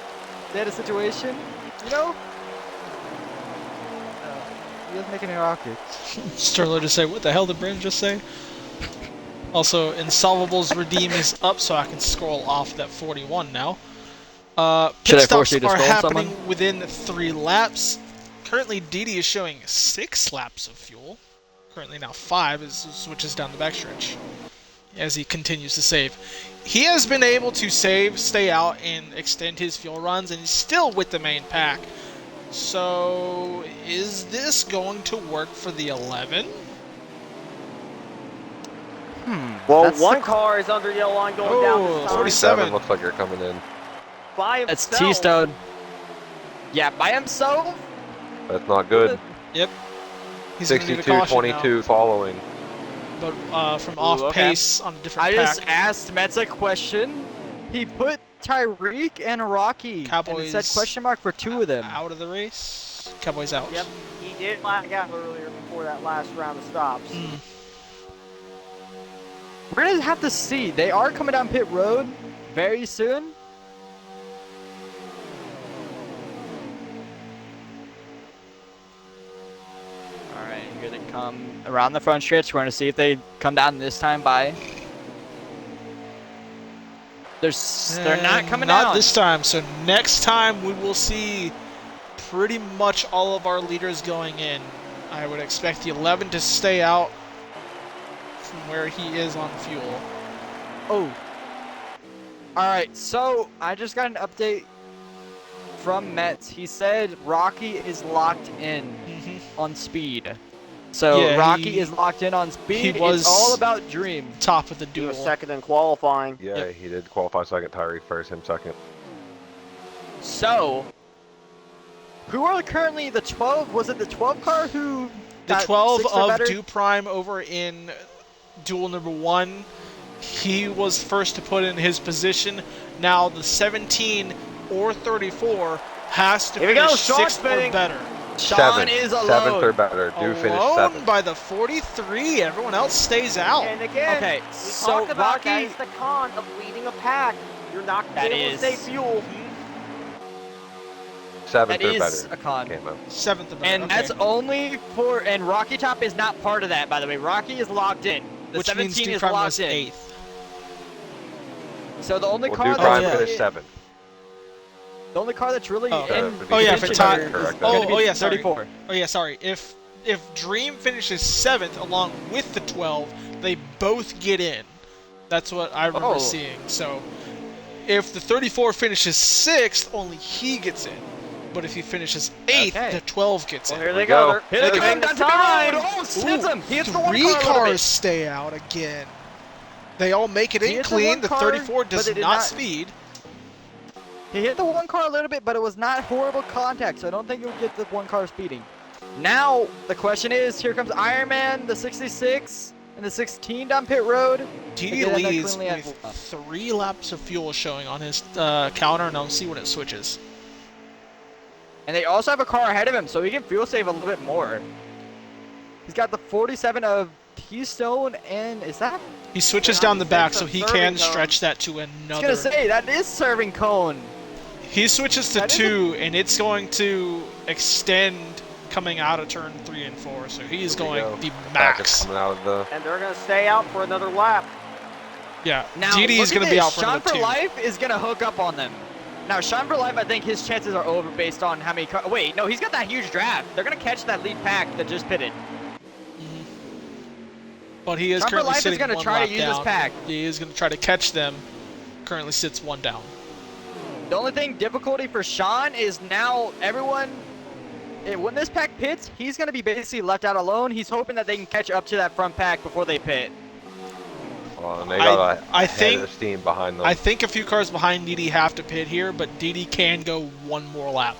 They had a situation. You know? You guys making it awkward. Sterler to say, what the hell did Brandon just say? Also, Insolvable's redeem is up, so I can scroll off that 41 now. Should Pit I force stops you to are stall happening someone? within 3 laps. Currently, Didi is showing 6 laps of fuel. Currently now 5 as he switches down the backstretch as he continues to save. He has been able to save, stay out, and extend his fuel runs, and he's still with the main pack. So, is this going to work for the 11? Well, That's one the- car is under yellow line going down this time. 47. Looks like you're coming in. By That's himself. T-Stone. Yeah, by himself. That's not good. Yep. He's going to need a 62, caution 22 following. now, but from off okay. pace on a different I pack. just asked Mets a question. He put Tyreek and Rocky, and it Cowboys said question mark for 2 of them. Out of the race. Cowboys out. Yep, he did lag out earlier before that last round of stops. We're gonna have to see. They are coming down pit road very soon. All right, here they come around the front stretch. We're gonna see if they come down this time by. They're not coming down. Not this time. So next time we will see pretty much all of our leaders going in. I would expect the 11 to stay out from where he is on fuel. Oh. Alright, so I just got an update from Mets. He said Rocky is locked in on speed. So Yeah, Rocky is locked in on speed. he was It's all about Dream. Top of the He was duel. second in qualifying. Yeah, Yep. he did qualify second. Tyree first, him second. So, who are currently the 12? Was it the 12 car who The got 12 6 or of better? Dew Prime over in duel number 1. He was first to put in his position. Now the 17 or 34 has to Here we go, finish Sean 6th or spinning. better. Sean Seventh. is alone. Seventh or better. Do finish Alone seventh. by the 43. Everyone else stays out. And again, Okay, we so talked about that Rocky- is the con of leading a pack. You're not going That to be able to is- save fuel. Seventh That or is better. a con. Camo. 7th or better. And okay. that's only for, and Rocky Top is not part of that, by the way. Rocky is locked in. The Which means 17 Dew is Prime locked was in. 8th. So the only Well, car Dew that's Prime yeah. finished seventh. the only car that's really Oh. in Oh, yeah, for contention time- here is correct. gonna Oh, be yeah, sorry. 34. Oh yeah, sorry. If Dream finishes 7th along with the 12, they both get in. That's what I remember Oh. seeing. So if the 34 finishes 6th, only he gets in. But if he finishes 8th, Okay. the 12 gets Well, in. here they we go. go. They're Here they taking come the down to the time. road. Oh, snips him. He hits the one 3 car a little cars bit. stay out again. They all make it He in hit the clean. one The car, 34 but does they did not not- speed. He hit the one car a little bit, but it was not horrible contact, so I don't think it would get the one car speeding. Now, the question is, here comes Iron Man, the 66, and the 16 down pit road. TD They get in there leads cleanly at with full. 3 laps of fuel showing on his counter, and I'll see when it switches. And they also have a car ahead of him, so he can fuel save a little bit more. He's got the 47 of Keystone, and is that? He switches And down on the the back, sense so of he serving can zone. stretch that to I was another. gonna say, that is serving cone. He switches to That is a- 2, and it's going to extend coming out of turn 3 and 4. So he is Here we going go. the Pack is max. coming out of the. And they're going to stay out for another lap. Yeah, Now, DD is look going at to be this. out for Sean another for 2. Life is gonna hook up on them. Now, Sean for Life, I think his chances are over based on how many cars. Wait, no, he's got that huge draft. They're gonna catch that lead pack that just pitted. But he is Sean for currently Life is sitting gonna 1 try lap to use this down. pack. He is going to try to catch them. Currently sits 1 down. The only thing difficulty for Sean is now everyone. When this pack pits, he's gonna be basically left out alone. He's hoping that they can catch up to that front pack before they pit. And they got I a think- head of steam behind them. I think a few cars behind DD have to pit here, but DD can go 1 more lap.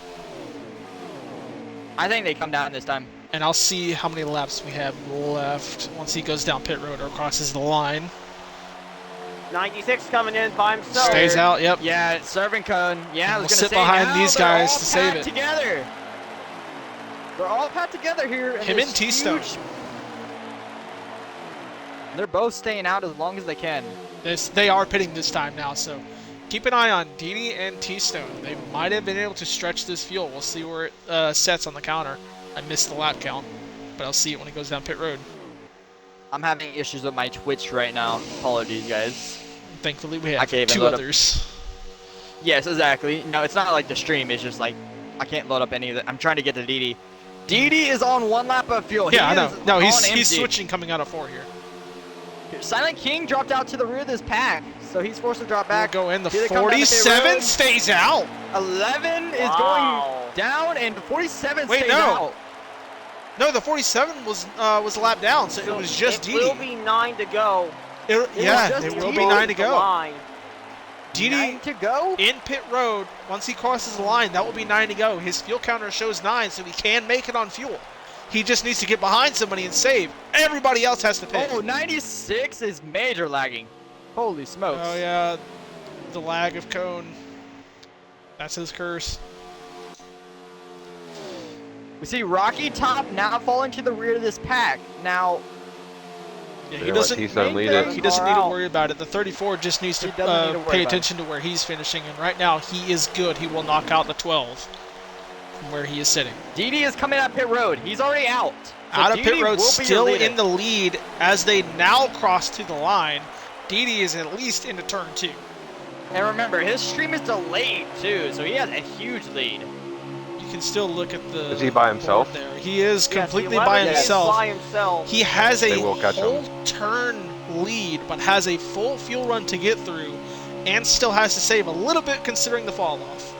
I think they come down this time. And I'll see how many laps we have left once he goes down pit road or crosses the line. 96 coming in by himself. Stays out, yep. Yeah, serving cone. Yeah, I We'll was sit gonna say behind now these they're guys all to save packed it. together. They're all packed together here. Him this and T-Stone. huge- They're both staying out as long as they can. They are pitting this time now, so keep an eye on DD and T-Stone. They might have been able to stretch this fuel. We'll see where it sets on the counter. I missed the lap count, but I'll see it when it goes down pit road. I'm having issues with my Twitch right now. Apologies, guys. Thankfully, we I have can't even 2 load up. others. Yes, exactly. No, it's not like the stream. It's just like I can't load up any of it. I'm trying to get to Didi. Didi is on 1 lap of fuel. Yeah, I He know. is No, on he's empty. switching coming out of 4 here. Silent King dropped out to the rear of this pack, so he's forced to drop back. We'll go in. The Here they come down the pit 47 road. stays out. 11 is Wow. going down, and 47 Wait, stays no. out. No, the 47 was a lap down, so it was just It will Didi. be 9 to go. Yeah, just it will Didi. be 9 to The go. line. Didi 9 to go. in pit road, once he crosses the line, that will be 9 to go. His fuel counter shows 9, so he can make it on fuel. He just needs to get behind somebody and save. Everybody else has to pit. Oh, 96 is major lagging. Holy smokes. Oh, yeah, the lag of Cone. That's his curse. We see Rocky Top now falling to the rear of this pack. Now, Yeah, They're he gonna let doesn't. T-Sun lead maintain- it. He doesn't need to Far out. worry about it. The 34 just needs to He doesn't need to worry pay about it. attention to where he's finishing, and right now he is good. He will knock out the 12 from where he is sitting. Didi is coming out pit road. He's already out. So Out of Didi pit road, will be your still leader. in the lead as they now cross to the line. Didi is at least into turn 2. And remember, his stream is delayed too, so he has a huge lead. You can still look at the. Is he by board himself? There, he is Yes, the completely 11 by is himself. by himself. He has a They will catch him. whole turn lead, but has a full fuel run to get through, and still has to save a little bit considering the fall off.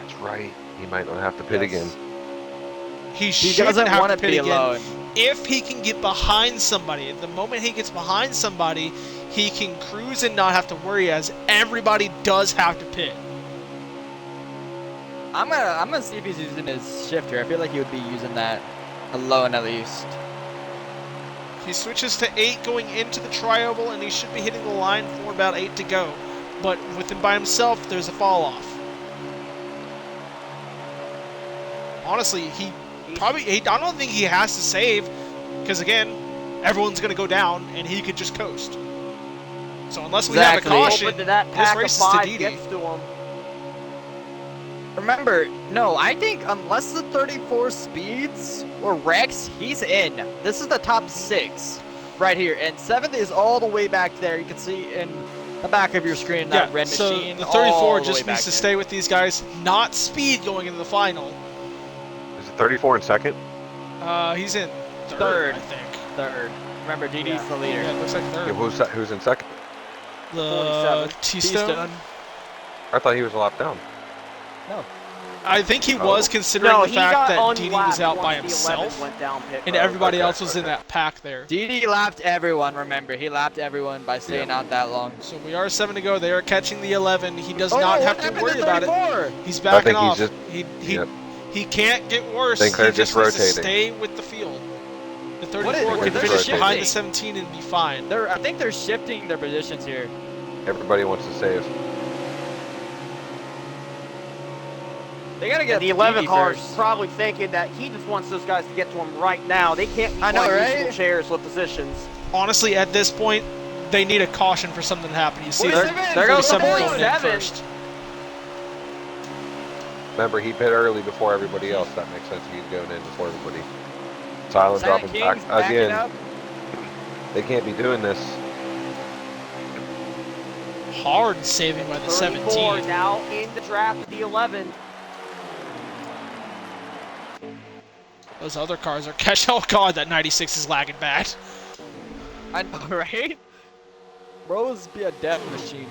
That's right. He might not have to pit again. He He shouldn't doesn't have want to to pit be again. alone. If he can get behind somebody, the moment he gets behind somebody, he can cruise and not have to worry, as everybody does have to pit. I'm gonna see if he's using his shifter. I feel like he would be using that alone at least. He switches to 8 going into the tri-oval, and he should be hitting the line for about 8 to go. But with him by himself, there's a fall off. Honestly, I don't think he has to save, because again, everyone's going to go down, and he could just coast. So unless we have a Exactly. caution, Open to that this pack race of is to 5 Didi. gets to him. Remember, no, I think unless the 34 speeds or Rex, he's in. This is the top 6 right here, and 7th is all the way back there. You can see in the back of your screen that red so machine. the all 34 the just way back needs to there. stay with these guys, not speed going into the final. Is it 34 in second? He's in Third. I think. 3rd. Remember, Didi's Yeah. the leader. Yeah, it looks like Yeah, third. who's in second? The 47. T-Stone. I thought he was a lap down. I think he Oh. was, considering No, the he fact got that Didi unlapped was out by once the 11 himself, went down pit and road. everybody Okay, else was in okay. that pack there. Didi lapped everyone, remember. He lapped everyone by staying out that long. So we are 7 to go. They are catching the 11. He does Oh, not what have to happened worry to about it. 34? He's backing think he's off. just- he Yep. he can't get worse. Think He they're just just needs to rotating. stay with the field. The What is- 34 they're can just finish behind the rotating. 17 and be fine. I think they're shifting their positions here. Everybody wants to save. They gotta get And the 11 Didi car is first. probably thinking that he just wants those guys to get to him right now. They can't be I know, playing right? musical chairs with positions. Honestly, at this point, they need a caution for something to happen. You see, Where's they're, Simmons? they're Where's 47 going in 47? first. Remember, he pit early before everybody else. That makes sense. He's going in before everybody. Silent Silent dropping King's back backing again. up. They can't be doing this. Hard saving by the 34 17. now in the draft of the 11. Those other cars are catch. Oh god, that 96 is lagging bad. I know, right? Bros be a death machine.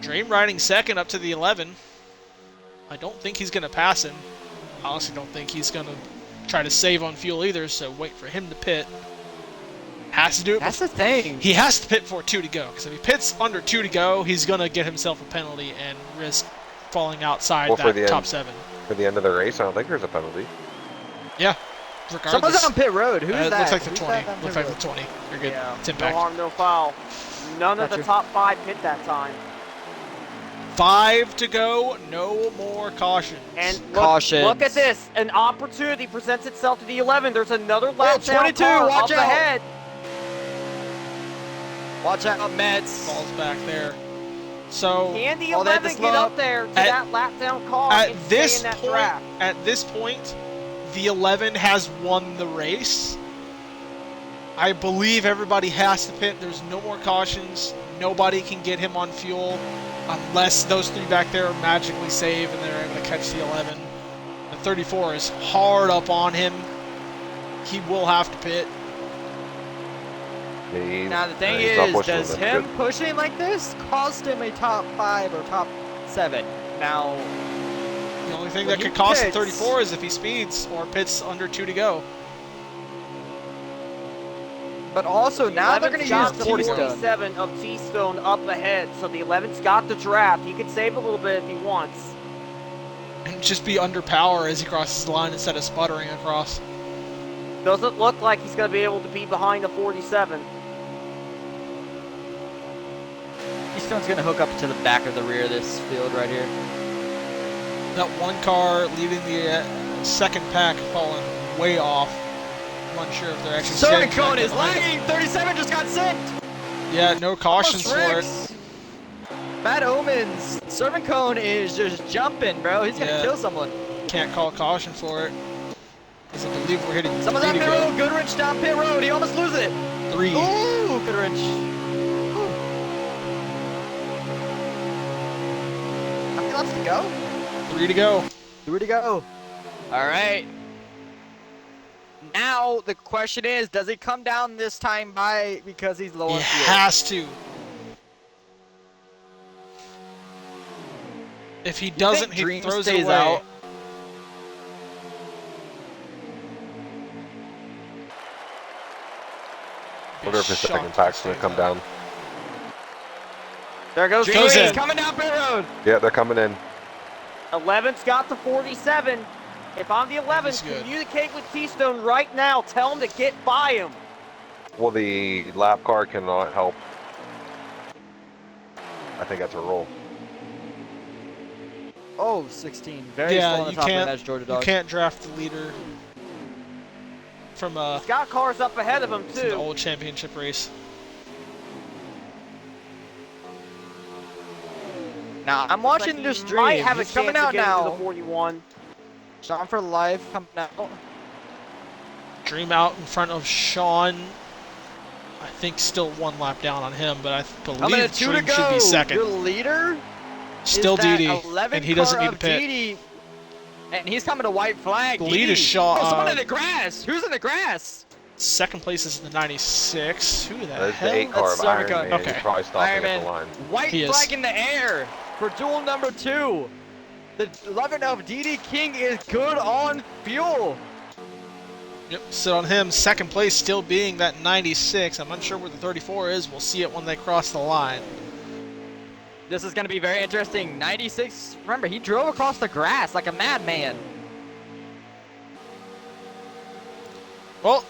Dream riding second up to the 11. I don't think he's going to pass him. I honestly don't think he's going to try to save on fuel either, so wait for him to pit. Has to do it. That's the thing. He has to pit before 2 to go, because if he pits under 2 to go, he's going to get himself a penalty and risk falling outside Well, for that the top end. 7. For the end of the race, I don't think there's a penalty. Yeah, Someone's regardless. on pit road. Who's It that? looks like the Who's 20. that on Looks pit like the road? 20. You're good. Yeah, It's no impact. harm, no foul. None of the Gotcha. top 5 pit that time. 5 to go, no more cautions. And Cautions. look at this. An opportunity presents itself to the 11. There's another lap down 22, car watch up out. ahead. Watch out, Mets. Falls back there. So Can the Oh, they had to 11 slow get up. up there to At- that lap down car at and this stay in that point, draft? at this point, the 11 has won the race. I believe everybody has to pit. There's no more cautions, Nobody can get him on fuel unless those three back there magically save and they're able to catch the 11. The 34 is hard up on him. He will have to pit. Now the thing he's not is, pushing does them. him Good. pushing like this cost him a top 5 or top 7? Now, The only thing When that he could cost the pits- 34 is if he speeds or pits under 2 to go. but also now they're 11's going to use got the 47. 47 of T-Stone up ahead, so the 11's got the draft. He could save a little bit if he wants. And just be under power as he crosses the line instead of sputtering across. Doesn't look like he's going to be able to be behind the 47. Keystone going to hook up to the back of the rear of this field right here. That one car leaving the second pack falling way off. I'm unsure if they're actually Serving sitting cone back is behind him. lagging. 37 just got sent. Yeah, no cautions Almost for it. wrecks. Bad Omens. Serving cone is just jumping, bro. He's going to Yeah. kill someone. Can't call caution for it. Because I believe we're hitting Someone's 3 on to pit go. road. Goodrich down pit road. He almost loses it. 3. Ooh, Goodrich. How many laps to go? 3 to go. 3 to go. All right. Now the question is, does he come down this time by because he's low He on fuel? has to. If he doesn't, he Dream throws it stays away. out? Wonder if his second pack's gonna come down. There goes Dream Goes Dream. in. is coming down pit road. Yeah, they're coming in. 11's got the 47. If I'm the 11, He's good. communicate with T-Stone right now. Tell him to get by him. Well, the lap car cannot help. I think that's a roll. Oh, 16. Very slow Yeah, on the you top can't. end. That's Georgia You Dog. can't draft the leader from He's got cars up ahead of him, the too. old championship race. Now I'm Looks watching like this he dream. might have a He's coming chance out to get into now. the 41. Sean for life coming out. Dream out in front of Sean. I think still 1 lap down on him, but I Coming believe at 2 to Dream go. should be Your second. leader Still is that Didi, 11 and he doesn't car need to of pit. Didi, and he's coming to white flag. The lead is Didi. Shaw- Oh, someone in the grass. Who's in the grass? Second place is the 96. Who the That's hell? the 8 car of That's Iron Sarmicon. Man. Okay. He's probably stopping Iron at Man. the line. White He is. flag in the air for duel number 2. The 11 of Didi King is good on fuel. Yep, sit on him. Second place still being that 96. I'm unsure where the 34 is. We'll see it when they cross the line. This is going to be very interesting. 96, remember, he drove across the grass like a madman. Well,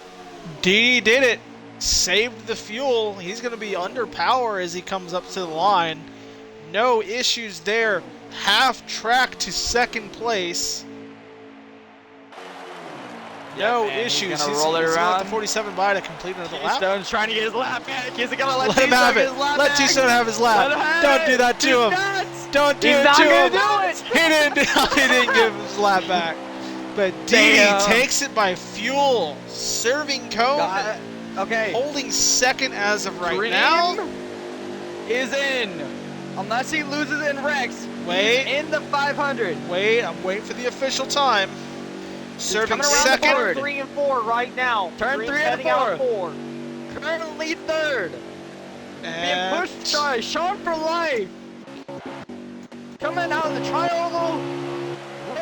Didi did it. Saved the fuel. He's going to be under power as he comes up to the line. No issues there. Half track to second place. No and he's issues. gonna roll it he's gonna let around. the 47 by to complete another lap. Keystone's trying to get his lap back. Is he going to let Let him have Keystone get it. his lap Let back? T-Stone have his Let him lap. have Don't it. do that to He's him. nuts. Don't do He's it not to gonna him. do it. He didn't give his lap back. But Didi Damn. takes it by fuel. Serving cone. Okay. Holding second as of right Dream now. is in. Unless he loses in Rex, Wait. he's in the 500. Wait, I'm waiting for the official time. Serving coming around the second. board. Turn 3 and 4 right now. Turn Dream's 3 and heading out 4. 4. Currently third. Being And pushed by Sean for life. Coming out of the triangle.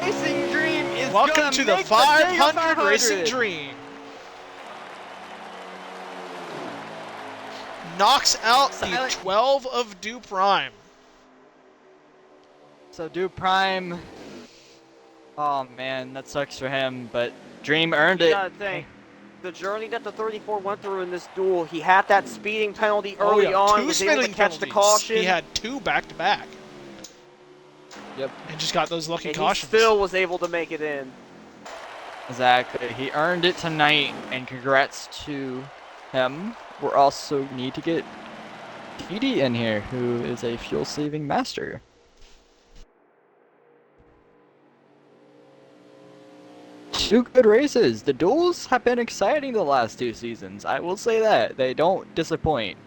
Racing Dream is welcome gonna to the make 500 Daytona Racing 500. Dream. Knocks out the Silent- 12 of Do Prime. So Do Prime. Oh man, that sucks for him, but Dream earned You it. gotta think. The journey that the 34 went through in this duel, he had that speeding penalty Oh, early yeah. on, 2 was able to speeding catch the penalties. caution, He had 2 back-to-back. Yep. And just got those lucky and he cautions. still was able to make it in. Exactly. He earned it tonight, and congrats to him. We also need to get TD in here, who is a fuel-saving master. Two good races. The duels have been exciting the last 2 seasons. I will say that. They don't disappoint.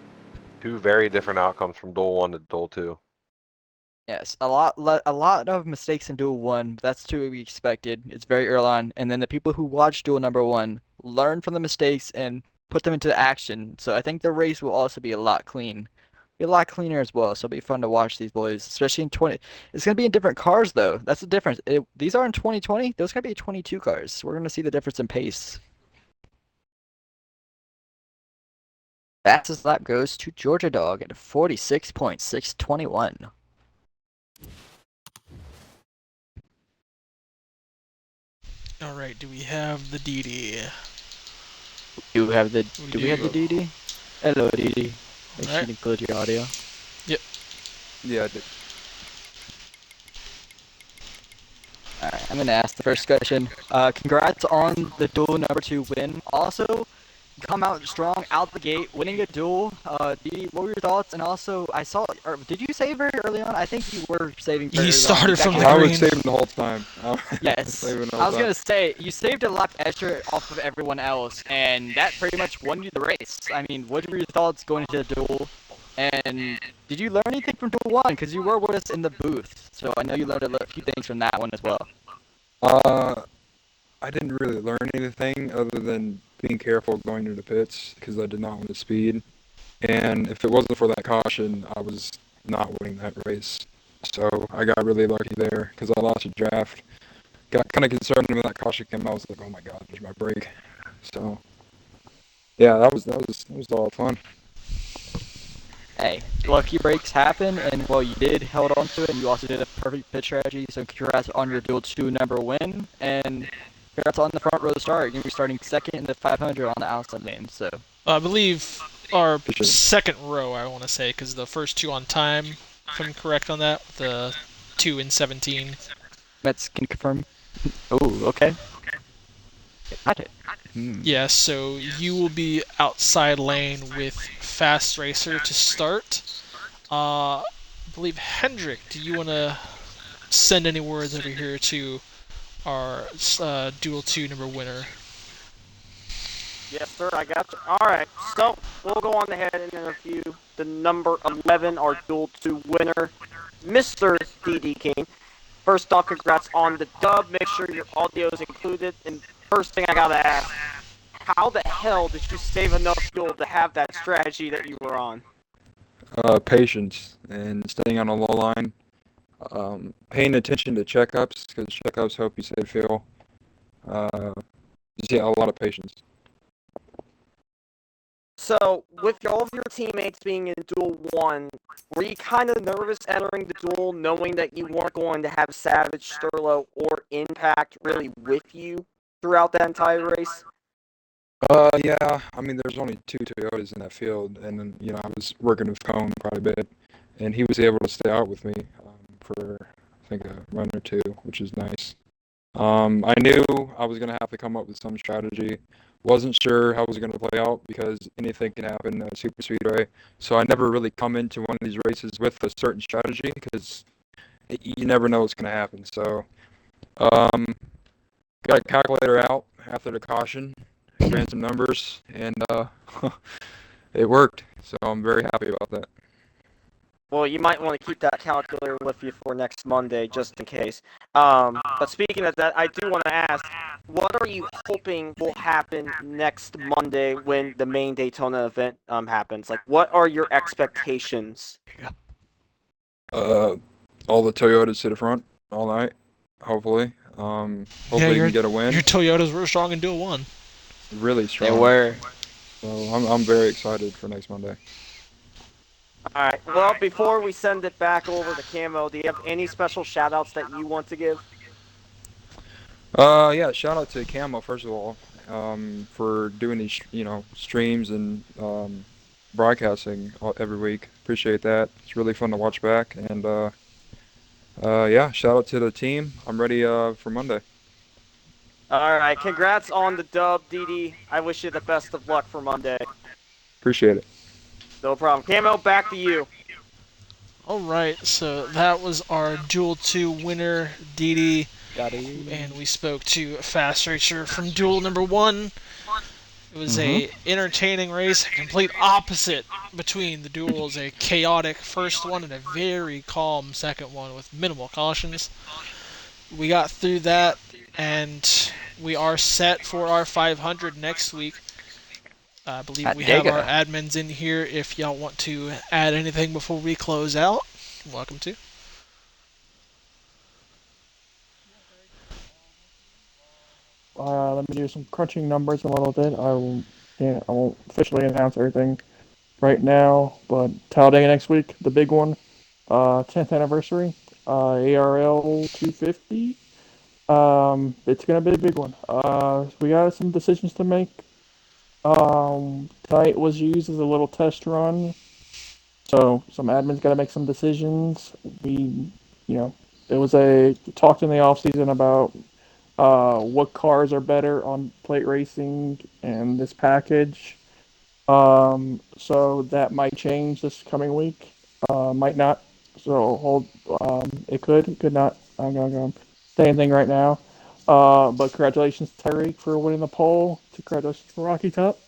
Two very different outcomes from Duel 1 to Duel 2. Yes, a lot of mistakes in Duel 1, but that's to be expected. It's very early on, and then the people who watch Duel number 1 learn from the mistakes and put them into action. So I think the race will also be a lot cleaner as well. So it'll be fun to watch these boys, especially in 20. It's gonna be in different cars though. That's the difference. These are in 2020. Those gonna be 22 cars. We're gonna see the difference in pace. Fastest lap goes to Georgia Dog at 46.621. All right, do we have the DD? Do we have the We do we have the do. DD? Hello DD. Make sure All you right. include your audio. Yeah, I did. Alright, I'm gonna ask the first question. Congrats on the duel number 2 win. Also, come out strong out the gate, winning a duel. Didi, what were your thoughts? And also, I saw, or did you save very early on? I think you were saving very He early on. You started from actually the I had, was green. saving the whole time. I was yes. saving the I whole was time. gonna say you saved a lap extra off of everyone else, and that pretty much won you the race. I mean, what were your thoughts going into the duel? And did you learn anything from Duel 1? Because you were with us in the booth, so I know you learned a few things from that one as well. I didn't really learn anything other than being careful going into the pits because I did not want to speed. And if it wasn't for that caution, I was not winning that race. So I got really lucky there because I lost a draft. Got kind of concerned when that caution came out. I was like, oh my god, there's my brake. So yeah, that was all fun. Hey, lucky breaks happen, and well, you did held on to it, and you also did a perfect pitch strategy. So congrats on your Duel 2 number win, and congrats on the front row start. You're gonna be starting second in the 500 on the outside lane. So I believe our Appreciate it. second row, I want to say, because the first two on time, if I'm correct on that, the 2 in 17. Mets can confirm. Oh, okay. Got it. Yeah, so you will be outside lane with Fast Racer to start. I believe Hendrick, do you want to send any words over here to our Duel 2 number winner? Yes, sir, I got you. All right, so we'll go on ahead and interview the number 11, our Duel 2 winner, Mr. DD King. First off, congrats on the dub. Make sure your audio is included. And first thing I gotta ask, how the hell did you save enough fuel to have that strategy that you were on? Patience and staying on a low line. Paying attention to checkups because checkups help you save fuel. Just yeah, a lot of patience. So, with all of your teammates being in Duel 1, were you kind of nervous entering the duel knowing that you weren't going to have Savage, Sterlo, or Impact really with you throughout that entire race? Yeah. I mean, there's only two Toyotas in that field, and then I was working with Cone quite a bit, and he was able to stay out with me for I think a run or two, which is nice. I knew I was gonna have to come up with some strategy. Wasn't sure how it was gonna play out because anything can happen at Super Speedway. So I never really come into one of these races with a certain strategy because you never know what's gonna happen. So um, got a calculator out after the caution, ran some numbers, and it worked. So I'm very happy about that. Well, you might want to keep that calculator with you for next Monday, just in case. But speaking of that, I do want to ask, what are you hoping will happen next Monday when the main Daytona event happens? Like, what are your expectations? Uh, all the Toyotas to the front all night, hopefully. Yeah, Hopefully we can get a win. your Toyotas were strong in Duel 1. Really They strong. were. So I'm very excited for next Monday. All right. Well, before we send it back over to Camo, do you have any special shoutouts that you want to give? Yeah, shout out to Camo first of all, for doing these streams and broadcasting every week. Appreciate that. It's really fun to watch back, and yeah, shout out to the team. I'm ready for Monday. All right. Congrats on the dub, DD. I wish you the best of luck for Monday. Appreciate it. No problem. Camo, back to you. Alright, so that was our Duel 2 winner, Didi, Got it. and we spoke to Fast Racer from Duel number 1. It was a entertaining race, a complete opposite between the duels, a chaotic first one and a very calm second one with minimal cautions. We got through that, and we are set for our 500 next week. I believe At we have our Dega. admins in here. If y'all want to add anything before we close out, welcome to. Let me do some crunching numbers in a little bit. I won't officially announce everything right now, but Talladega next week, the big one, 10th anniversary, ARL 250. It's gonna be a big one. We got some decisions to make. Tonight was used as a little test run, so some admins got to make some decisions. You know, it was a talked in the off season about what cars are better on plate racing and this package. So that might change this coming week. Might not. So hold. It could not. I'm gonna say anything right now. But congratulations, Tyreek, for winning the poll. Congratulations to Rocky Top.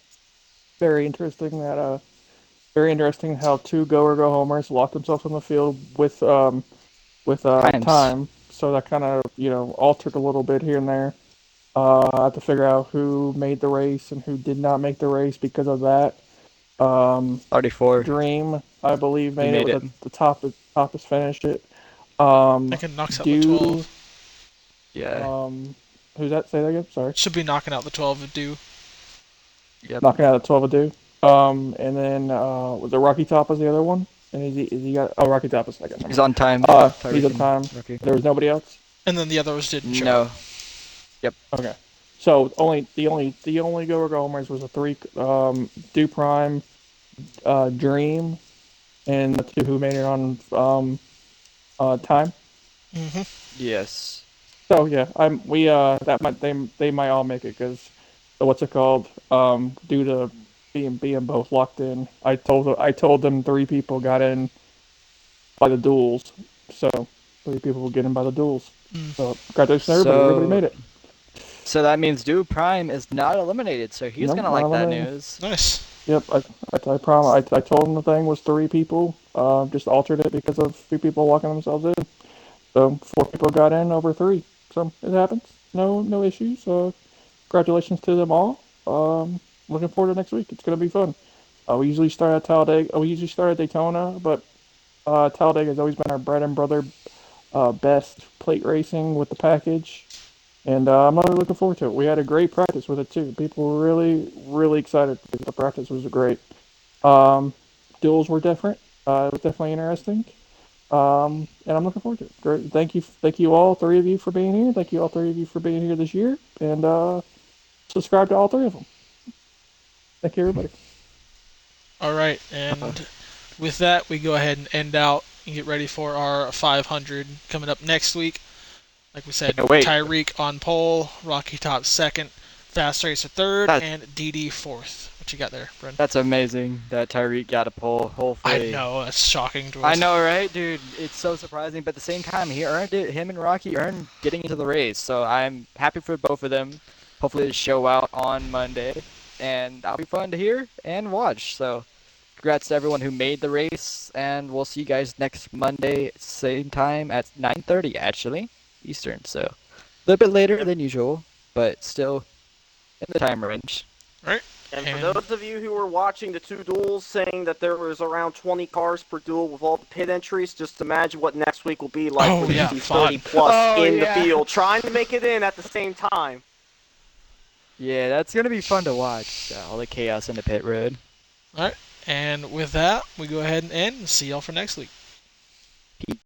Very interesting that very interesting how two go or go homers locked themselves in the field with Times. time. So that kind of altered a little bit here and there. I have to figure out who made the race and who did not make the race because of that. Um, 34. Dream, I believe, He made it made with it. the top finished it. I can knocks out the Do 12. Yeah. Who's that? Say that again. Sorry. Should be knocking out the 12 of do. Yep. Knocking out a 12 a do. And then was it Rocky Top was the other one? And is he got Rocky Top is second. He's on time. He's Tyreek on and time. Rookie. There was nobody else. And then the others didn't show up. No. Yep. Okay. So the only go or go homers was a three Do Prime, Dream, and the two who made it on time. Hmm. Yes. So yeah, I'm we that might they might all make it because what's it called? Due to being both locked in, I told them three people got in by the duels, so three people will get in by the duels. Mm. So congratulations to everybody. Everybody So made it. so that means Dew Prime is not eliminated. So he's Nope, gonna not like that eliminated. news. Nice. Yep, I promise. I told them the thing was three people. Just altered it because of three people locking themselves in. So four people got in over three. So it happens. No issues. Congratulations to them all. Looking forward to next week. It's gonna be fun. We usually start at Talladega. We usually start at Daytona, but Talladega has always been our bread and butter, best plate racing with the package. And I'm really looking forward to it. We had a great practice with it too. People were really excited because the practice was great. Um, Duels were different. It was definitely interesting. And I'm looking forward to it. Great. Thank you all three of you for being here. Thank you all three of you for being here this year. And subscribe to all three of them. Thank you, everybody. All right, Uh, and with that, we go ahead and end out and get ready for our 500 coming up next week. Like we said, can't wait. Tyreek on pole, Rocky Top second, Fast Racer third, That and DD fourth. What you got there, Bren? that's amazing that Tyreek got a pole. I Hopefully. know, that's shocking to I us. know, right, dude? It's so surprising, but at the same time, he earned it. Him and Rocky earned getting into the race, so I'm happy for both of them. Hopefully, they show out on Monday, and that'll be fun to hear and watch. So, congrats to everyone who made the race, and we'll see you guys next Monday, same time at 9:30 actually, Eastern. So, a little bit later than usual, but still in the time range. Right? And for And those of you who were watching the two duels saying that there was around 20 cars per duel with all the pit entries, just imagine what next week will be like Oh, with yeah, these fun. 30 plus Oh, in yeah. the field, trying to make it in at the same time. Yeah, that's gonna be fun to watch. All the chaos in the pit road. all right, and with that, we go ahead and end. See y'all for next week.